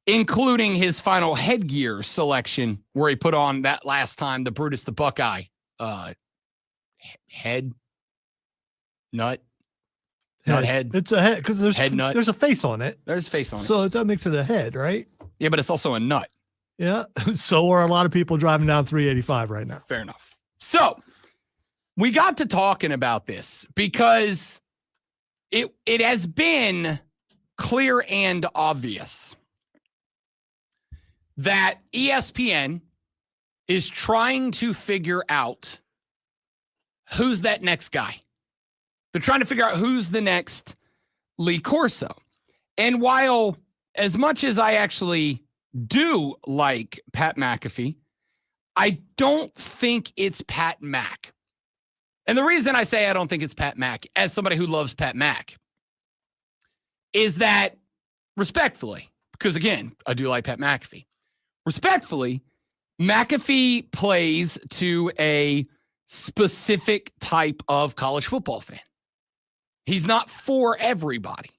Speaker 1: including his final headgear selection, where he put on that last time the Brutus the Buckeye head. Nut head.
Speaker 2: It's a head because there's
Speaker 1: head nut.
Speaker 2: There's a face on it.
Speaker 1: There's a face on it.
Speaker 2: So that makes it a head, right?
Speaker 1: Yeah, but it's also a nut.
Speaker 2: Yeah. So are a lot of people driving down 385 right now.
Speaker 1: Fair enough. So we got to talking about this because it has been clear and obvious that ESPN is trying to figure out who's that next guy. They're trying to figure out who's the next Lee Corso. And while as much as I actually do like Pat McAfee, I don't think it's Pat Mac. And the reason I say I don't think it's Pat Mac, as somebody who loves Pat Mac, is that respectfully, because again, I do like Pat McAfee. Respectfully, McAfee plays to a specific type of college football fan. He's not for everybody.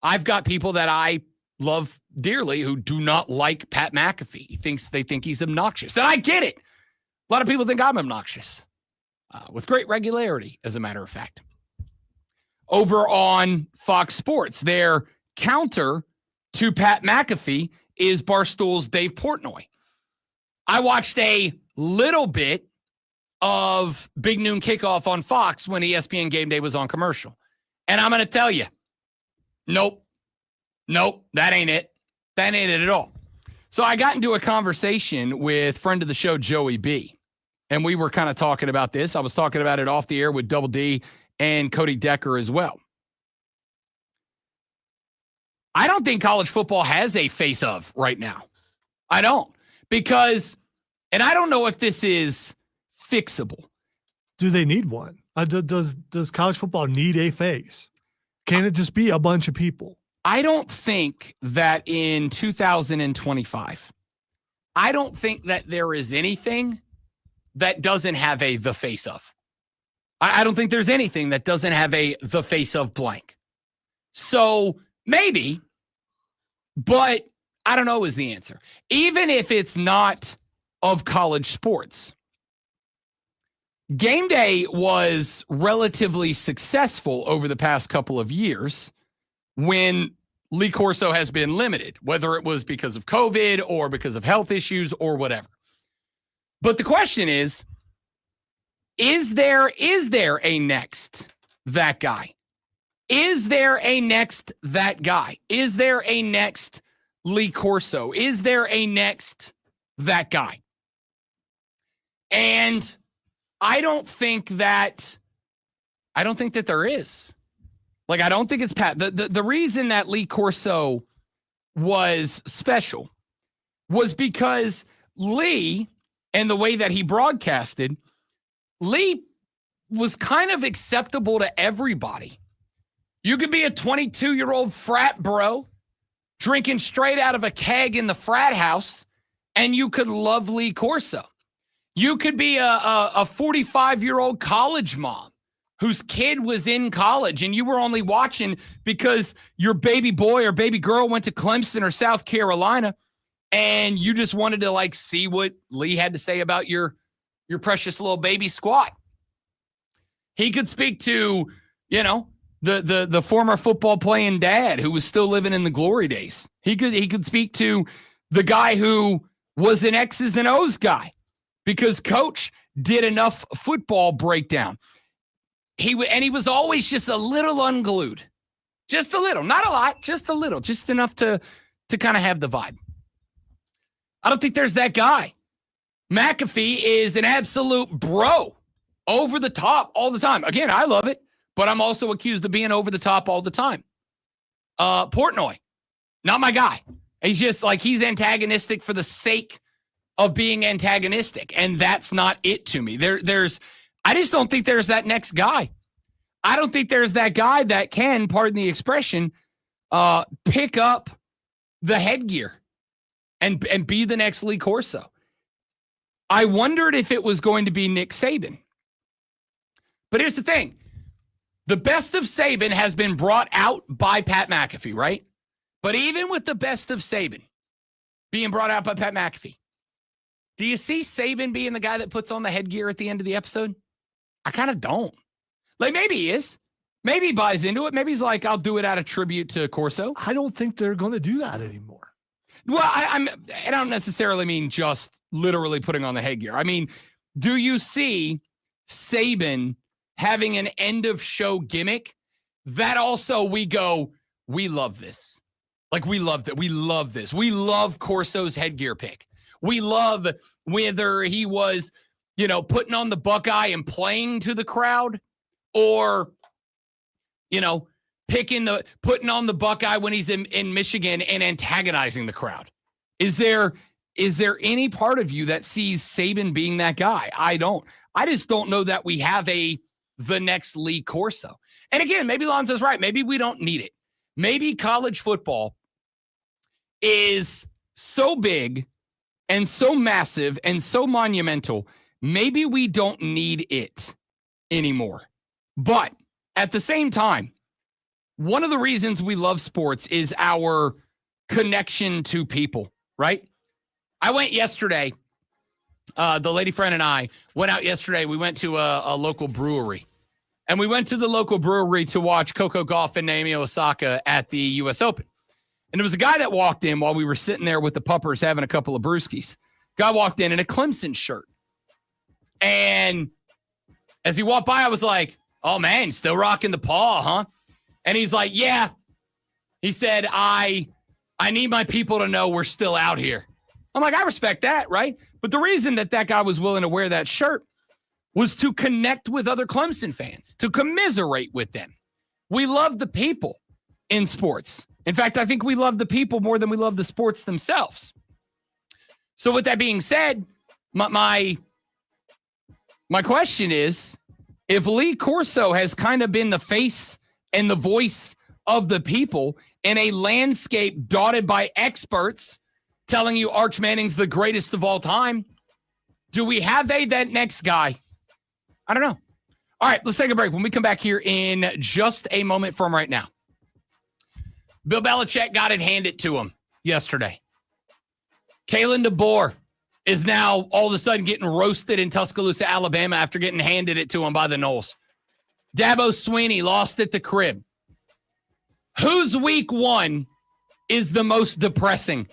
Speaker 1: I've got people that I love dearly who do not like Pat McAfee. They think he's obnoxious. And I get it. A lot of people think I'm obnoxious. With great regularity, as a matter of fact. Over on Fox Sports, their counter to Pat McAfee is Barstool's Dave Portnoy. I watched a little bit of Big Noon Kickoff on Fox when ESPN Game Day was on commercial. And I'm going to tell you, nope, that ain't it. That ain't it at all. So I got into a conversation with friend of the show, Joey B. And we were kind of talking about this. I was talking about it off the air with Double D and Cody Decker as well. I don't think college football has a face of right now. I don't. Because, and I don't know if this is fixable.
Speaker 2: Do they need one? Does college football need a face? Can it just be a bunch of people?
Speaker 1: I don't think that in 2025, I don't think that there is anything that doesn't have a the face of. I don't think there's anything that doesn't have a the face of blank. So maybe, but I don't know is the answer. Even if it's not of college sports. Game Day was relatively successful over the past couple of years when Lee Corso has been limited, whether it was because of COVID or because of health issues or whatever. But the question is there a next that guy? Is there a next that guy? Is there a next Lee Corso? Is there a next that guy? And I don't think that there is. Like, I don't think it's Pat. The reason that Lee Corso was special was because Lee and the way that he broadcasted, Lee was kind of acceptable to everybody. You could be a 22-year-old frat bro drinking straight out of a keg in the frat house and you could love Lee Corso. You could be a 45-year-old college mom whose kid was in college and you were only watching because your baby boy or baby girl went to Clemson or South Carolina and you just wanted to like see what Lee had to say about your precious little baby squad. He could speak to, the former football playing dad who was still living in the glory days. He could speak to the guy who was an X's and O's guy because coach did enough football breakdown. He was always just a little unglued. Just a little, not a lot, just a little, just enough to kind of have the vibe. I don't think there's that guy. McAfee is an absolute bro, over the top all the time. Again, I love it, but I'm also accused of being over the top all the time. Portnoy, not my guy. He's just like, he's antagonistic for the sake of being antagonistic, and that's not it to me. I just don't think there's that next guy. I don't think there's that guy that can, pardon the expression, pick up the headgear and be the next Lee Corso. I wondered if it was going to be Nick Saban. But here's the thing. The best of Saban has been brought out by Pat McAfee, right? But even with the best of Saban being brought out by Pat McAfee, do you see Saban being the guy that puts on the headgear at the end of the episode? I kind of don't. Like, maybe he is. Maybe he buys into it. Maybe he's like, I'll do it out of tribute to Corso.
Speaker 2: I don't think they're going to do that anymore.
Speaker 1: Well, I don't necessarily mean just literally putting on the headgear. I mean, do you see Saban having an end of show gimmick that also we love this. Like, we loved it. We love this. We love Corso's headgear pick. We love whether he was, putting on the Buckeye and playing to the crowd or, putting on the Buckeye when he's in Michigan and antagonizing the crowd. Is there any part of you that sees Saban being that guy? I don't. I just don't know that we have the next Lee Corso. And again, maybe Lonzo's right. Maybe we don't need it. Maybe college football is so big and so massive and so monumental. Maybe we don't need it anymore. But at the same time, one of the reasons we love sports is our connection to people, right? I went yesterday. The lady friend and I went out yesterday. We went to a local brewery. And we went to the local brewery to watch Coco Gauff and Naomi Osaka at the U.S. Open. And there was a guy that walked in while we were sitting there with the puppers having a couple of brewskis. Guy walked in a Clemson shirt. And as he walked by, I was like, oh, man, still rocking the paw, huh? And he's like, yeah. He said, I need my people to know we're still out here. I'm like, I respect that, right? But the reason that guy was willing to wear that shirt was to connect with other Clemson fans, to commiserate with them. We love the people in sports. In fact, I think we love the people more than we love the sports themselves. So with that being said, my question is, if Lee Corso has kind of been the face and the voice of the people in a landscape dotted by experts telling you Arch Manning's the greatest of all time, do we have that next guy? I don't know. All right, let's take a break. When we come back here in just a moment from right now, Bill Belichick got it handed to him yesterday. Kalen DeBoer is now all of a sudden getting roasted in Tuscaloosa, Alabama after getting handed it to him by the Noles. Dabo Swinney lost at the crib. Whose week one is the most depressing?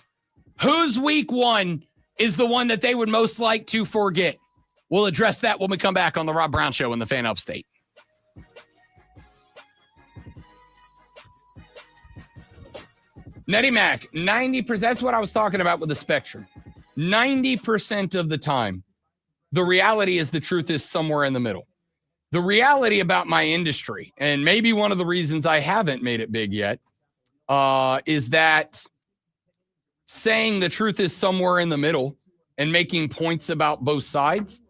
Speaker 1: Whose week one is the one that they would most like to forget? We'll address that when we come back on the Rob Brown Show in the Fan Upstate. Nettie Mac, 90%. That's what I was talking about with the spectrum. 90% of the time, the reality is the truth is somewhere in the middle. The reality about my industry, and maybe one of the reasons I haven't made it big yet, is that saying the truth is somewhere in the middle and making points about both sides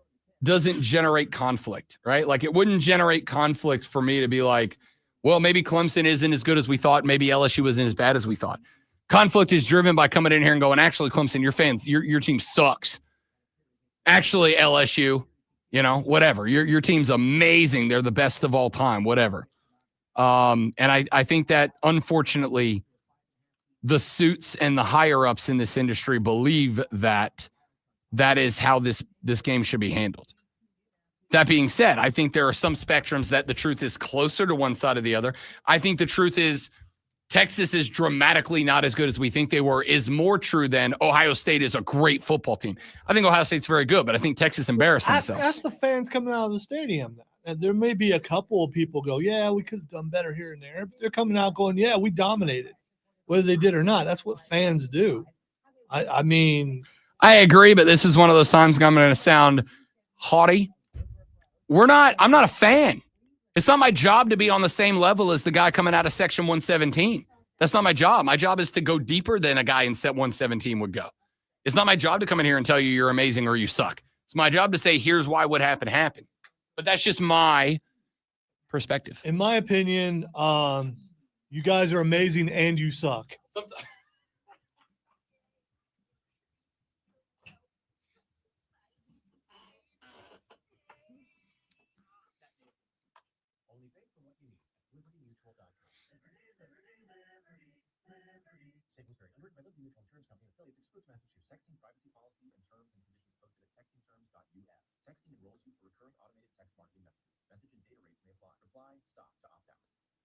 Speaker 1: doesn't generate conflict, right? Like, it wouldn't generate conflict for me to be like, well, maybe Clemson isn't as good as we thought. Maybe LSU isn't as bad as we thought. Conflict is driven by coming in here and going, actually, Clemson, your fans, your team sucks. Actually, LSU, whatever. Your team's amazing. They're the best of all time, whatever. And I think that, unfortunately, the suits and the higher-ups in this industry believe that is how this game should be handled. That being said, I think there are some spectrums that the truth is closer to one side or the other. I think the truth is Texas is dramatically not as good as we think they were is more true than Ohio State is a great football team. I think Ohio State's very good, but I think Texas embarrassed themselves.
Speaker 2: Ask the fans coming out of the stadium. And there may be a couple of people go, yeah, we could have done better here and there. But they're coming out going, yeah, we dominated, whether they did or not. That's what fans do. I mean.
Speaker 1: I agree, but this is one of those times I'm going to sound haughty. I'm not a fan. It's not my job to be on the same level as the guy coming out of Section 117. That's not my job. My job is to go deeper than a guy in Set 117 would go. It's not my job to come in here and tell you you're amazing or you suck. It's my job to say, here's why what happened. But that's just my perspective.
Speaker 2: In my opinion, you guys are amazing and you suck.
Speaker 1: Sometimes.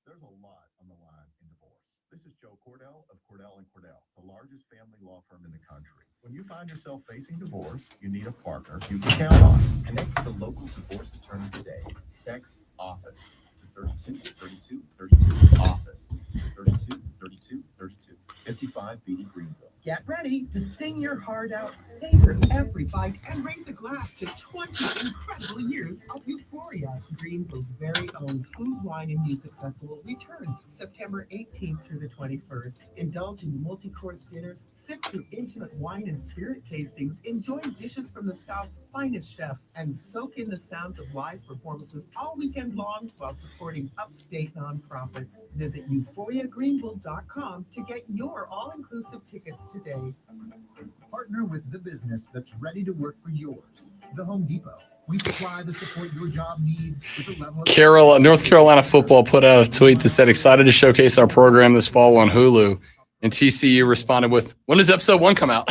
Speaker 3: There's a lot on the line in divorce. This is Joe Cordell of Cordell & Cordell, the largest family law firm in the country. When you find yourself facing divorce, you need a partner you can count on. Connect with the local divorce attorney today. Text OFFICE to 32 32 32. OFFICE to 32 32 32. 55 BD Greenville.
Speaker 12: Get ready to sing your heart out, savor every bite, and raise a glass to 20 incredible years of euphoria. Greenville's very own Food, Wine, and Music Festival returns September 18th through the 21st. Indulge in multi-course dinners, sip through intimate wine and spirit tastings, enjoy dishes from the South's finest chefs, and soak in the sounds of live performances all weekend long while supporting upstate nonprofits. Visit euphoriagreenville.com to get your all-inclusive tickets today.
Speaker 3: Partner with the business that's ready to work for yours. The Home Depot. We supply the support your job needs with a level of
Speaker 1: North Carolina football put out a tweet that said, excited to showcase our program this fall on Hulu. And TCU responded with, when does episode 1 come out?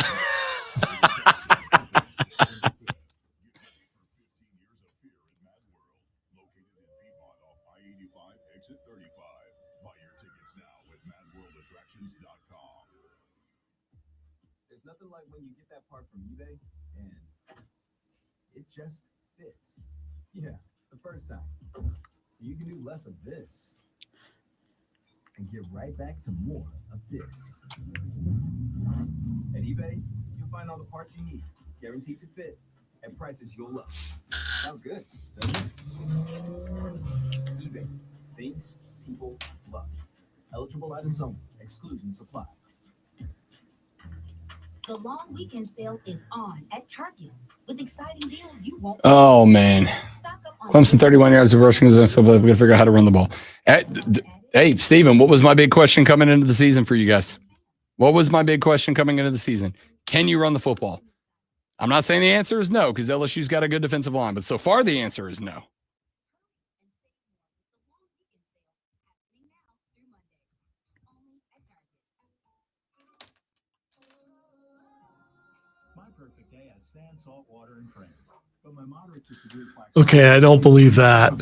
Speaker 3: There's nothing like when you get that part from eBay and it just fits. Yeah, the first time. So you can do less of this and get right back to more of this. At eBay, you'll find all the parts you need, guaranteed to fit, at prices you'll love. Sounds good, doesn't it? eBay, things people love. Eligible items only, exclusions apply.
Speaker 10: The long weekend sale is on at Target with exciting deals you won't.
Speaker 1: Oh, man. Clemson 31 yards of rushing. We're going to figure out how to run the ball. Hey, Steven, what was my big question coming into the season for you guys? What was my big question coming into the season? Can you run the football? I'm not saying the answer is no because LSU's got a good defensive line, but so far the answer is no.
Speaker 2: Okay, I don't believe that.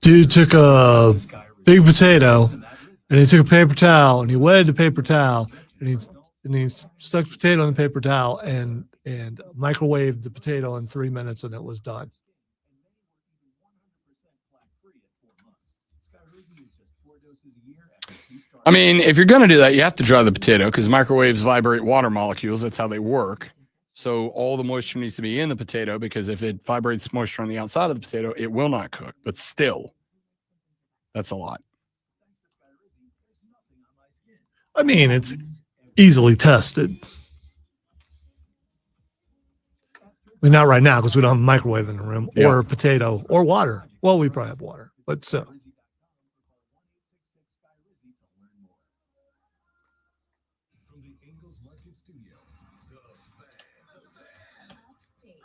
Speaker 2: Dude took a big potato and he took a paper towel and he wetted the paper towel and he stuck the potato in the paper towel and microwaved the potato in 3 minutes and it was done.
Speaker 1: I mean, if you're going to do that, you have to dry the potato because microwaves vibrate water molecules. That's how they work. So all the moisture needs to be in the potato because if it vibrates moisture on the outside of the potato, it will not cook. But still, that's a lot.
Speaker 2: I mean, it's easily tested. I mean, not right now because we don't have a microwave in the room or potato or water. Well, we probably have water, but still.
Speaker 6: the Ingalls Market Studio, The Fan.
Speaker 8: Upstate,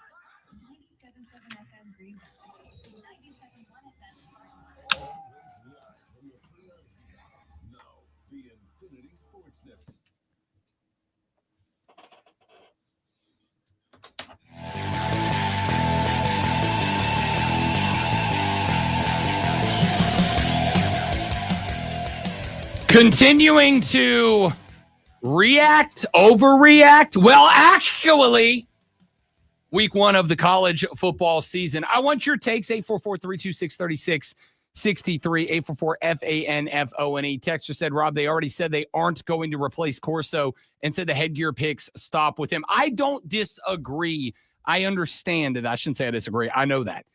Speaker 8: 97.7 FM Greenville, 97.1 FM Spartanburg.
Speaker 6: Always live from the free Odyssey app. Now, the Infinity Sports Network.
Speaker 1: Continuing to overreact. Well, actually, week 1 of the college football season. I want your takes, 844-326-3663, 844-FANFONE. Texter said, Rob, they already said they aren't going to replace Corso and said the headgear picks stop with him. I don't disagree. I understand that. I shouldn't say I disagree. I know that.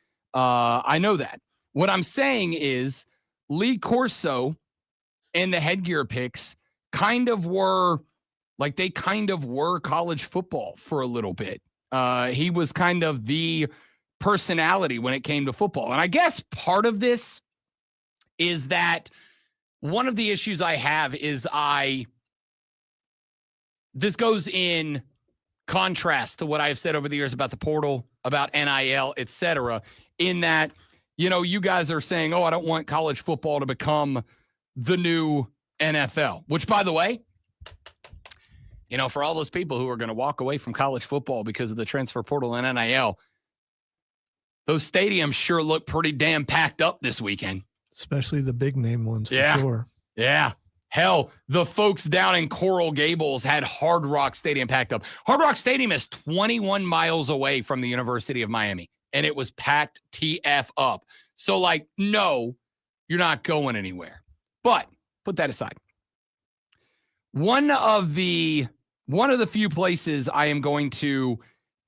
Speaker 1: What I'm saying is Lee Corso and the headgear picks kind of were college football for a little bit. He was kind of the personality when it came to football. And I guess part of this is that one of the issues I have is this goes in contrast to what I've said over the years about the portal, about NIL, etc., in that, you guys are saying, I don't want college football to become the new NFL, which, by the way, for all those people who are going to walk away from college football because of the transfer portal and NIL, those stadiums sure look pretty damn packed up this weekend.
Speaker 2: Especially the big name ones, for sure.
Speaker 1: Yeah. Hell, the folks down in Coral Gables had Hard Rock Stadium packed up. Hard Rock Stadium is 21 miles away from the University of Miami, and it was packed TF up. So, no, you're not going anywhere. But put that aside. One of the few places I am going to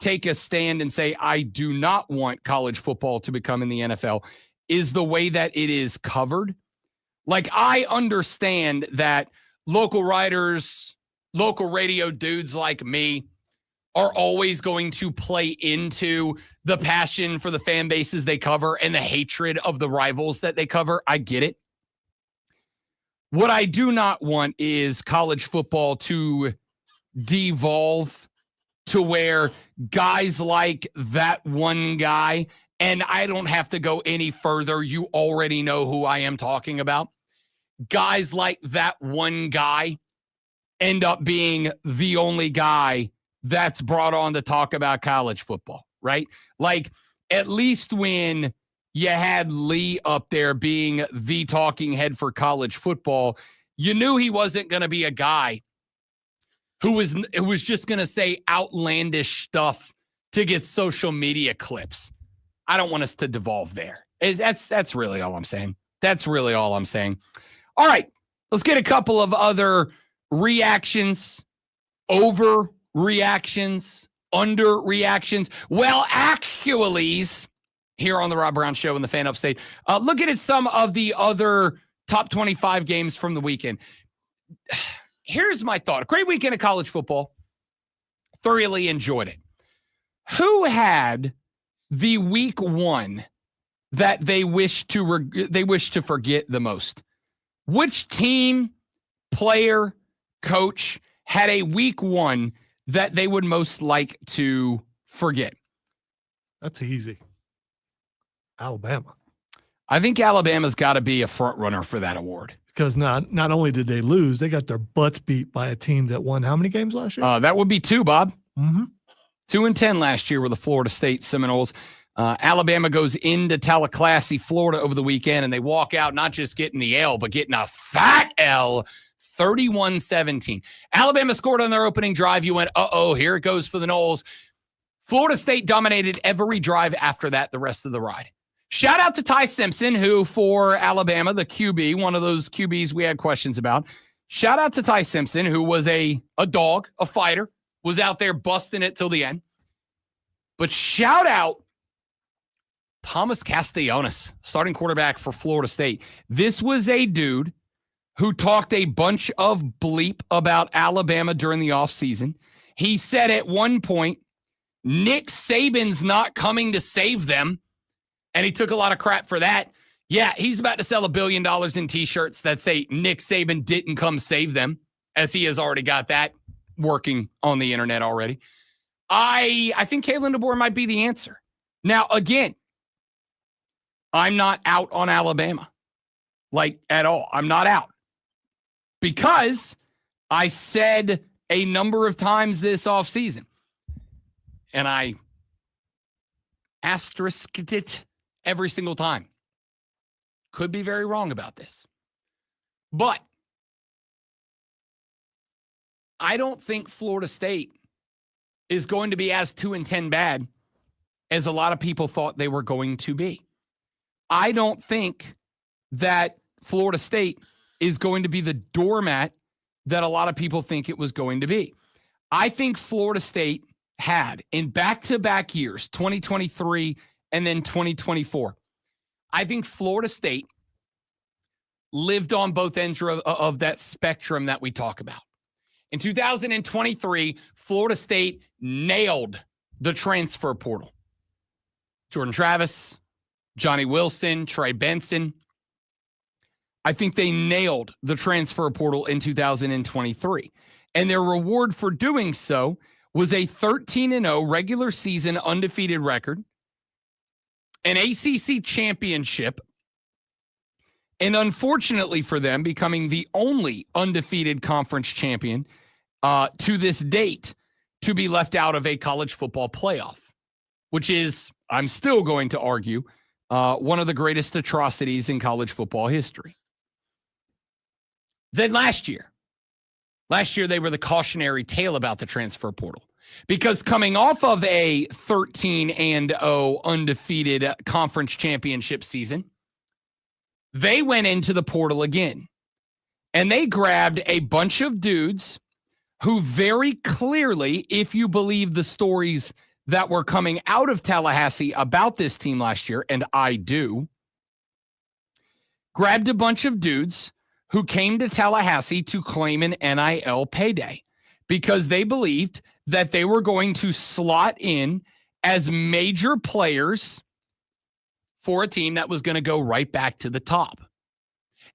Speaker 1: take a stand and say I do not want college football to become in the NFL is the way that it is covered. I understand that local writers, local radio dudes like me are always going to play into the passion for the fan bases they cover and the hatred of the rivals that they cover. I get it. What I do not want is college football to devolve to where guys like that one guy, and I don't have to go any further. You already know who I am talking about. Guys like that one guy end up being the only guy that's brought on to talk about college football, right? At least when you had Lee up there being the talking head for college football, you knew he wasn't going to be a guy who was just going to say outlandish stuff to get social media clips. I don't want us to devolve there. That's really all I'm saying. That's really all I'm saying. All right, let's get a couple of other reactions, overreactions, underreactions. Well, actuallys here on the Rob Brown Show in the Fan Upstate. Looking at some of the other top 25 games from the weekend. Here's my thought. A great weekend of college football. Thoroughly enjoyed it. Who had the week 1 that they wish to forget the most? Which team, player, coach had a week 1 that they would most like to forget?
Speaker 2: That's easy. Alabama.
Speaker 1: I think Alabama's got to be a front runner for that award.
Speaker 2: Because not only did they lose, they got their butts beat by a team that won how many games last year?
Speaker 1: That would be 2, Bob.
Speaker 2: Mm-hmm.
Speaker 1: 2-10 last year with the Florida State Seminoles. Alabama goes into Tallahassee, Florida over the weekend, and they walk out not just getting the L, but getting a fat L, 31-17. Alabama scored on their opening drive. You went, here it goes for the Noles. Florida State dominated every drive after that the rest of the ride. Shout out to Ty Simpson, who for Alabama, the QB, one of those QBs we had questions about. Shout out to Ty Simpson, who was a dog, a fighter, was out there busting it till the end. But shout out Thomas Castellanos, starting quarterback for Florida State. This was a dude who talked a bunch of bleep about Alabama during the offseason. He said at one point, Nick Saban's not coming to save them. And he took a lot of crap for that. Yeah, he's about to sell $1 billion in T-shirts that say Nick Saban didn't come save them, as he has already got that working on the internet already. I think Kalen DeBoer might be the answer. Now, again, I'm not out on Alabama, like at all. I'm not out because I said a number of times this offseason, and I asterisked it every single time. Could be very wrong about this. But I don't think Florida State is going to be as 2-10 bad as a lot of people thought they were going to be. I don't think that Florida State is going to be the doormat that a lot of people think it was going to be. I think Florida State had in back-to-back years, 2023 and then 2024, I think Florida State lived on both ends of that spectrum that we talk about. In 2023, Florida State nailed the transfer portal. Jordan Travis, Johnny Wilson, Trey Benson. I think they nailed the transfer portal in 2023. And their reward for doing so was a 13-0 regular season undefeated record, an ACC championship, and unfortunately for them, becoming the only undefeated conference champion to this date to be left out of a college football playoff, which is, I'm still going to argue, one of the greatest atrocities in college football history. Then last year they were the cautionary tale about the transfer portal because coming off of a 13-0 undefeated conference championship season, they went into the portal again and they grabbed a bunch of dudes who very clearly, if you believe the stories that were coming out of Tallahassee about this team last year, and I do, grabbed a bunch of dudes who came to Tallahassee to claim an NIL payday because they believed that they were going to slot in as major players for a team that was going to go right back to the top.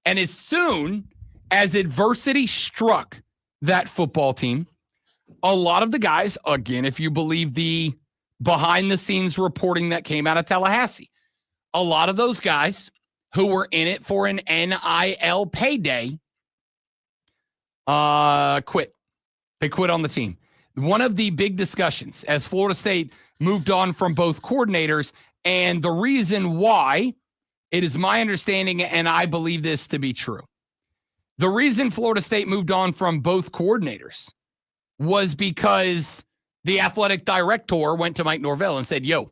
Speaker 1: And as soon as adversity struck that football team, a lot of the guys, again, if you believe the behind-the-scenes reporting that came out of Tallahassee, a lot of those guys who were in it for an NIL payday quit. They quit on the team. One of the big discussions as Florida State moved on from both coordinators, and the reason why, it is my understanding, and I believe this to be true. The reason Florida State moved on from both coordinators was because the athletic director went to Mike Norvell and said, yo,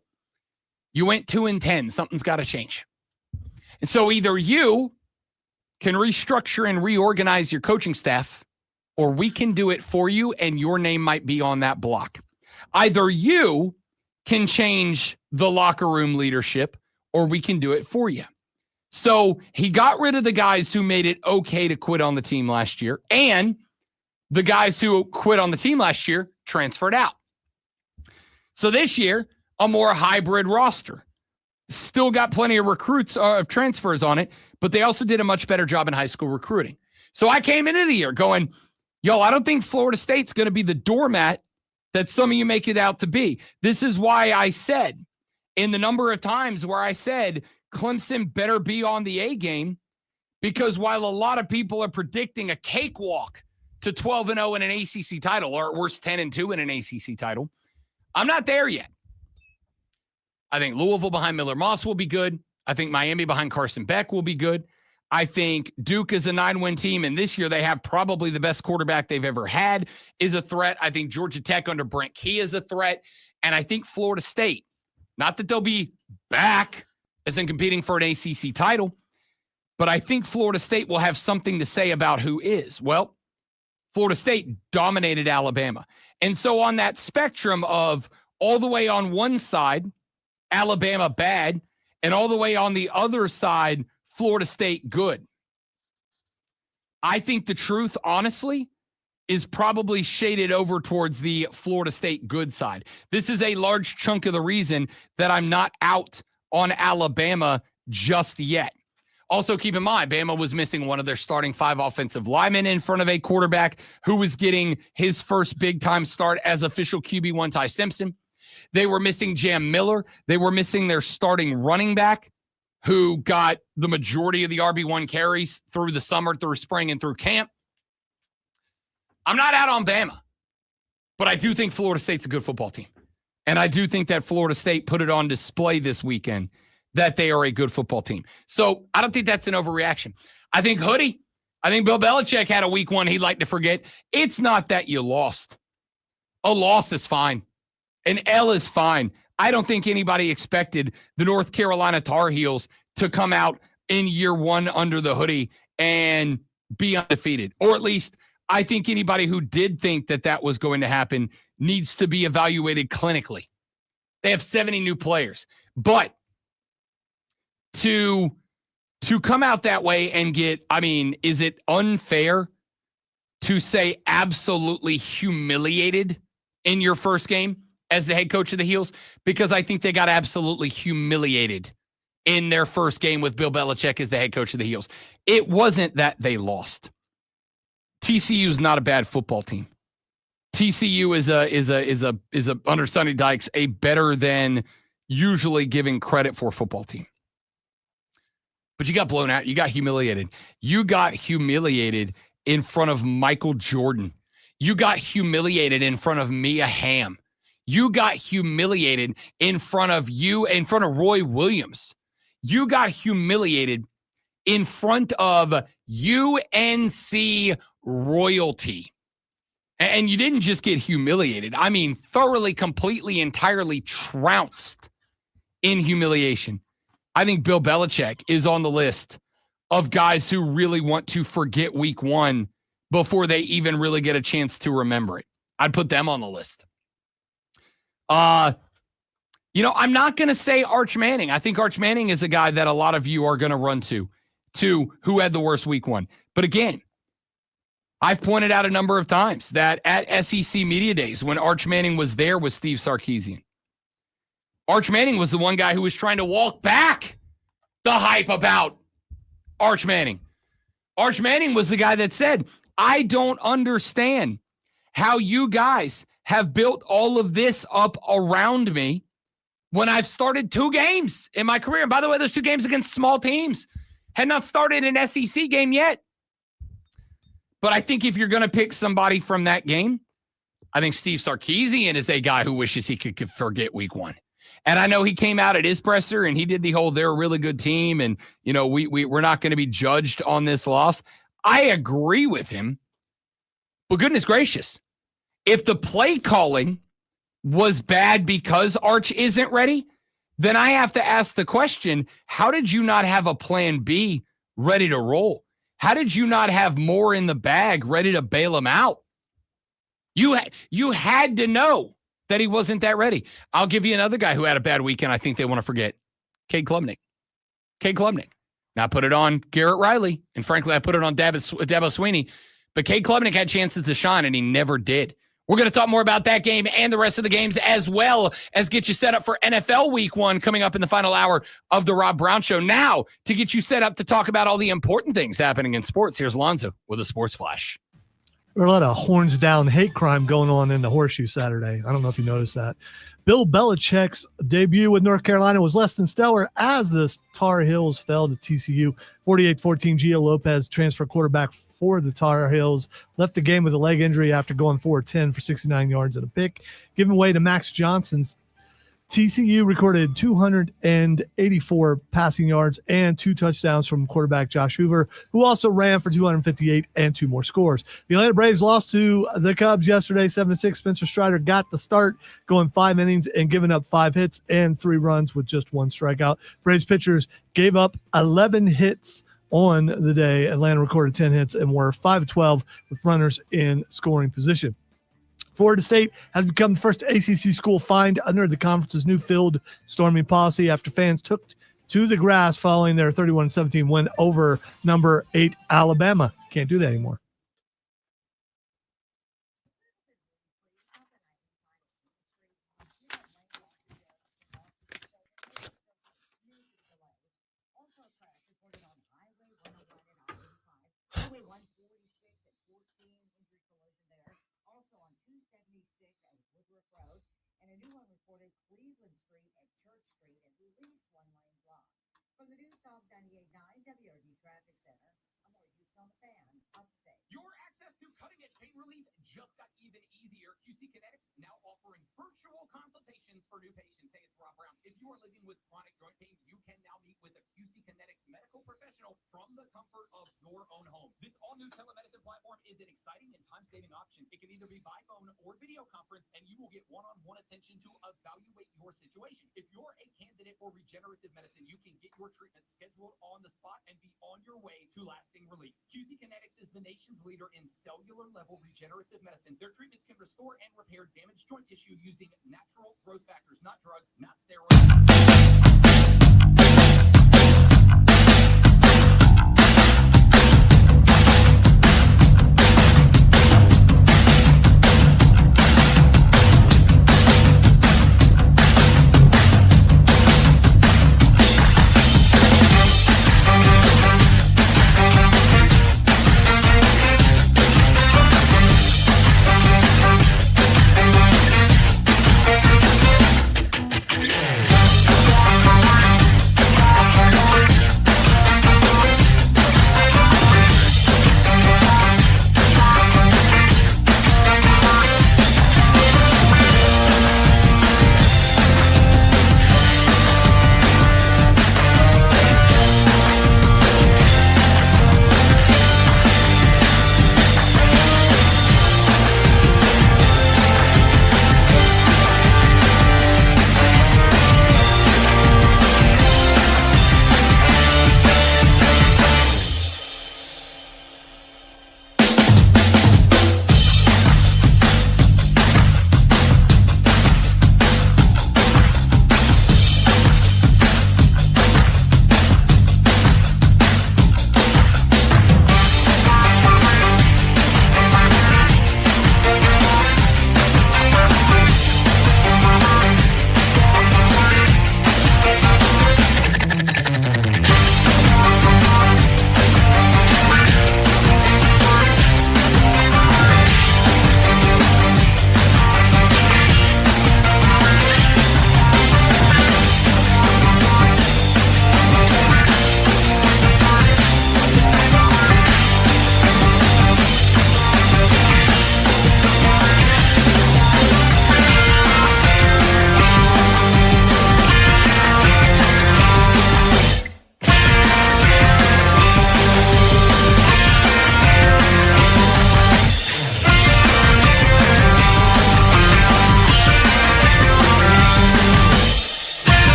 Speaker 1: you went 2-10. Something's got to change. And so either you can restructure and reorganize your coaching staff, or we can do it for you and your name might be on that block. Either you can change the locker room leadership, or we can do it for you. So he got rid of the guys who made it okay to quit on the team last year, and the guys who quit on the team last year transferred out. So this year, a more hybrid roster. Still got plenty of recruits of transfers on it, but they also did a much better job in high school recruiting. So I came into the year going, yo, I don't think Florida State's going to be the doormat that some of you make it out to be. This is why I said, in the number of times where I said Clemson better be on the A game, because while a lot of people are predicting a cakewalk to 12-0 in an ACC title, or at worst 10-2 in an ACC title, I'm not there yet. I think Louisville behind Miller Moss will be good. I think Miami behind Carson Beck will be good. I think Duke is a 9-win team, and this year they have probably the best quarterback they've ever had, is a threat. I think Georgia Tech under Brent Key is a threat. And I think Florida State, not that they'll be back as in competing for an ACC title, but I think Florida State will have something to say about who is. Well, Florida State dominated Alabama. And so on that spectrum of all the way on one side, Alabama bad, and all the way on the other side, Florida State good. I think the truth, honestly, is probably shaded over towards the Florida State good side. This is a large chunk of the reason that I'm not out on Alabama just yet. Also, keep in mind, Bama was missing one of their starting 5 offensive linemen in front of a quarterback who was getting his first big-time start as official QB1, Ty Simpson. They were missing Jam Miller. They were missing their starting running back who got the majority of the RB1 carries through the summer, through spring, and through camp. I'm not out on Bama, but I do think Florida State's a good football team. And I do think that Florida State put it on display this weekend that they are a good football team. So I don't think that's an overreaction. I think Bill Belichick had a week 1 he'd like to forget. It's not that you lost. A loss is fine. An L is fine. I don't think anybody expected the North Carolina Tar Heels to come out in year 1 under the hoodie and be undefeated. Or at least I think anybody who did think that that was going to happen needs to be evaluated clinically. They have 70 new players. But to come out that way and get, is it unfair to say absolutely humiliated in your first game as the head coach of the Heels? Because I think they got absolutely humiliated in their first game with Bill Belichick as the head coach of the Heels. It wasn't that they lost. TCU is not a bad football team. TCU is a under Sonny Dykes a better than usually given credit for football team. But you got blown out. You got humiliated. You got humiliated in front of Michael Jordan. You got humiliated in front of Mia Hamm. You got humiliated in front of Roy Williams. You got humiliated in front of UNC royalty. And you didn't just get humiliated. Thoroughly, completely, entirely trounced in humiliation. I think Bill Belichick is on the list of guys who really want to forget week 1 before they even really get a chance to remember it. I'd put them on the list. I'm not going to say Arch Manning. I think Arch Manning is a guy that a lot of you are going to run to who had the worst week 1. But again, I've pointed out a number of times that at SEC Media Days, when Arch Manning was there with Steve Sarkisian, Arch Manning was the one guy who was trying to walk back the hype about Arch Manning. Arch Manning was the guy that said, I don't understand how you guys have built all of this up around me when I've started 2 games in my career. And by the way, those 2 games against small teams. Had not started an SEC game yet. But I think if you're going to pick somebody from that game, I think Steve Sarkisian is a guy who wishes he could forget week 1. And I know he came out at his presser and he did the whole, they're a really good team. And, we're not going to be judged on this loss. I agree with him. But goodness gracious, if the play calling was bad because Arch isn't ready, then I have to ask the question, how did you not have a plan B ready to roll? How did you not have more in the bag ready to bail him out? You had to know that he wasn't that ready. I'll give you another guy who had a bad weekend I think they want to forget. Cade Klubnik. Now I put it on Garrett Riley, and frankly, I put it on Dabo Sweeney. But Cade Klubnik had chances to shine, and he never did. We're going to talk more about that game and the rest of the games, as well as get you set up for NFL Week 1 coming up in the final hour of the Rob Brown Show. Now, to get you set up to talk about all the important things happening in sports, here's Lonzo with a Sports Flash.
Speaker 2: There are a lot of horns down hate crime going on in the Horseshoe Saturday. I don't know if you noticed that. Bill Belichick's debut with North Carolina was less than stellar as the Tar Heels fell to TCU. 48-14, Gio Lopez, transfer quarterback for the Tar Heels, left the game with a leg injury after going 4-10 for 69 yards and a pick. Giving way to Max Johnson's TCU recorded 284 passing yards and 2 touchdowns from quarterback Josh Hoover, who also ran for 258 and 2 more scores. The Atlanta Braves lost to the Cubs yesterday, 7-6. Spencer Strider got the start, going 5 innings and giving up 5 hits and 3 runs with just 1 strikeout. Braves pitchers gave up 11 hits on the day. Atlanta recorded 10 hits and were 5-12 with runners in scoring position. Florida State has become the first ACC school fined under the conference's new field storming policy after fans took to the grass following their 31-17 win over number 8 Alabama. Can't do that anymore.
Speaker 13: Woodruff Road, and a new one reported Cleveland Street and Church Street, at least one lane blocked. From the News Talk 98.9 WRD Traffic Center, I'm Lori Houston on the Fan, Upstate.
Speaker 14: Your access to cutting-edge pain relief just got even easier. QC Kinetics now offering virtual consultations for new patients. Hey, it's Rob Brown. If you are living with chronic joint pain, you can now meet with a QC Kinetics medical professional from the comfort of your own home. This all-new telemedicine platform is an exciting and time-saving option. It can either be by phone or video conference, and you will get one-on-one attention to evaluate your situation. If you're a candidate for regenerative medicine, you can get your treatment scheduled on the spot and be on your way to lasting relief. QC Kinetics is the nation's leader in cellular-level regenerative medicine. Their treatments can restore and repair damaged joint tissue using natural growth factors, not drugs, not steroids.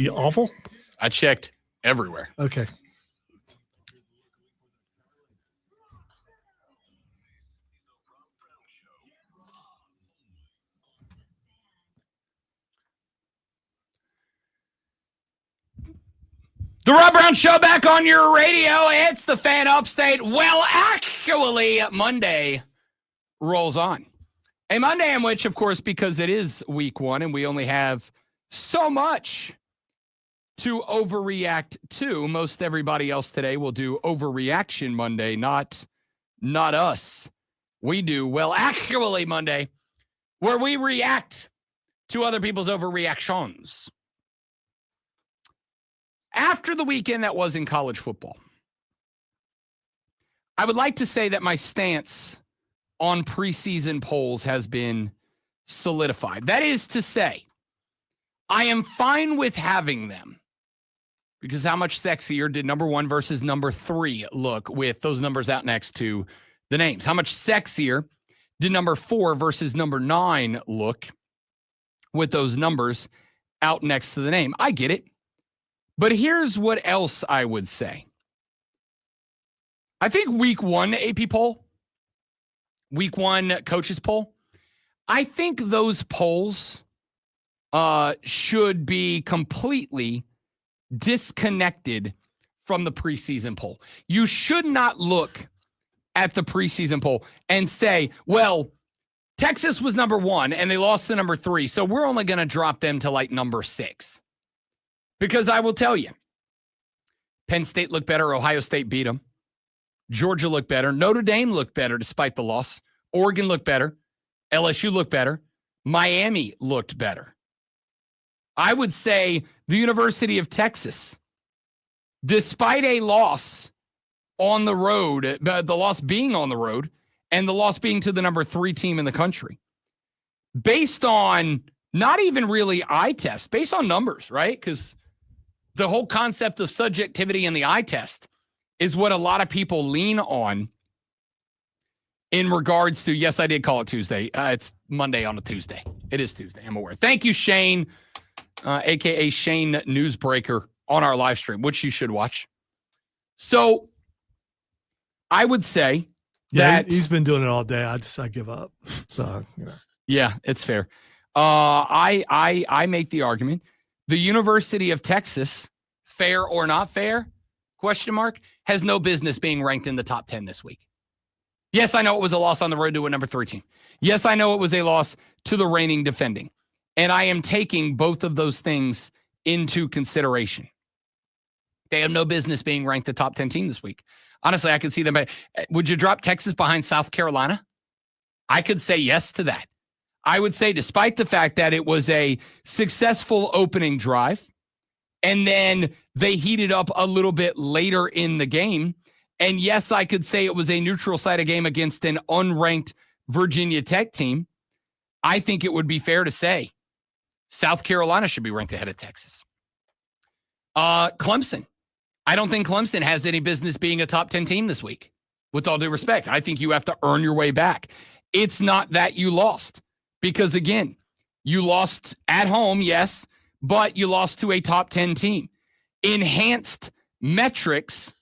Speaker 2: Awful?
Speaker 1: I checked everywhere.
Speaker 2: Okay.
Speaker 1: The Rob Brown Show back on your radio. It's the Fan Upstate. Well, actually, Monday rolls on. A Monday in which, of course, because it is week one and we only have so much to overreact to, most everybody else today will do Overreaction Monday, not us. We do, well, actually, Monday, where we react to other people's overreactions. After the weekend that was in college football, I would like to say that my stance on preseason polls has been solidified. That is to say, I am fine with having them because how much sexier did number 1 versus number 3 look with those numbers out next to the names? How much sexier did number 4 versus number 9 look with those numbers out next to the name? I get it. But here's what else I would say. I think week 1 AP poll, week 1 coaches poll, I think those polls should be completely disconnected from the preseason poll. You should not look at the preseason poll and say, well, Texas was number 1 and they lost to number 3, so we're only going to drop them to like number 6. Because I will tell you, Penn State looked better. Ohio State beat them. Georgia looked better. Notre Dame looked better despite the loss. Oregon looked better. LSU looked better. Miami looked better. I would say the University of Texas, despite a loss on the road, the loss being on the road, and the loss being to the number 3 team in the country, based on not even really eye test, based on numbers, right? Because the whole concept of subjectivity in the eye test is what a lot of people lean on in regards to, yes, I did call it Tuesday. It's Monday on a Tuesday. It is Tuesday. I'm aware. Thank you, Shane, a.k.a. Shane Newsbreaker, on our live stream, which you should watch. So I would say that
Speaker 2: he's been doing it all day. I give up. So,
Speaker 1: yeah, it's fair. I make the argument the University of Texas, fair or not fair, question mark, has no business being ranked in the top 10 this week. Yes, I know it was a loss on the road to a number 3 team. Yes, I know it was a loss to the reigning defending. And I am taking both of those things into consideration. They have no business being ranked the top 10 team this week. Honestly, I could see them. Would you drop Texas behind South Carolina? I could say yes to that. I would say, despite the fact that it was a successful opening drive, and then they heated up a little bit later in the game. And yes, I could say it was a neutral site of game against an unranked Virginia Tech team. I think it would be fair to say South Carolina should be ranked ahead of Texas. Clemson. I don't think Clemson has any business being a top 10 team this week. With all due respect, I think you have to earn your way back. It's not that you lost. Because, again, you lost at home, yes, but you lost to a top 10 team. Enhanced metrics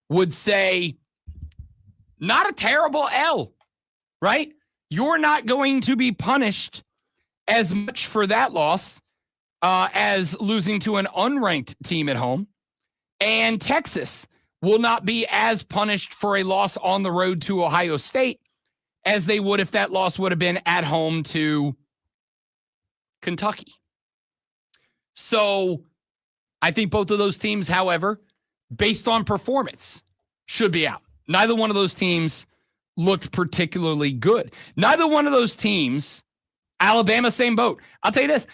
Speaker 1: would say not a terrible L, right? You're not going to be punished as much for that loss as losing to an unranked team at home. And Texas will not be as punished for a loss on the road to Ohio State as they would if that loss would have been at home to Kentucky. So I think both of those teams, however, based on performance, should be out. Neither one of those teams looked particularly good. Neither one of those teams, Alabama, same boat. I'll tell you this,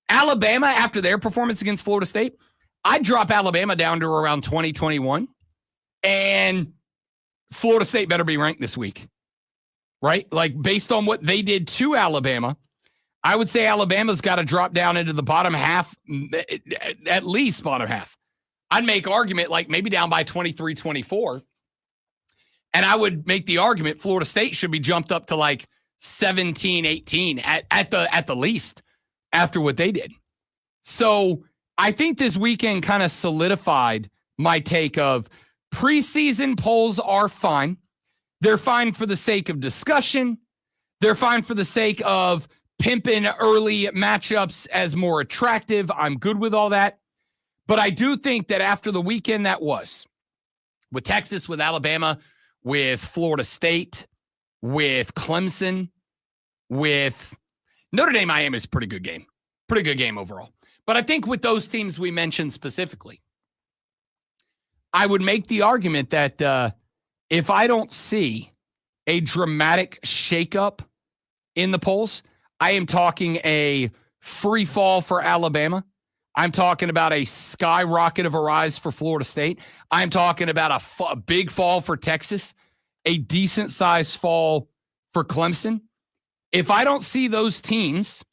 Speaker 1: Alabama, after their performance against Florida State, I'd drop Alabama down to around 2021, and Florida State better be ranked this week. Right? Like, based on what they did to Alabama, I would say Alabama's got to drop down into the bottom half, at least bottom half. I'd make argument like maybe down by 23-24. And I would make the argument Florida State should be jumped up to like 17-18 at the least after what they did. So I think this weekend kind of solidified my take of preseason polls are fine. They're fine for the sake of discussion. They're fine for the sake of pimping early matchups as more attractive. I'm good with all that. But I do think that after the weekend that was, with Texas, with Alabama, with Florida State, with Clemson, with Notre Dame, Miami is a pretty good game. Pretty good game overall. But I think with those teams we mentioned specifically, I would make the argument that if I don't see a dramatic shakeup in the polls, I am talking a free fall for Alabama. I'm talking about a skyrocket of a rise for Florida State. I'm talking about a big fall for Texas, a decent size fall for Clemson. If I don't see those teams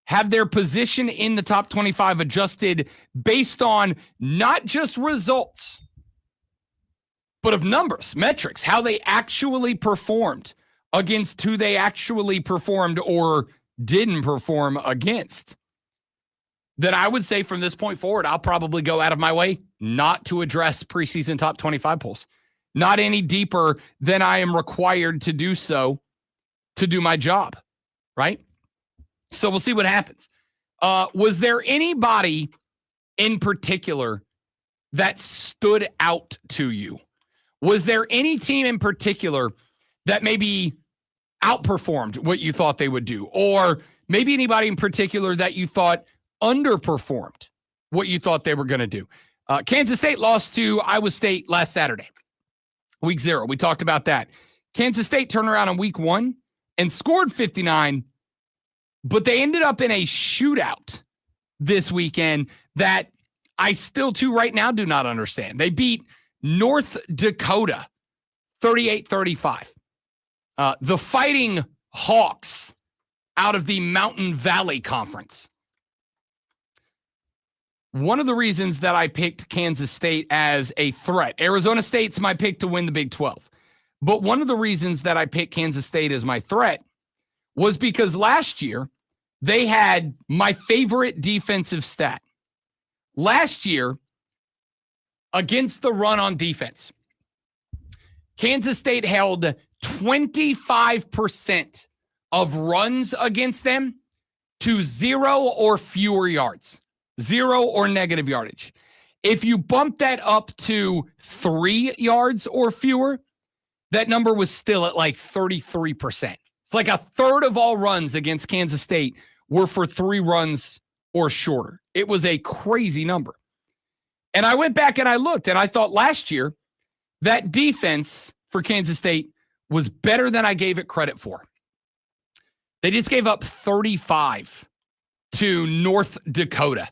Speaker 1: have their position in the top 25 adjusted based on not just results, but of numbers, metrics, how they actually performed against who they actually performed or didn't perform against, then I would say from this point forward, I'll probably go out of my way not to address preseason top 25 polls, not any deeper than I am required to do so to do my job, right? So we'll see what happens. Was there anybody in particular that stood out to you? Was there any team in particular that maybe outperformed what you thought they would do? Or maybe anybody in particular that you thought underperformed what you thought they were going to do? Kansas State lost to Iowa State last Saturday, week 0. We talked about that. Kansas State turned around in week 1 and scored 59, but they ended up in a shootout this weekend that I still, too, right now do not understand. They beat North Dakota 38-35. The Fighting Hawks out of the Mountain Valley Conference. One of the reasons that I picked Kansas State as a threat, Arizona State's my pick to win the Big 12. But one of the reasons that I picked Kansas State as my threat was because last year they had my favorite defensive stat. Last year, against the run on defense, Kansas State held 25% of runs against them to 0 or fewer yards, 0 or negative yardage. If you bump that up to 3 yards or fewer, that number was still at like 33%. It's like a third of all runs against Kansas State were for 3 runs or shorter. It was a crazy number. And I went back and I looked and I thought last year that defense for Kansas State was better than I gave it credit for. They just gave up 35 to North Dakota.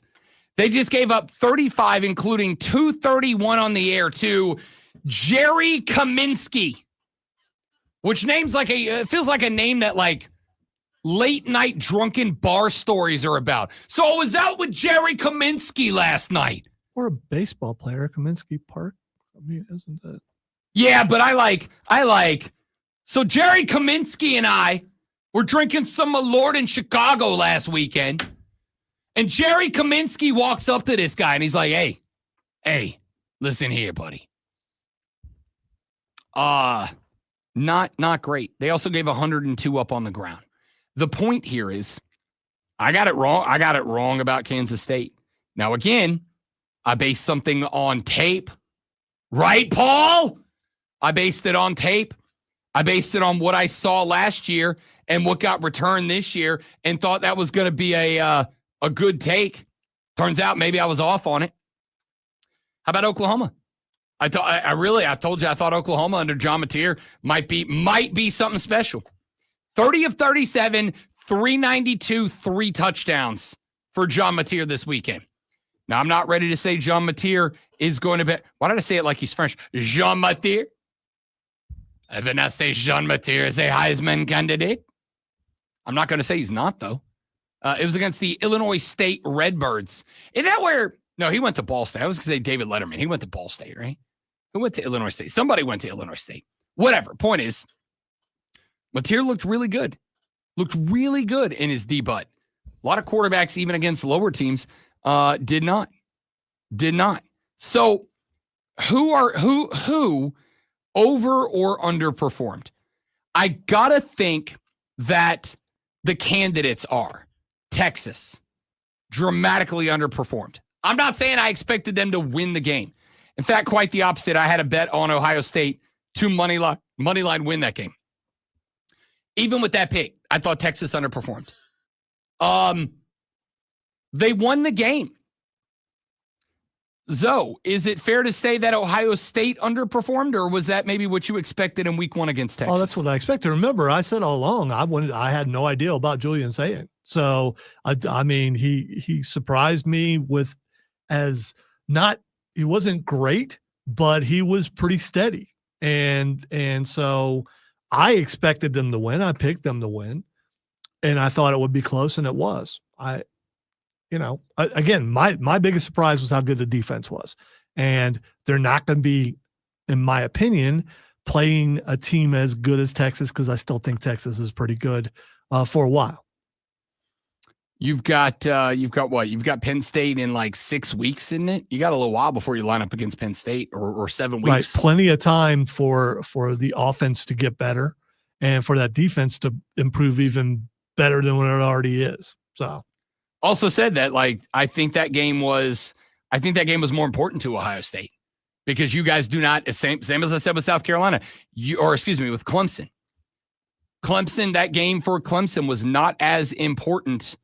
Speaker 1: They just gave up 35, including 231 on the air to Jerry Kaminsky, which names like it feels like a name that like late night drunken bar stories are about. So I was out with Jerry Kaminsky last night.
Speaker 2: Or a baseball player, Kaminsky Park. I mean, isn't that?
Speaker 1: Yeah, but I like. So Jerry Kaminsky and I were drinking some Malort in Chicago last weekend. And Jerry Kaminsky walks up to this guy and he's like, hey, listen here, buddy. Not great. They also gave 102 up on the ground. The point here is I got it wrong. I got it wrong about Kansas State. Now, again, I based something on tape. Right, Paul? I based it on tape. I based it on what I saw last year and what got returned this year and thought that was going to be a good take. Turns out maybe I was off on it. How about Oklahoma? I told you I thought Oklahoma under John Mateer might be something special. 30 of 37, 392, 3 touchdowns for John Mateer this weekend. Now, I'm not ready to say John Mateer is going to be. Why did I say it like he's French? Jean Mateer? I did not say Jean Mateer is a Heisman candidate. I'm not going to say he's not, though. It was against the Illinois State Redbirds. Isn't that where? No, he went to Ball State. I was going to say David Letterman. He went to Ball State, right? Who went to Illinois State? Somebody went to Illinois State. Whatever. Point is, Mateer looked really good. Looked really good in his D-butt. A lot of quarterbacks, even against lower teams, did not. So who over or underperformed? I gotta think that the candidates are Texas, dramatically underperformed. I'm not saying I expected them to win the game. In fact, quite the opposite. I had a bet on Ohio State to money line win that game. Even with that pick, I thought Texas underperformed. They won the game. Zoe, is it fair to say that Ohio State underperformed, or was that maybe what you expected in week 1 against Texas?
Speaker 2: Oh, that's what I expected. Remember, I said all along I had no idea about Julian Sayin. So I mean, he surprised me with he wasn't great, but he was pretty steady. And so I expected them to win. I picked them to win, and I thought it would be close, and it was. Again, my biggest surprise was how good the defense was. And they're not going to be, in my opinion, playing a team as good as Texas, because I still think Texas is pretty good for a while.
Speaker 1: You've got what? You've got Penn State in like 6 weeks, isn't it? You got a little while before you line up against Penn State, or 7 weeks.
Speaker 2: Right, plenty of time for the offense to get better and for that defense to improve even better than what it already is. So,
Speaker 1: also said that, like, I think that game was more important to Ohio State, because you guys do not, same as I said with South Carolina, with Clemson. That game for Clemson was not as important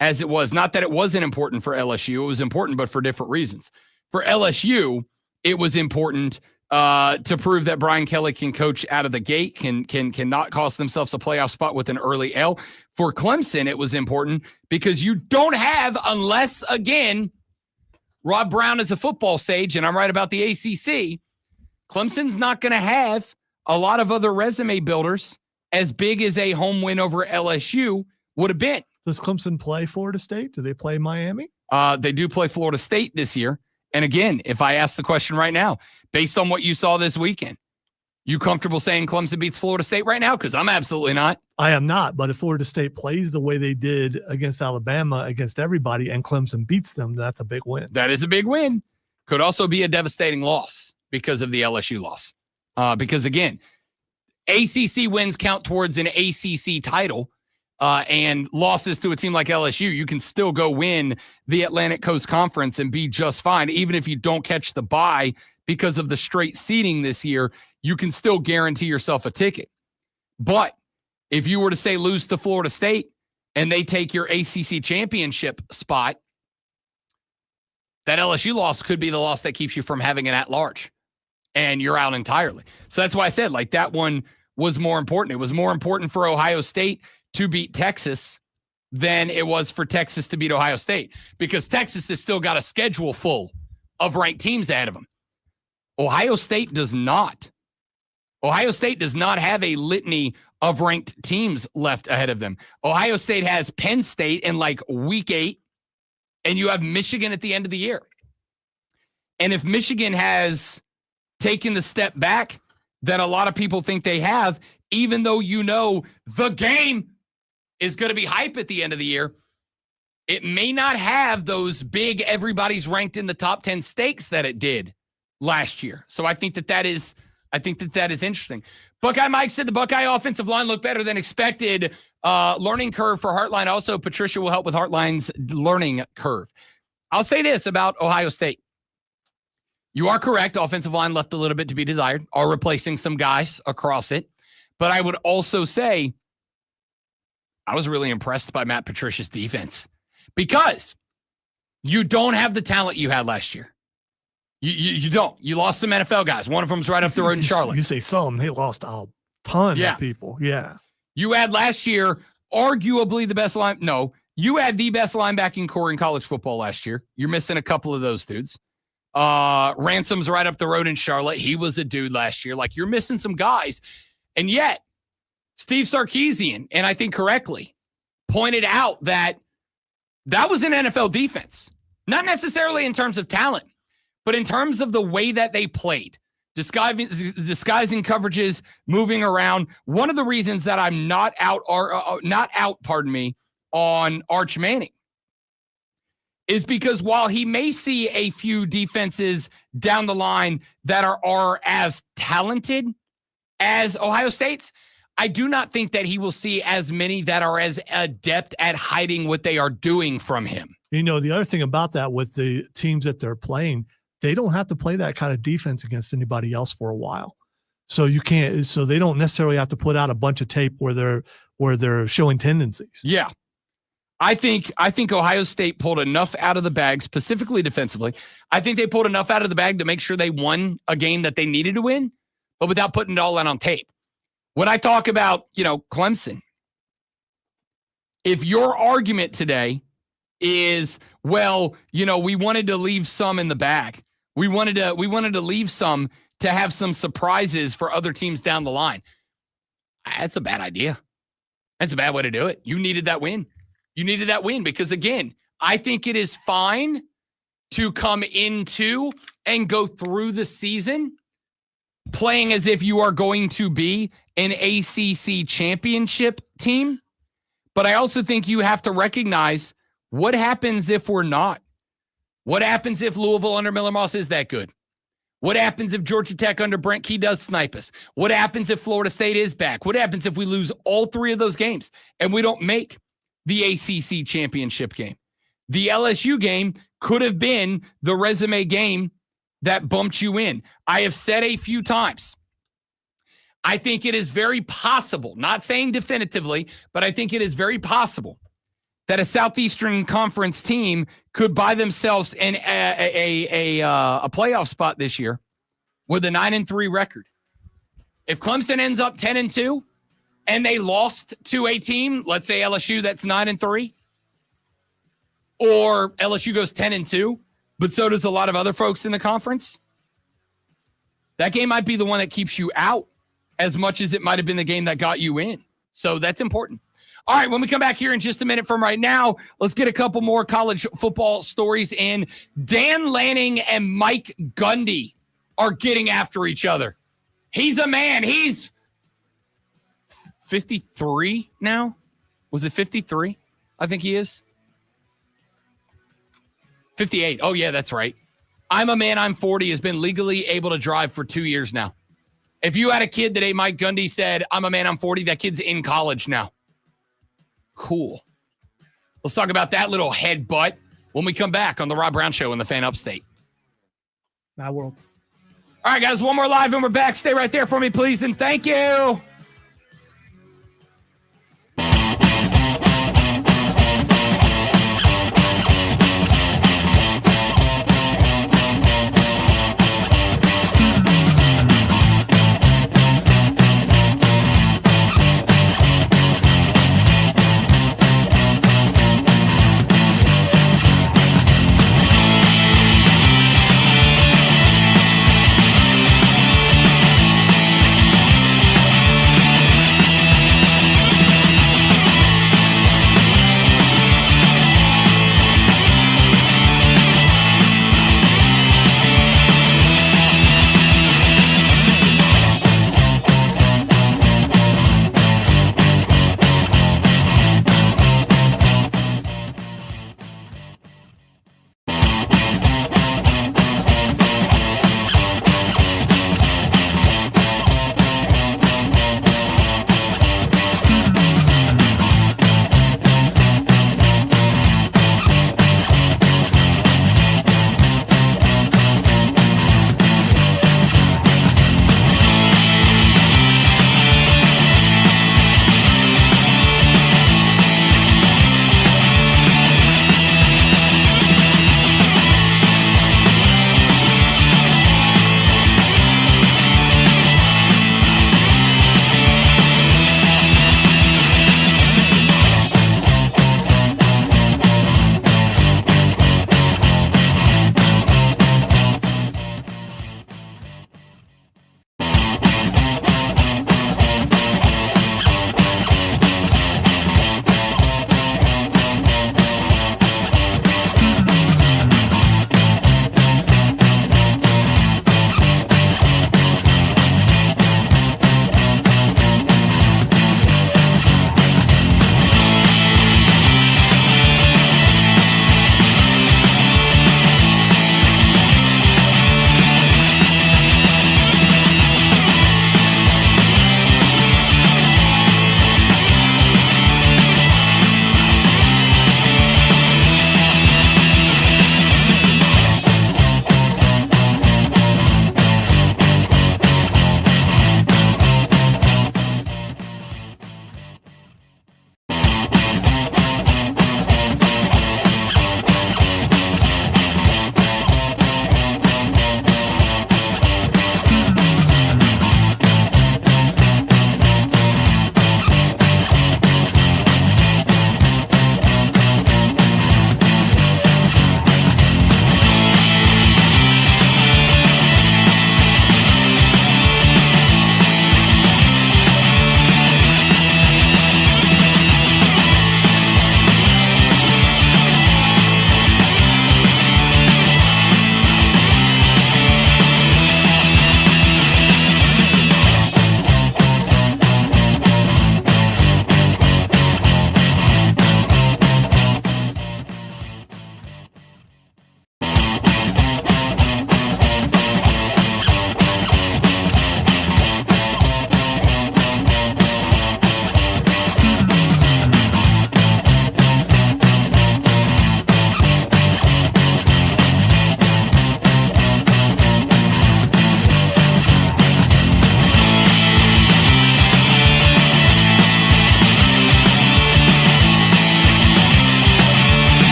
Speaker 1: as it was. Not that it wasn't important for LSU. It was important, but for different reasons. For LSU, it was important to prove that Brian Kelly can coach out of the gate, can not cost themselves a playoff spot with an early L. For Clemson, it was important because you don't have, unless, again, Rob Brown is a football sage, and I'm right about the ACC, Clemson's not going to have a lot of other resume builders as big as a home win over LSU would have been.
Speaker 2: Does Clemson play Florida State? Do they play Miami?
Speaker 1: They do play Florida State this year. And again, if I ask the question right now, based on what you saw this weekend, you comfortable saying Clemson beats Florida State right now? Because I'm absolutely not.
Speaker 2: I am not. But if Florida State plays the way they did against Alabama, against everybody, and Clemson beats them, that's a big win.
Speaker 1: That is a big win. Could also be a devastating loss because of the LSU loss. Because again, ACC wins count towards an ACC title. And losses to a team like LSU, you can still go win the Atlantic Coast Conference and be just fine. Even if you don't catch the bye because of the straight seeding this year, you can still guarantee yourself a ticket. But if you were to say lose to Florida State and they take your ACC championship spot, that LSU loss could be the loss that keeps you from having an at-large, and you're out entirely. So that's why I said, like, that one was more important. It was more important for Ohio State to beat Texas than it was for Texas to beat Ohio State, because Texas has still got a schedule full of ranked teams ahead of them. Ohio State does not. Ohio State does not have a litany of ranked teams left ahead of them. Ohio State has Penn State in like week 8, and you have Michigan at the end of the year. And if Michigan has taken the step back that a lot of people think they have, even though you know the game is going to be hype at the end of the year, it may not have those big everybody's ranked in the top 10 stakes that it did last year. So I think that is interesting. Buckeye Mike said the Buckeye offensive line looked better than expected. Learning curve for Heartline. Also, Patricia will help with Heartline's learning curve. I'll say this about Ohio State. You are correct. Offensive line left a little bit to be desired, are replacing some guys across it. But I would also say I was really impressed by Matt Patricia's defense, because you don't have the talent you had last year. You don't. You lost some NFL guys. One of them's right up the road in Charlotte.
Speaker 2: You say some. They lost a ton of people. Yeah.
Speaker 1: You had last year arguably the best line. No, you had the best linebacking core in college football last year. You're missing a couple of those dudes. Ransom's right up the road in Charlotte. He was a dude last year. Like, you're missing some guys. And yet, Steve Sarkisian, and I think correctly, pointed out that was an NFL defense. Not necessarily in terms of talent, but in terms of the way that they played. Disguising coverages, moving around. One of the reasons that I'm not out on Arch Manning is because while he may see a few defenses down the line that are as talented as Ohio State's, I do not think that he will see as many that are as adept at hiding what they are doing from him.
Speaker 2: You know, the other thing about that with the teams that they're playing, they don't have to play that kind of defense against anybody else for a while. So they don't necessarily have to put out a bunch of tape where they're showing tendencies.
Speaker 1: Yeah. I think Ohio State pulled enough out of the bag, specifically defensively. I think they pulled enough out of the bag to make sure they won a game that they needed to win, but without putting it all out on tape. When I talk about, Clemson, if your argument today is, well, we wanted to leave some in the bag. We wanted to leave some to have some surprises for other teams down the line. That's a bad idea. That's a bad way to do it. You needed that win. You needed that win because, again, I think it is fine to come into and go through the season playing as if you are going to be an ACC championship team. But I also think you have to recognize what happens if we're not. What happens if Louisville under Miller Moss is that good? What happens if Georgia Tech under Brent Key does snipe us? What happens if Florida State is back? What happens if we lose all three of those games and we don't make the ACC championship game? The LSU game could have been the resume game that bumped you in. I have said a few times, I think it is very possible, not saying definitively, but I think it is very possible that a Southeastern Conference team could buy themselves a playoff spot this year with a 9-3 record. If Clemson ends up 10-2 and they lost to a team, let's say LSU, that's 9-3, or LSU goes 10-2, but so does a lot of other folks in the conference, that game might be the one that keeps you out as much as it might have been the game that got you in. So that's important. All right, when we come back here in just a minute from right now, let's get a couple more college football stories in. Dan Lanning and Mike Gundy are getting after each other. He's a man. He's 53 now. Was it 53? I think he is. 58. Oh, yeah, that's right. I'm a man, I'm 40 has been legally able to drive for 2 years now. If you had a kid that Mike Gundy said, I'm a man, I'm 40, that kid's in college now. Cool. Let's talk about that little headbutt when we come back on the Rob Brown Show in the Fan Upstate.
Speaker 2: My world.
Speaker 1: All right, guys, one more live and we're back. Stay right there for me, please, and thank you.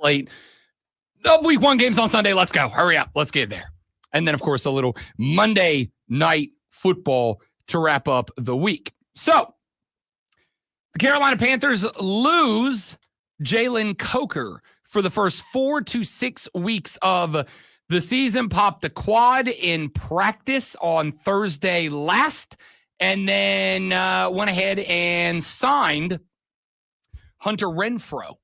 Speaker 1: slate of week 1 games on Sunday. Let's go. Hurry up. Let's get there. And then, of course, a little Monday night football to wrap up the week. So the Carolina Panthers lose Jalen Coker for the first 4 to 6 weeks of the season. Popped the quad in practice on Thursday last, and then went ahead and signed Hunter Renfrow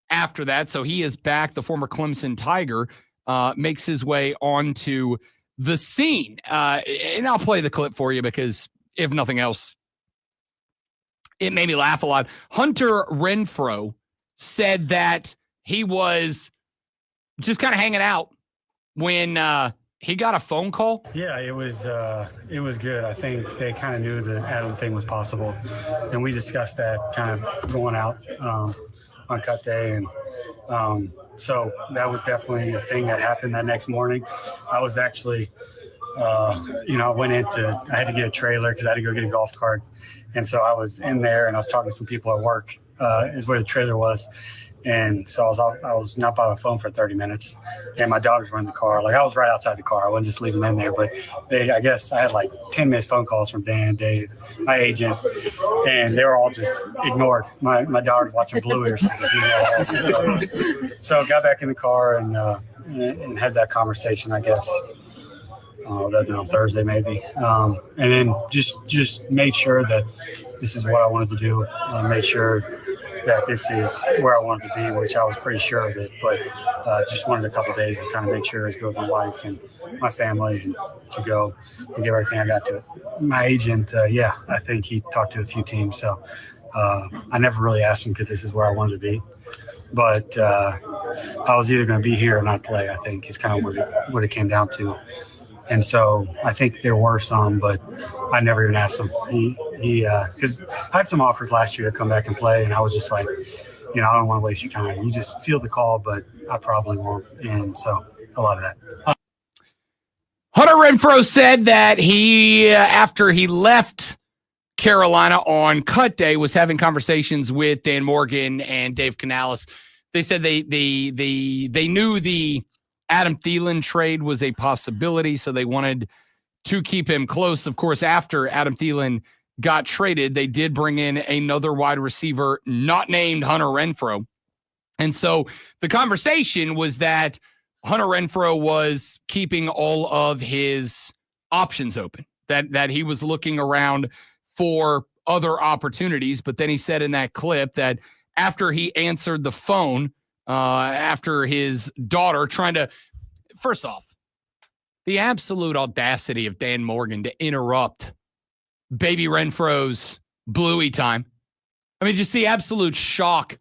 Speaker 1: after that. So he is back. The former Clemson Tiger makes his way onto the scene. And I'll play the clip for you because, if nothing else, it made me laugh a lot. Hunter Renfrow said that he was just kind of hanging out when he got a phone call.
Speaker 15: Yeah, it was good. I think they kind of knew the Adam thing was possible, and we discussed that kind of going out on cut day, and so that was definitely a thing that happened that next morning. I was actually, I had to get a trailer because I had to go get a golf cart, and so I was in there and I was talking to some people at work. Is where the trailer was. And so I was not by the phone for 30 minutes, and my daughters were in the car. Like, I was right outside the car. I wasn't just leaving them in there, but I guess I had like 10 minutes phone calls from Dan, Dave, my agent, and they were all just ignored. My daughter's watching Bluey or something. So got back in the car and had that conversation, I guess. That on Thursday maybe. And then just made sure that this is what I wanted to do. Made sure that this is where I wanted to be, which I was pretty sure of it, but just wanted a couple of days to kind of make sure it's good with my wife and my family and to go and give everything I got to it. My agent, I think he talked to a few teams, so I never really asked him because this is where I wanted to be. But I was either going to be here or not play, I think, is kind of what it came down to. And so I think there were some, but I never even asked him. Because I had some offers last year to come back and play, and I was just like, I don't want to waste your time. You just feel the call, but I probably won't. And so a lot of that.
Speaker 1: Hunter Renfrow said that he, after he left Carolina on cut day, was having conversations with Dan Morgan and Dave Canales. They said they knew the Adam Thielen trade was a possibility, so they wanted to keep him close. Of course, after Adam Thielen got traded, they did bring in another wide receiver not named Hunter Renfrow. And so the conversation was that Hunter Renfrow was keeping all of his options open, that he was looking around for other opportunities. But then he said in that clip that after he answered the phone, after his daughter trying to, first off, the absolute audacity of Dan Morgan to interrupt baby Renfrow's Bluey time. I mean, just the absolute shock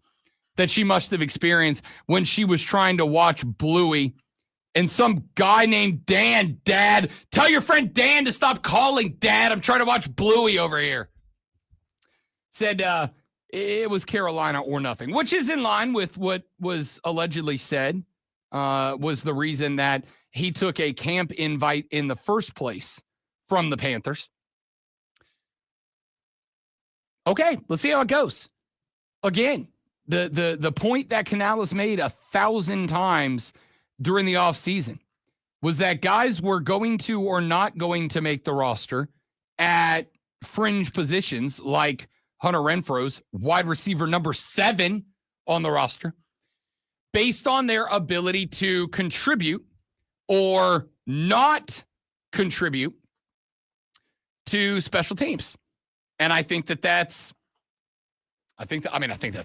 Speaker 1: that she must have experienced when she was trying to watch Bluey and some guy named Dan, Dad, tell your friend Dan to stop calling Dad. I'm trying to watch Bluey over here. Said, it was Carolina or nothing, which is in line with what was allegedly said was the reason that he took a camp invite in the first place from the Panthers. Okay, let's see how it goes. Again, the point that Canales made 1,000 times during the offseason was that guys were going to or not going to make the roster at fringe positions like Hunter Renfrow's wide receiver number 7 on the roster based on their ability to contribute or not contribute to special teams. And I think that's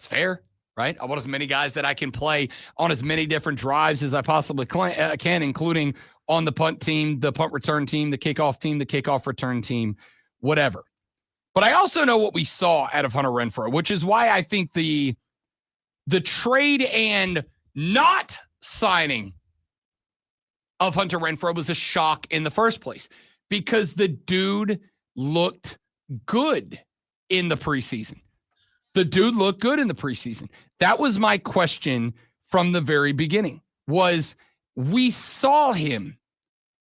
Speaker 1: fair, right? I want as many guys that I can play on as many different drives as I possibly can, including on the punt team, the punt return team, the kickoff return team, whatever. But I also know what we saw out of Hunter Renfrow, which is why I think the trade and not signing of Hunter Renfrow was a shock in the first place because the dude looked good in the preseason. That was my question from the very beginning, was we saw him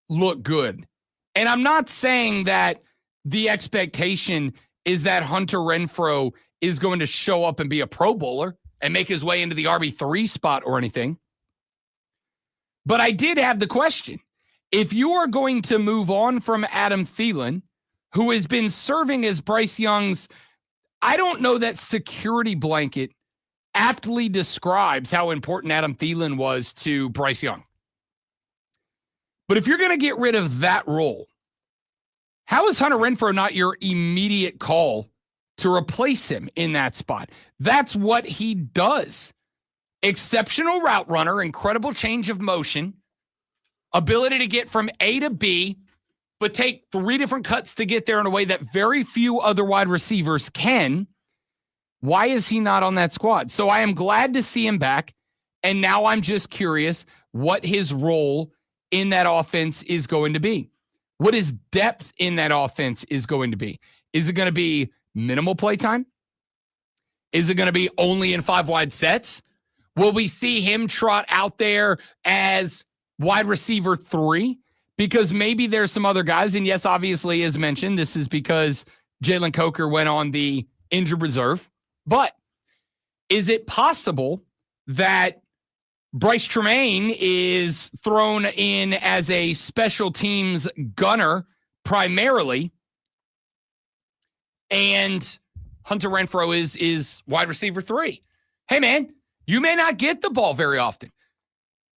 Speaker 1: look good. And I'm not saying that the expectation is that Hunter Renfrow is going to show up and be a Pro Bowler and make his way into the RB3 spot or anything. But I did have the question. If you are going to move on from Adam Thielen, who has been serving as Bryce Young's, I don't know that security blanket aptly describes how important Adam Thielen was to Bryce Young. But if you're going to get rid of that role, how is Hunter Renfrow not your immediate call to replace him in that spot? That's what he does. Exceptional route runner, incredible change of motion, ability to get from A to B, but take 3 different cuts to get there in a way that very few other wide receivers can. Why is he not on that squad? So I am glad to see him back, and now I'm just curious what his role in that offense is going to be. What his depth in that offense is going to be. Is it going to be minimal play time? Is it going to be only in 5 wide sets? Will we see him trot out there as wide receiver 3? Because maybe there's some other guys, and yes, obviously, as mentioned, this is because Jalen Coker went on the injured reserve. But is it possible that Bryce Tremaine is thrown in as a special teams gunner primarily, and Hunter Renfrow is wide receiver 3? Hey, man, you may not get the ball very often,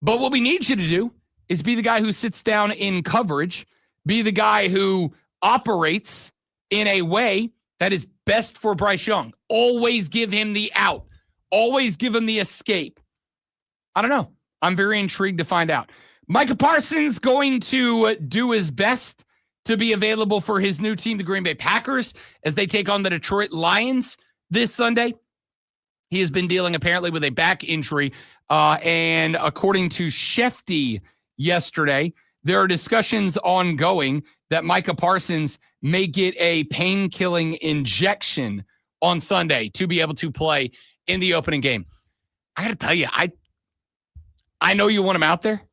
Speaker 1: but what we need you to do is be the guy who sits down in coverage, be the guy who operates in a way that is best for Bryce Young. Always give him the out. Always give him the escape. I don't know. I'm very intrigued to find out. Micah Parsons going to do his best to be available for his new team, the Green Bay Packers, as they take on the Detroit Lions this Sunday. He has been dealing apparently with a back injury. And according to Shefty yesterday, there are discussions ongoing that Micah Parsons may get a pain-killing injection on Sunday to be able to play in the opening game. I got to tell you, I know you want him out there,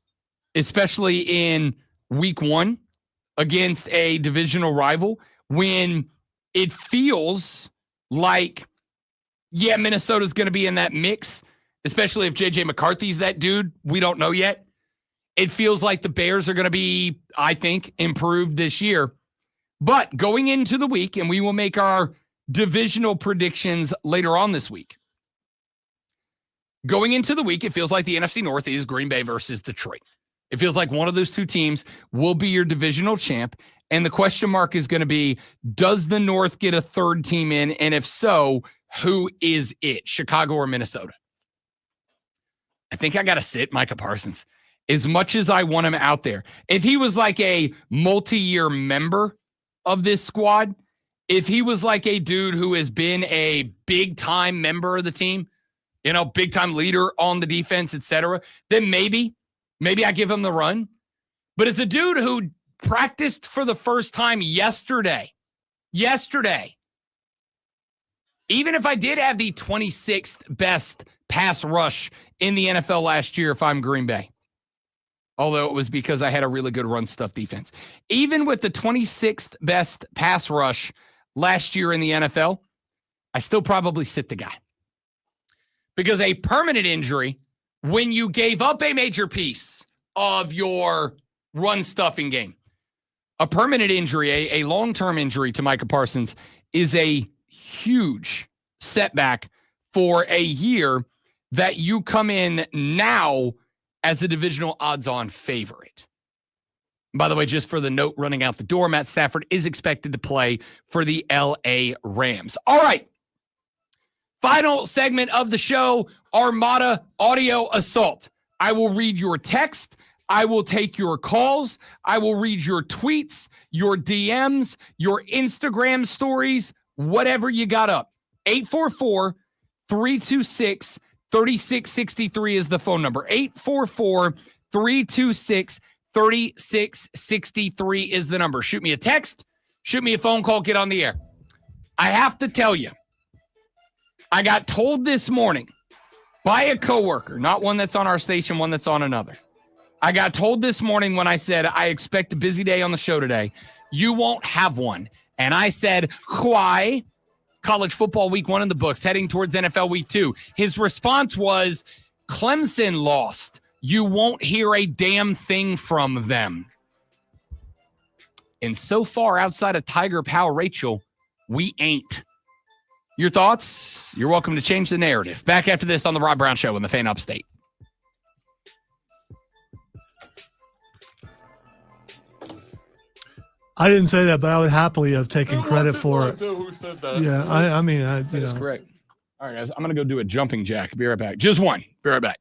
Speaker 1: especially in week 1 against a divisional rival, when it feels like, yeah, Minnesota's going to be in that mix, especially if J.J. McCarthy's that dude. We don't know yet. It feels like the Bears are going to be, I think, improved this year. But going into the week, and we will make our divisional predictions later on this week. Going into the week, it feels like the NFC North is Green Bay versus Detroit. It feels like one of those two teams will be your divisional champ. And the question mark is going to be, does the North get a third team in? And if so, who is it? Chicago or Minnesota? I think I got to sit Micah Parsons. As much as I want him out there, if he was like a multi-year member of this squad, if he was like a dude who has been a big-time member of the team, you know, big-time leader on the defense, etc., then maybe I give him the run. But as a dude who practiced for the first time yesterday, even if I did have the 26th best pass rush in the NFL last year, if I'm Green Bay, although it was because I had a really good run stuff defense. Even with the 26th best pass rush last year in the NFL, I still probably sit the guy. Because a permanent injury, when you gave up a major piece of your run stuffing game, a permanent injury, a long-term injury to Micah Parsons is a huge setback for a year that you come in now as a divisional odds-on favorite. By the way, just for the note running out the door, Matt Stafford is expected to play for the LA Rams. All right. Final segment of the show, Armada Audio Assault. I will read your text. I will take your calls. I will read your tweets, your DMs, your Instagram stories, whatever you got up. 844-326-3663 is the phone number. 844-326-3663 is the number. Shoot me a text. Shoot me a phone call. Get on the air. I have to tell you, I got told this morning by a coworker, not one that's on our station, one that's on another. I got told this morning when I said, I expect a busy day on the show today. You won't have one. And I said, why? College football week 1 in the books, heading towards NFL week 2. His response was, Clemson lost You won't hear a damn thing from them. And so far outside of Tiger Pal Rachel, we ain't. Your thoughts? You're welcome to change the narrative. Back after this on the Rob Brown Show in the Fan Upstate.
Speaker 2: I didn't say that, but I would happily have taken credit for it.
Speaker 1: Who said that?
Speaker 2: Yeah, I mean,
Speaker 1: that is correct. All right, guys, I'm going to go do a jumping jack. Be right back. Just one. Be right back.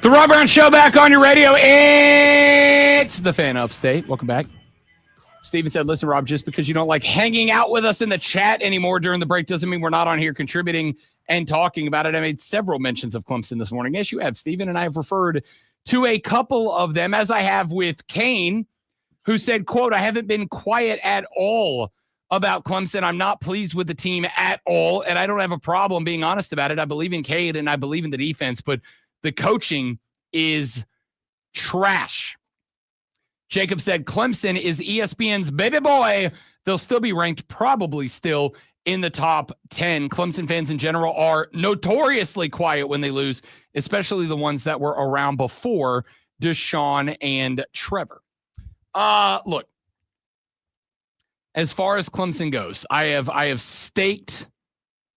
Speaker 1: The Rob Brown Show back on your radio. It's the Fan Upstate. Welcome back. Steven said, listen, Rob, just because you don't like hanging out with us in the chat anymore during the break doesn't mean we're not on here contributing and talking about it. I made several mentions of Clemson this morning. Yes, you have, Steven, and I have referred to a couple of them, as I have with Kane, who said, quote, I haven't been quiet at all about Clemson. I'm not pleased with the team at all, and I don't have a problem being honest about it. I believe in Cade, and I believe in the defense, but the coaching is trash. Jacob said, Clemson is ESPN's baby boy. They'll still be ranked probably still in the top 10. Clemson fans in general are notoriously quiet when they lose, especially the ones that were around before Deshaun and Trevor. Look, as far as Clemson goes, I have staked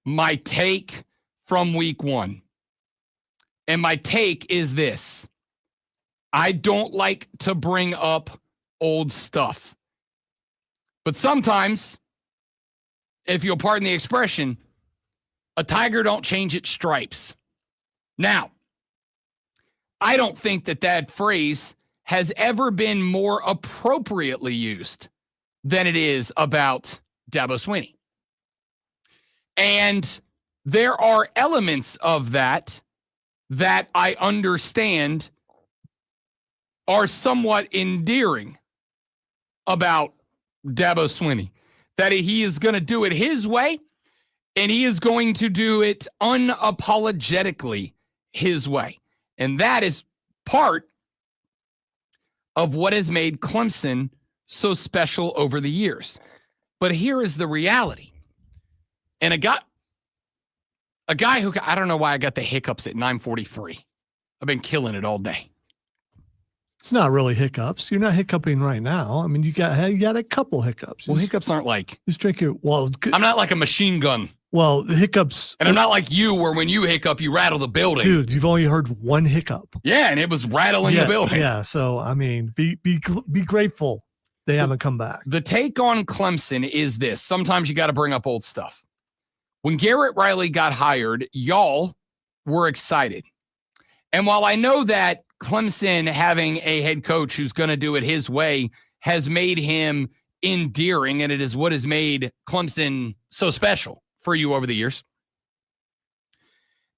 Speaker 1: my take from week one. And my take is this. I don't like to bring up old stuff. But sometimes, if you'll pardon the expression, a tiger don't change its stripes. Now, I don't think that phrase has ever been more appropriately used than it is about Dabo Swinney. And there are elements of that I understand are somewhat endearing about Dabo Swinney. That he is going to do it his way, and he is going to do it unapologetically his way. And that is part of what has made Clemson so special over the years. But here is the reality. And a guy who, I don't know why I got the hiccups at 9:43. I've been killing it all day.
Speaker 2: It's not really hiccups. You're not hiccuping right now. I mean, you got a couple hiccups.
Speaker 1: Well, hiccups aren't like.
Speaker 2: Just drink your. Well,
Speaker 1: I'm not like a machine gun.
Speaker 2: Well, the hiccups.
Speaker 1: And I'm not like you, where when you hiccup, you rattle the building.
Speaker 2: Dude, you've only heard one hiccup.
Speaker 1: Yeah, and it was rattling the building.
Speaker 2: Yeah, so I mean, be grateful they haven't come back.
Speaker 1: The take on Clemson is this. Sometimes you got to bring up old stuff. When Garrett Riley got hired, y'all were excited. And while I know that Clemson having a head coach who's going to do it his way has made him endearing, and it is what has made Clemson so special for you over the years.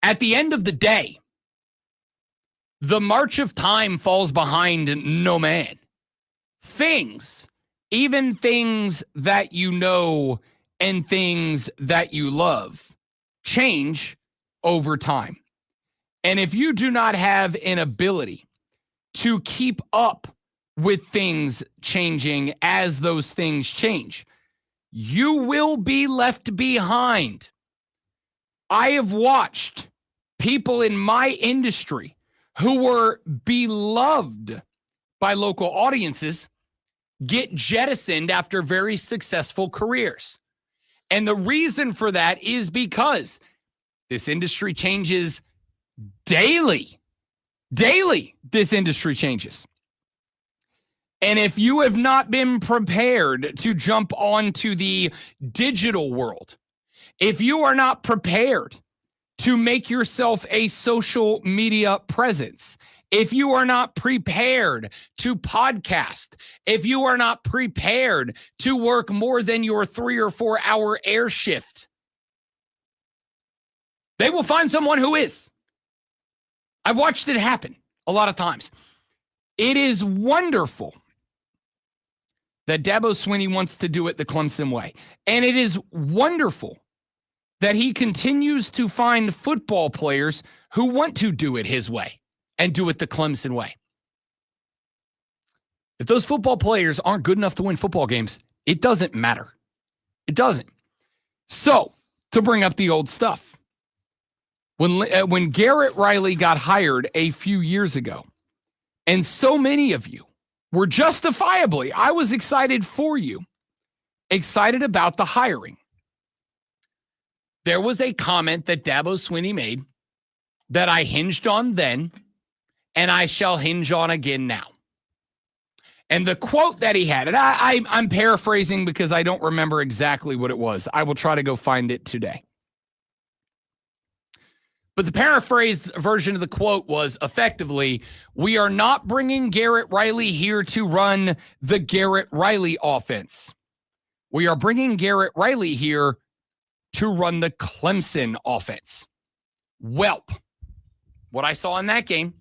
Speaker 1: At the end of the day, the march of time falls behind no man. Things, even things that you know and things that you love, change over time. And if you do not have an ability to keep up with things changing as those things change, you will be left behind. I have watched people in my industry who were beloved by local audiences get jettisoned after very successful careers. And the reason for that is because this industry changes daily. Daily, this industry changes. And if you have not been prepared to jump onto the digital world, if you are not prepared to make yourself a social media presence, if you are not prepared to podcast, if you are not prepared to work more than your 3 or 4 hour air shift, they will find someone who is. I've watched it happen a lot of times. It is wonderful that Dabo Swinney wants to do it the Clemson way. And it is wonderful that he continues to find football players who want to do it his way and do it the Clemson way. If those football players aren't good enough to win football games, it doesn't matter. It doesn't. So, to bring up the old stuff, when Garrett Riley got hired a few years ago, and so many of you were justifiably, I was excited for you, excited about the hiring. There was a comment that Dabo Swinney made that I hinged on then, and I shall hinge on again now. And the quote that he had, and I'm paraphrasing because I don't remember exactly what it was. I will try to go find it today. But the paraphrased version of the quote was effectively, we are not bringing Garrett Riley here to run the Garrett Riley offense. We are bringing Garrett Riley here to run the Clemson offense. Welp. What I saw in that game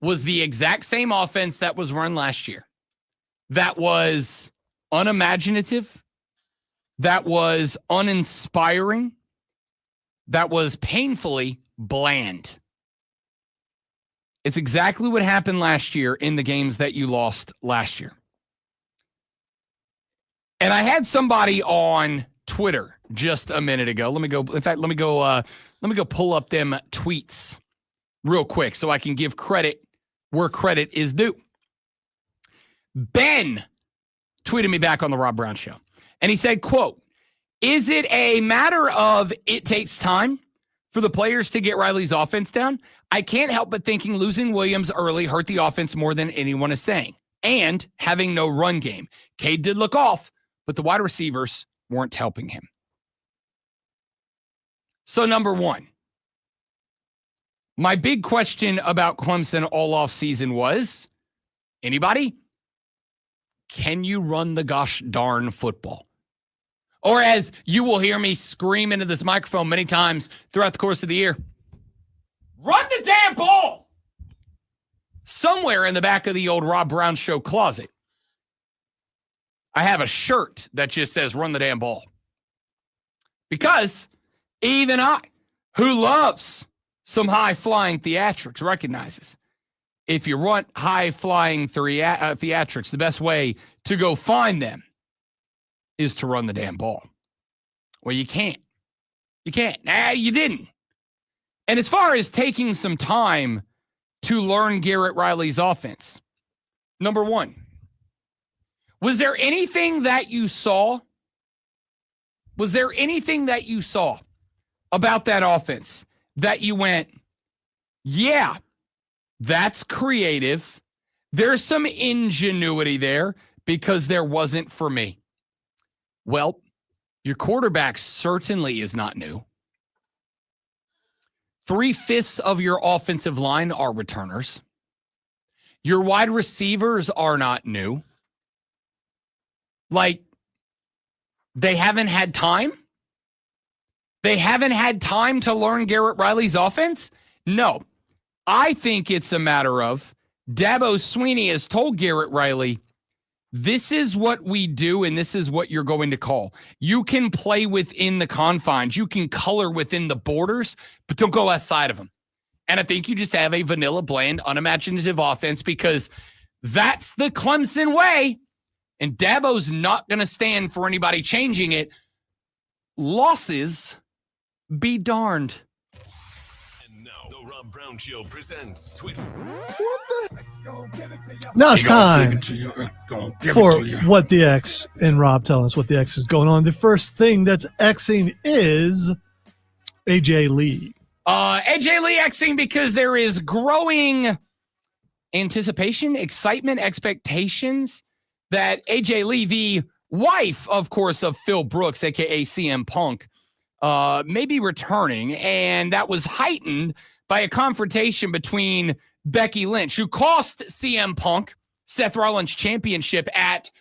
Speaker 1: was the exact same offense that was run last year. That was unimaginative. That was uninspiring. That was painfully bland. It's exactly what happened last year in the games that you lost last year. And I had somebody on Twitter just a minute ago. Let me go pull up them tweets real quick so I can give credit where credit is due. Ben tweeted me back on the Rob Brown Show. And he said, quote, is it a matter of it takes time for the players to get Riley's offense down? I can't help but thinking losing Williams early hurt the offense more than anyone is saying. And having no run game. Cade did look off, but the wide receivers weren't helping him. So number one, my big question about Clemson all off season was, anybody? Can you run the gosh darn football? Or as you will hear me scream into this microphone many times throughout the course of the year, run the damn ball! Somewhere in the back of the old Rob Brown Show closet, I have a shirt that just says run the damn ball. Because even I, who loves some high-flying theatrics, recognizes if you want high-flying theatrics, the best way to go find them is to run the damn ball. Well, you can't. You can't. You didn't. And as far as taking some time to learn Garrett Riley's offense, number one, was there anything that you saw? Was there anything that you saw about that offense that you went, yeah, that's creative. There's some ingenuity there because there wasn't for me? Well, your quarterback certainly is not new. 3/5 of your offensive line are returners. Your wide receivers are not new. Like, they haven't had time? They haven't had time to learn Garrett Riley's offense? No. I think it's a matter of Dabo Swinney has told Garrett Riley, this is what we do, and this is what you're going to call. You can play within the confines. You can color within the borders, but don't go outside of them. And I think you just have a vanilla, bland, unimaginative offense because that's the Clemson way, and Dabo's not going to stand for anybody changing it. Losses be darned.
Speaker 6: And now, the Rob Brown Show presents Twitter.
Speaker 2: Now it's time for What the X, and Rob telling us what the X is going on. The first thing that's Xing is AJ Lee.
Speaker 1: AJ Lee Xing because there is growing anticipation, excitement, expectations that AJ Lee, the wife, of course, of Phil Brooks, a.k.a. CM Punk, may be returning, and that was heightened by a confrontation between Becky Lynch, who cost CM Punk Seth Rollins' championship at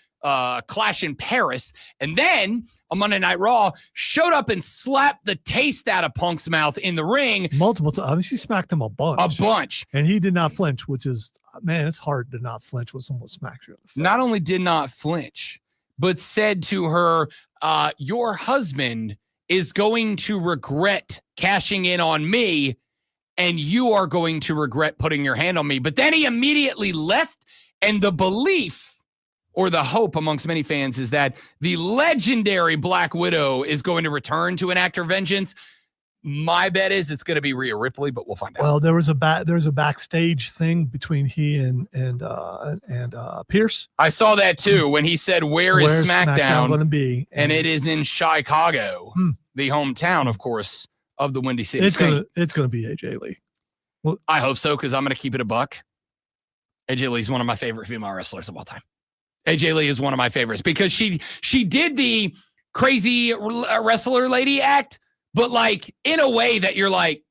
Speaker 1: Clash in Paris, and then on Monday Night Raw showed up and slapped the taste out of Punk's mouth in the ring.
Speaker 2: Multiple times. I mean, she smacked him a bunch. And he did not flinch, which is, man, it's hard to not flinch when someone smacks you in the face.
Speaker 1: Not only did not flinch, but said to her, your husband is going to regret cashing in on me, and you are going to regret putting your hand on me. But then he immediately left, and the belief or the hope amongst many fans is that the legendary Black Widow is going to return to enact her vengeance. My bet is it's going to be Rhea Ripley, but we'll find out.
Speaker 2: Well, there was a backstage thing between he and Pierce.
Speaker 1: I saw that too when he said, "Where's SmackDown
Speaker 2: going to be?"
Speaker 1: And it is in Chicago, the hometown, of course, of the Windy City.
Speaker 2: It's gonna be AJ Lee.
Speaker 1: Well, I hope so, because I'm going to keep it a buck. AJ Lee is one of my favorite female wrestlers of all time. AJ Lee is one of my favorites because she did the crazy wrestler lady act, but like in a way that you're like,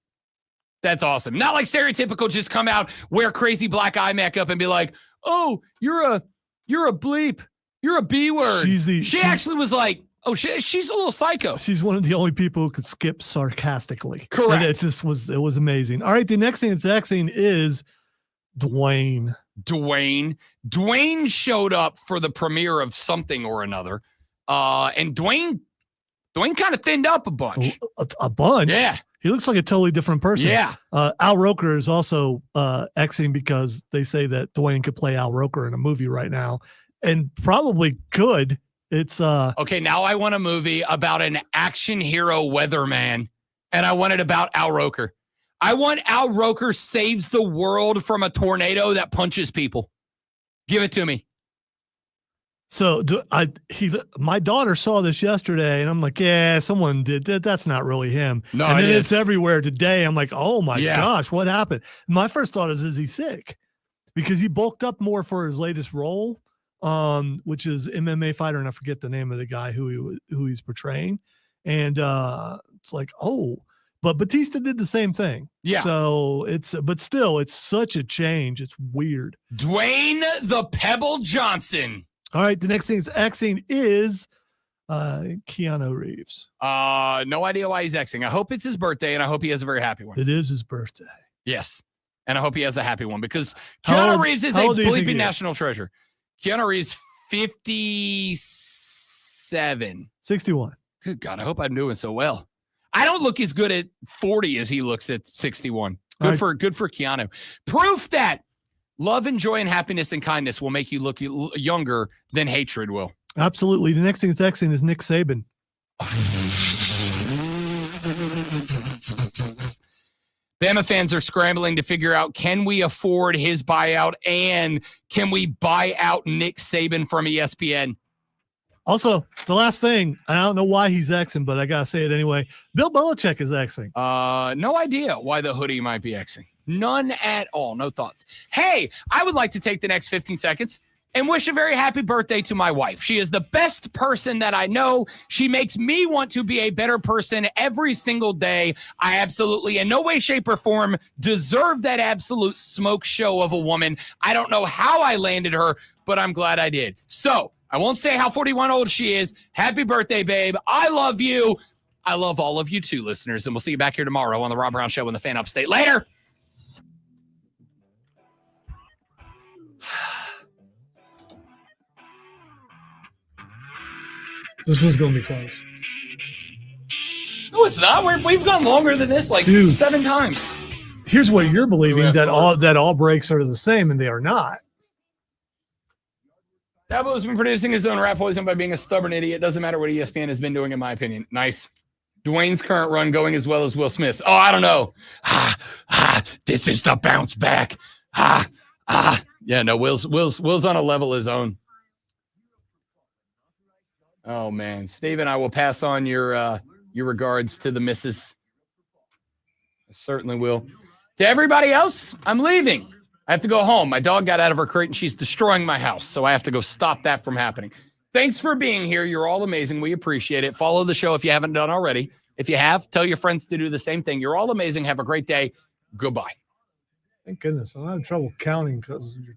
Speaker 1: that's awesome. Not like stereotypical, just come out, wear crazy black eye makeup and be like, oh, you're a bleep. You're a B word. She actually was like, oh, she's a little psycho.
Speaker 2: She's one of the only people who could skip sarcastically.
Speaker 1: Correct.
Speaker 2: And it was amazing. All right. The next thing that's axing is Dwayne.
Speaker 1: Dwayne showed up for the premiere of something or another. And Dwayne kind of thinned up a bunch.
Speaker 2: A bunch?
Speaker 1: Yeah.
Speaker 2: He looks like a totally different person.
Speaker 1: Yeah.
Speaker 2: Al Roker is also Xing because they say that Dwayne could play Al Roker in a movie right now, and probably could. It's
Speaker 1: okay. Now I want a movie about an action hero weatherman, and I want it about Al Roker. I want Al Roker saves the world from a tornado that punches people. Give it to me.
Speaker 2: So my daughter saw this yesterday, and I'm like, yeah, someone did that. That's not really him.
Speaker 1: No,
Speaker 2: and then it's everywhere today. I'm like, oh my
Speaker 1: Yeah.
Speaker 2: gosh, what happened? My first thought is he sick? Because he bulked up more for his latest role, which is MMA fighter, and I forget the name of the guy who he's portraying. And it's like, oh, but Batista did the same thing.
Speaker 1: Yeah.
Speaker 2: So but still, it's such a change. It's weird.
Speaker 1: Dwayne the Pebble Johnson.
Speaker 2: All right, the next thing that's Xing is Keanu Reeves.
Speaker 1: No idea why he's Xing. I hope it's his birthday, and I hope he has a very happy one.
Speaker 2: It is his birthday.
Speaker 1: Yes, and I hope he has a happy one because
Speaker 2: How
Speaker 1: Keanu
Speaker 2: old-
Speaker 1: Reeves is
Speaker 2: how
Speaker 1: a
Speaker 2: old do you think
Speaker 1: bleeping
Speaker 2: he is?
Speaker 1: national treasure. Keanu Reeves, 57.
Speaker 2: 61.
Speaker 1: Good God, I hope I'm doing so well. I don't look as good at 40 as he looks at 61. Good for Keanu. Proof that love and joy and happiness and kindness will make you look younger than hatred will.
Speaker 2: Absolutely. The next thing that's Xing is Nick Saban.
Speaker 1: Bama fans are scrambling to figure out, can we afford his buyout and can we buy out Nick Saban from ESPN?
Speaker 2: Also, the last thing, and I don't know why he's Xing, but I got to say it anyway. Bill Belichick is Xing.
Speaker 1: No idea why the hoodie might be Xing. None at all. No thoughts. Hey, I would like to take the next 15 seconds and wish a very happy birthday to my wife. She is the best person that I know. She makes me want to be a better person every single day. I absolutely, in no way, shape, or form, deserve that absolute smoke show of a woman. I don't know how I landed her, but I'm glad I did. So I won't say how 41 old she is. Happy birthday, babe. I love you. I love all of you too, listeners. And we'll see you back here tomorrow on the Rob Brown Show in the Fan Upstate. Later.
Speaker 2: This was going to be close.
Speaker 1: No, it's not. We've gone longer than this, like 7 times.
Speaker 2: Here's what you're believing, that all breaks are the same, and they are not.
Speaker 1: Dabo has been producing his own rat poison by being a stubborn idiot. Doesn't matter what ESPN has been doing, in my opinion. Nice. Dwayne's current run going as well as Will Smith's. Oh, I don't know. This is the bounce back. Yeah, no, Will's on a level his own. Oh man, Steven, I will pass on your regards to the missus. I certainly will. To everybody else, I'm leaving. I have to go home. My dog got out of her crate and she's destroying my house, so I have to go stop that from happening. Thanks for being here. You're all amazing. We appreciate it. Follow the show if you haven't done already. If you have, tell your friends to do the same thing. You're all amazing. Have a great day. Goodbye.
Speaker 2: Thank goodness. I'm having trouble counting because you're